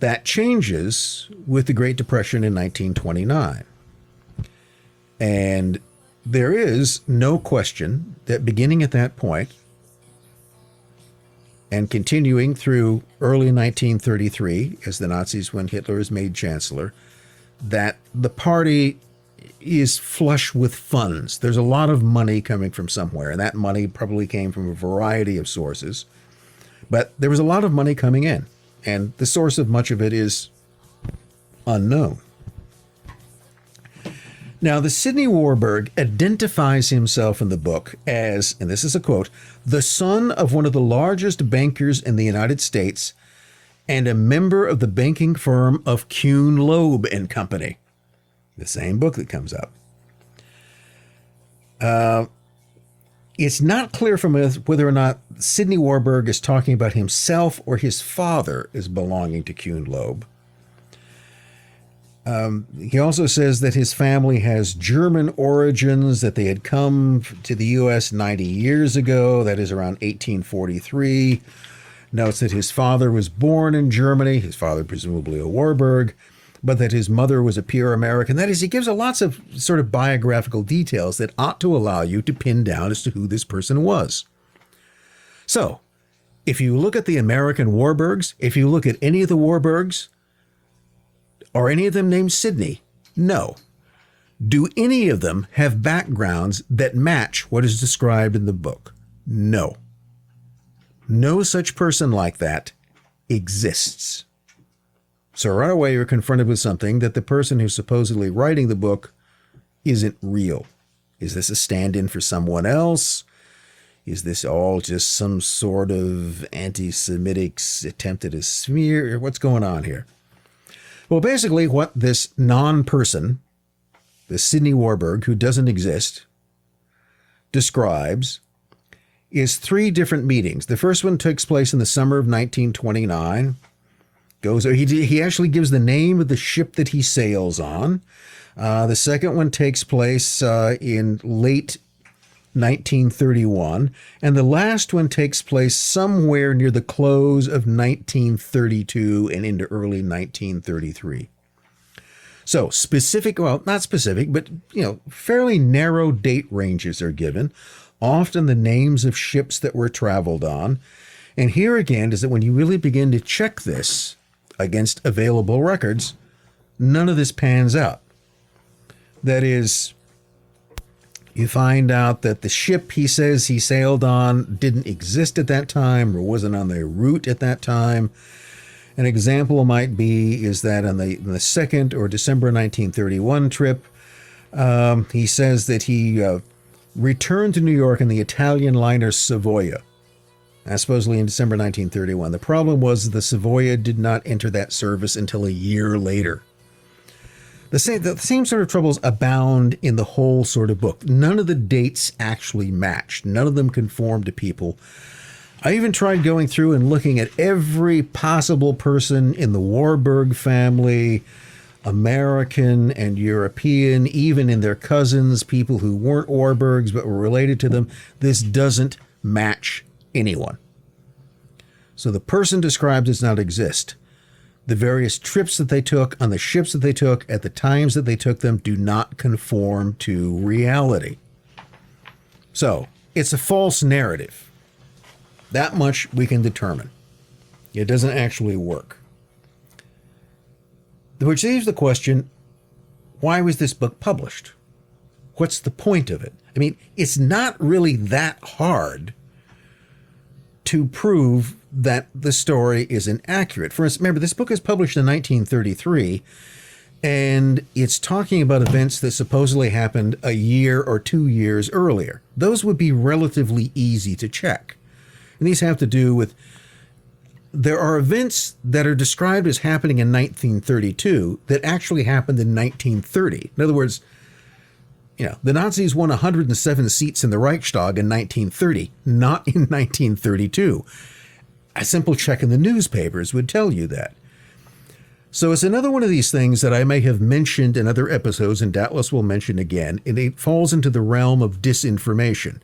That changes with the Great Depression in 1929. And there is no question that beginning at that point and continuing through early 1933, as the Nazis, when Hitler is made chancellor, that the party is flush with funds. There's a lot of money coming from somewhere, and that money probably came from a variety of sources. But there was a lot of money coming in, and the source of much of it is unknown. Now, the Sidney Warburg identifies himself in the book as, and this is a quote, the son of one of the largest bankers in the United States and a member of the banking firm of Kuhn, Loeb and Company. The same book that comes up. It's not clear from us whether or not Sidney Warburg is talking about himself or his father as belonging to Kuhn, Loeb. He also says that his family has German origins, that they had come to the U.S. 90 years ago, that is around 1843. Notes that his father was born in Germany, his father presumably a Warburg, but that his mother was a pure American. That is, he gives lots of sort of biographical details that ought to allow you to pin down as to who this person was. So, if you look at the American Warburgs, if you look at any of the Warburgs, are any of them named Sidney? No. Do any of them have backgrounds that match what is described in the book? No. No such person like that exists. So right away you're confronted with something that the person who's supposedly writing the book isn't real? Is this a stand-in for someone else? Is this all just some sort of anti-Semitic attempt at a smear? What's going on here? Well, basically what this non-person, this Sidney Warburg, who doesn't exist, describes is 3 different meetings. The first one takes place in the summer of 1929. He actually gives the name of the ship that he sails on. The second one takes place in late 1931, and the last one takes place somewhere near the close of 1932 and into early 1933. So specific, well, not specific, but fairly narrow date ranges are given, often the names of ships that were traveled on. And here again is that when you really begin to check this against available records, none of this pans out. That is, you find out that the ship he says he sailed on didn't exist at that time or wasn't on their route at that time. An example might be is that on the 2nd or December 1931 trip, he says that he returned to New York in the Italian liner Savoia, supposedly in December 1931. The problem was the Savoia did not enter that service until a year later. The same sort of troubles abound in the whole sort of book. None of the dates actually matched. None of them conform to people. I even tried going through and looking at every possible person in the Warburg family, American and European, even in their cousins, people who weren't Warburgs but were related to them. This doesn't match anyone. So the person described does not exist. The various trips that they took on the ships that they took at the times that they took them do not conform to reality. So it's a false narrative. That much we can determine. It doesn't actually work. Which leaves the question, why was this book published? What's the point of it? I mean, it's not really that hard to prove that the story is inaccurate. For instance, remember, this book is published in 1933, and it's talking about events that supposedly happened a year or 2 years earlier. Those would be relatively easy to check. And these have to do with, there are events that are described as happening in 1932 that actually happened in 1930. In other words, the Nazis won 107 seats in the Reichstag in 1930, not in 1932. A simple check in the newspapers would tell you that. So it's another one of these things that I may have mentioned in other episodes and doubtless will mention again, and it falls into the realm of disinformation.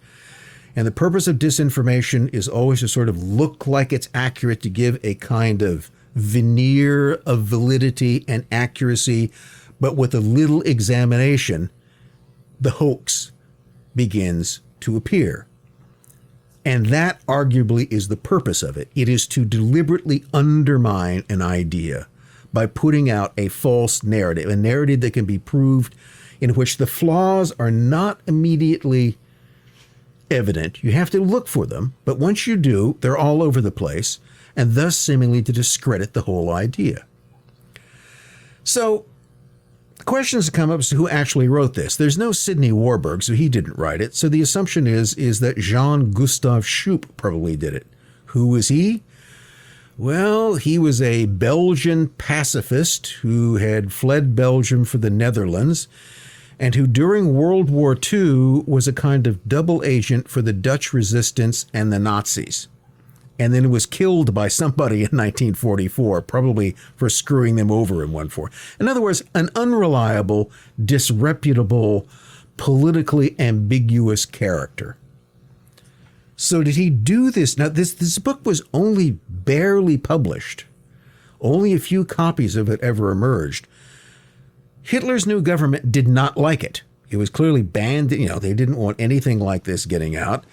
And the purpose of disinformation is always to sort of look like it's accurate, to give a kind of veneer of validity and accuracy, but with a little examination, the hoax begins to appear. And that arguably is the purpose of it. It is to deliberately undermine an idea by putting out a false narrative, a narrative that can be proved, in which the flaws are not immediately evident. You have to look for them, but once you do, they're all over the place, and thus seemingly to discredit the whole idea. So questions come up as to who actually wrote this. There's no Sidney Warburg, so he didn't write it. So the assumption is that Jean-Gustave Schoup probably did it. Who was he? Well, he was a Belgian pacifist who had fled Belgium for the Netherlands and who during World War II was a kind of double agent for the Dutch resistance and the Nazis. And then was killed by somebody in 1944, probably for screwing them over in one form. In other words, an unreliable, disreputable, politically ambiguous character. So did he do this? Now, this book was only barely published. Only a few copies of it ever emerged. Hitler's new government did not like it. It was clearly banned. They didn't want anything like this getting out.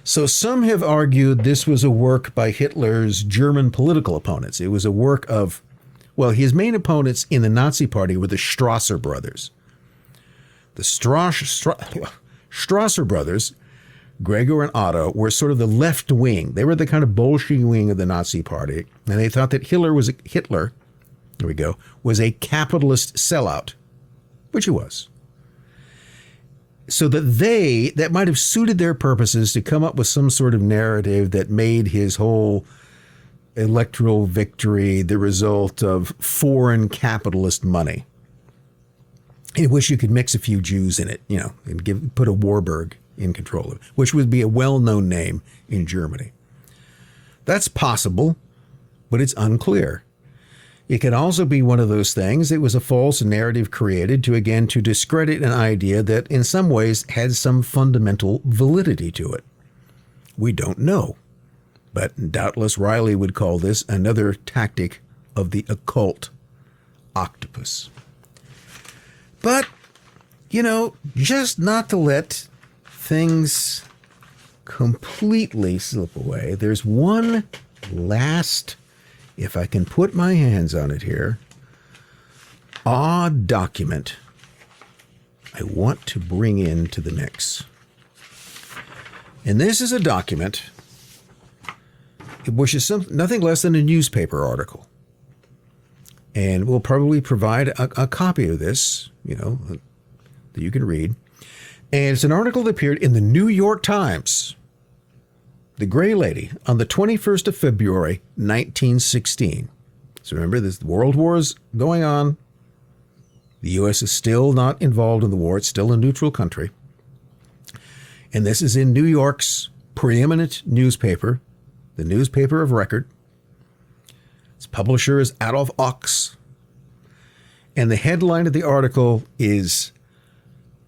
So some have argued this was a work by Hitler's German political opponents. It was a work of, well, his main opponents in the Nazi Party were the Strasser brothers. The Strasser brothers, Gregor and Otto, were sort of the left wing. They were the kind of Bolshevik wing of the Nazi Party, and they thought that Hitler was a capitalist sellout, which he was. so that might have suited their purposes to come up with some sort of narrative that made his whole electoral victory the result of foreign capitalist money, in which you could mix a few Jews in it, and put a Warburg in control of it, which would be a well-known name in Germany. That's possible, but it's unclear. It could also be one of those things. It was a false narrative created to discredit an idea that in some ways had some fundamental validity to it. We don't know, but doubtless Reilly would call this another tactic of the occult octopus. But, just not to let things completely slip away, there's one last, if I can put my hands on it here, odd document I want to bring into the mix. And this is a document which is nothing less than a newspaper article. And we'll probably provide a copy of this, that you can read. And it's an article that appeared in the New York Times, The Gray Lady, on the 21st of February, 1916. So remember, the World War is going on. The U.S. is still not involved in the war. It's still a neutral country. And this is in New York's preeminent newspaper, the newspaper of record. Its publisher is Adolf Ochs. And the headline of the article is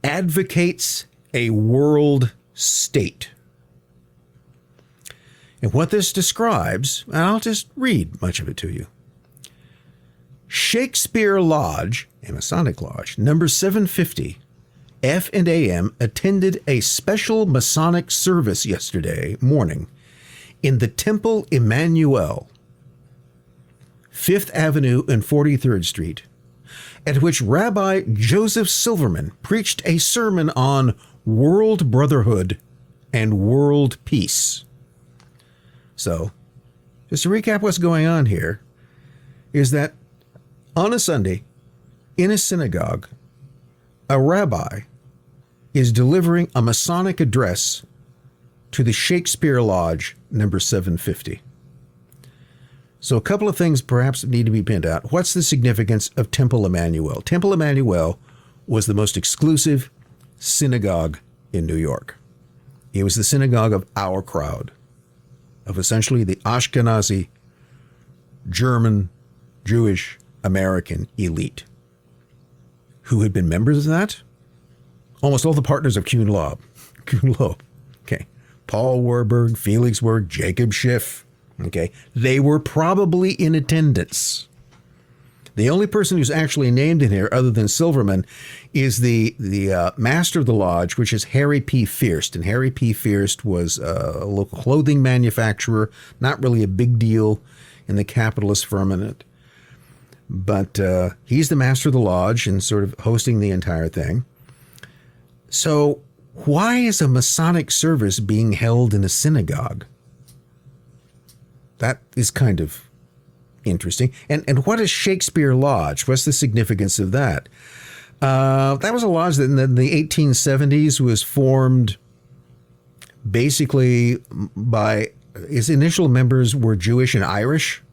Advocates a World State. And what this describes, and I'll just read much of it to you. Shakespeare Lodge, a Masonic lodge, number 750, F&AM attended a special Masonic service yesterday morning in the Temple Emmanuel, 5th Avenue and 43rd Street, at which Rabbi Joseph Silverman preached a sermon on world brotherhood and world peace. So, just to recap what's going on here, is that on a Sunday, in a synagogue, a rabbi is delivering a Masonic address to the Shakespeare Lodge, number 750. So a couple of things perhaps need to be pinned out. What's the significance of Temple Emmanuel? Temple Emmanuel was the most exclusive synagogue in New York. It was the synagogue of our crowd, of essentially the Ashkenazi, German, Jewish, American elite. Who had been members of that? Almost all the partners of Kuhn Loeb. Okay. Paul Warburg, Felix Warburg, Jacob Schiff. Okay. They were probably in attendance. The only person who's actually named in here, other than Silverman, is the master of the lodge, which is Harry P. Fierst. And Harry P. Fierst was a local clothing manufacturer, not really a big deal in the capitalist firmament. But he's the master of the lodge and sort of hosting the entire thing. So why is a Masonic service being held in a synagogue? That is kind of interesting. And what is Shakespeare Lodge? What's the significance of that? That was a lodge that in the 1870s was formed basically by, its initial members were Jewish and Irish.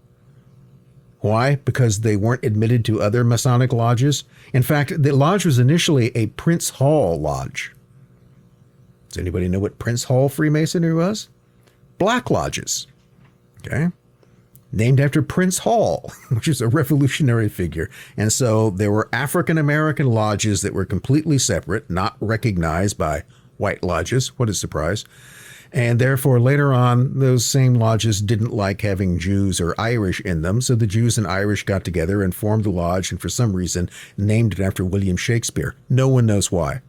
Why? Because they weren't admitted to other Masonic lodges. In fact, the lodge was initially a Prince Hall lodge. Does anybody know what Prince Hall Freemasonry was? Black lodges. Okay. Named after Prince Hall, which is a revolutionary figure. And so there were African-American lodges that were completely separate, not recognized by white lodges. What a surprise. And therefore, later on, those same lodges didn't like having Jews or Irish in them. So the Jews and Irish got together and formed a lodge and for some reason named it after William Shakespeare. No one knows why.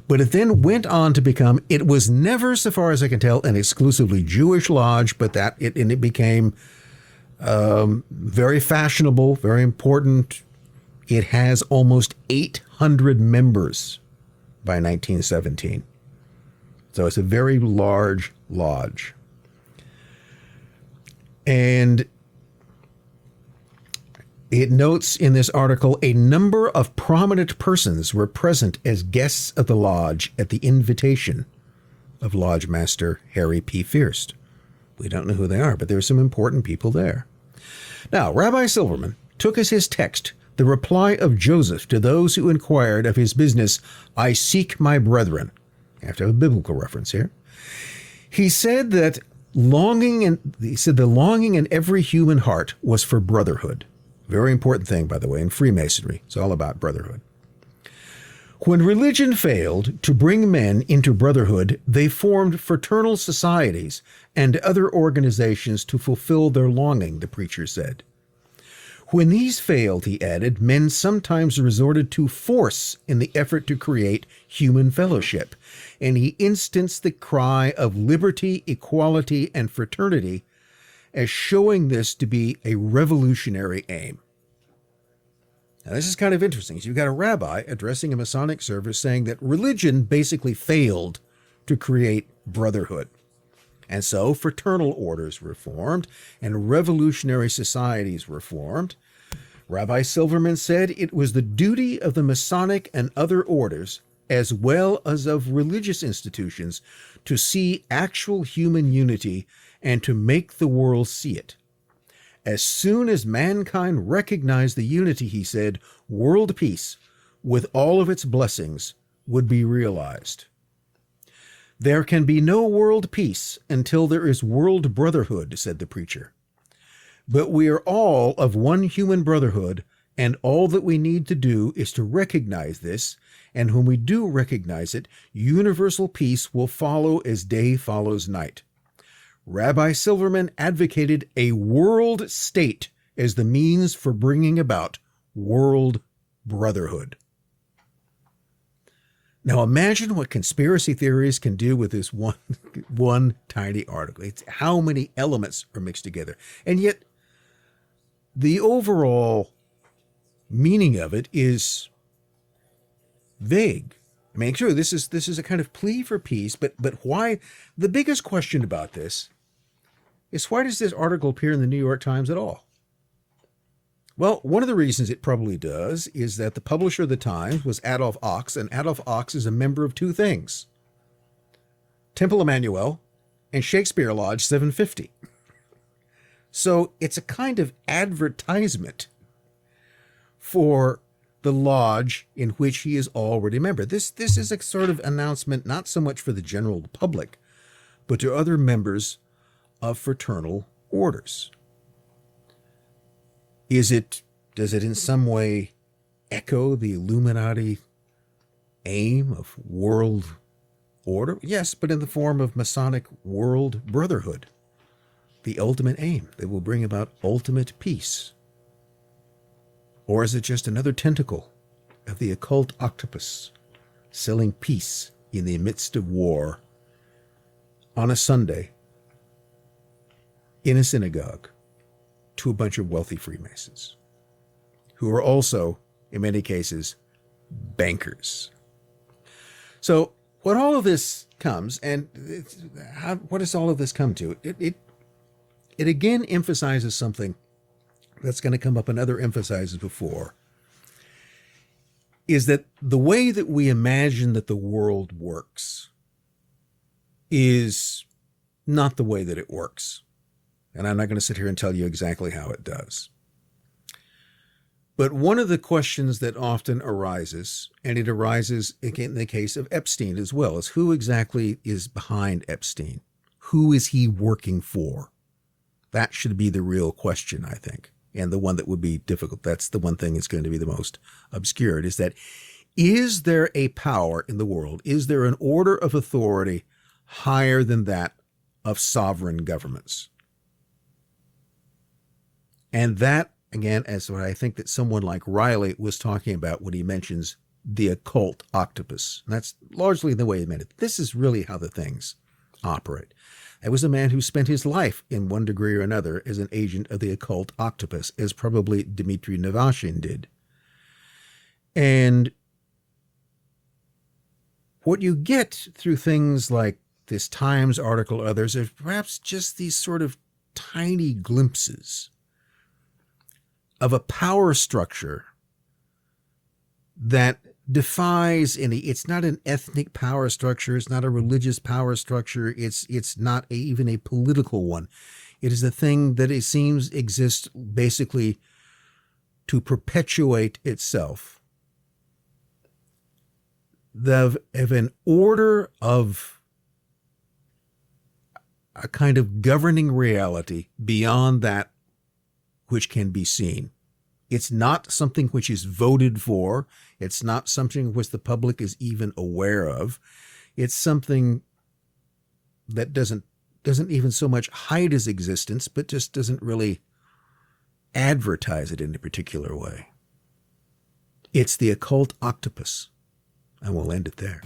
But it then went on to become, it was never, so far as I can tell, an exclusively Jewish lodge, but it became very fashionable, very important. It has almost 800 members by 1917. So it's a very large lodge. It notes in this article, a number of prominent persons were present as guests of the lodge at the invitation of Lodge Master Harry P. Fierst. We don't know who they are, but there are some important people there. Now, Rabbi Silverman took as his text the reply of Joseph to those who inquired of his business, I seek my brethren. I have to have a biblical reference here. He said that the longing in every human heart was for brotherhood. Very important thing, by the way, in Freemasonry. It's all about brotherhood. When religion failed to bring men into brotherhood, they formed fraternal societies and other organizations to fulfill their longing, the preacher said. When these failed, he added, men sometimes resorted to force in the effort to create human fellowship, and he instanced the cry of liberty, equality, and fraternity as showing this to be a revolutionary aim. Now, this is kind of interesting. So you've got a rabbi addressing a Masonic service saying that religion basically failed to create brotherhood. And so fraternal orders were formed and revolutionary societies were formed. Rabbi Silverman said it was the duty of the Masonic and other orders, as well as of religious institutions, to see actual human unity and to make the world see it. As soon as mankind recognized the unity, he said, world peace, with all of its blessings, would be realized. There can be no world peace until there is world brotherhood, said the preacher. But we are all of one human brotherhood, and all that we need to do is to recognize this, and when we do recognize it, universal peace will follow as day follows night. Rabbi Silverman advocated a world state as the means for bringing about world brotherhood. Now imagine what conspiracy theories can do with this one tiny article. It's how many elements are mixed together. And yet the overall meaning of it is vague. I mean, sure, this is a kind of plea for peace, but why? The biggest question about this is, why does this article appear in the New York Times at all? Well, one of the reasons it probably does is that the publisher of the Times was Adolf Ochs, and Adolf Ochs is a member of two things: Temple Emmanuel and Shakespeare Lodge 750. So it's a kind of advertisement for the lodge in which he is already a member. This is a sort of announcement, not so much for the general public, but to other members of fraternal orders. Does it in some way echo the Illuminati aim of world order? Yes, but in the form of Masonic world brotherhood. The ultimate aim that will bring about ultimate peace. Or is it just another tentacle of the occult octopus selling peace in the midst of war on a Sunday in a synagogue to a bunch of wealthy Freemasons who are also, in many cases, bankers? So what all of this comes, and what does all of this come to? It again emphasizes something that's going to come up in other emphasizes before, is that the way that we imagine that the world works is not the way that it works. And I'm not going to sit here and tell you exactly how it does. But one of the questions that often arises, and it arises again in the case of Epstein as well, is who exactly is behind Epstein? Who is he working for? That should be the real question, I think. And the one that would be difficult. That's the one thing that's going to be the most obscured, is that, is there a power in the world? Is there an order of authority higher than that of sovereign governments? And that, again, is what I think that someone like Reilly was talking about when he mentions the occult octopus. And that's largely the way he meant it. This is really how the things operate. It was a man who spent his life in one degree or another as an agent of the occult octopus, as probably Dmitry Navashin did. And what you get through things like this Times article or others are perhaps just these sort of tiny glimpses of a power structure that defies any. It's not an ethnic power structure. It's not a religious power structure. It's not even a political one. It is a thing that it seems exists basically to perpetuate itself. Of an order of a kind of governing reality beyond that which can be seen. It's not something which is voted for. It's not something which the public is even aware of. It's something that doesn't even so much hide its existence, but just doesn't really advertise it in a particular way. It's the occult octopus, and we'll end it there.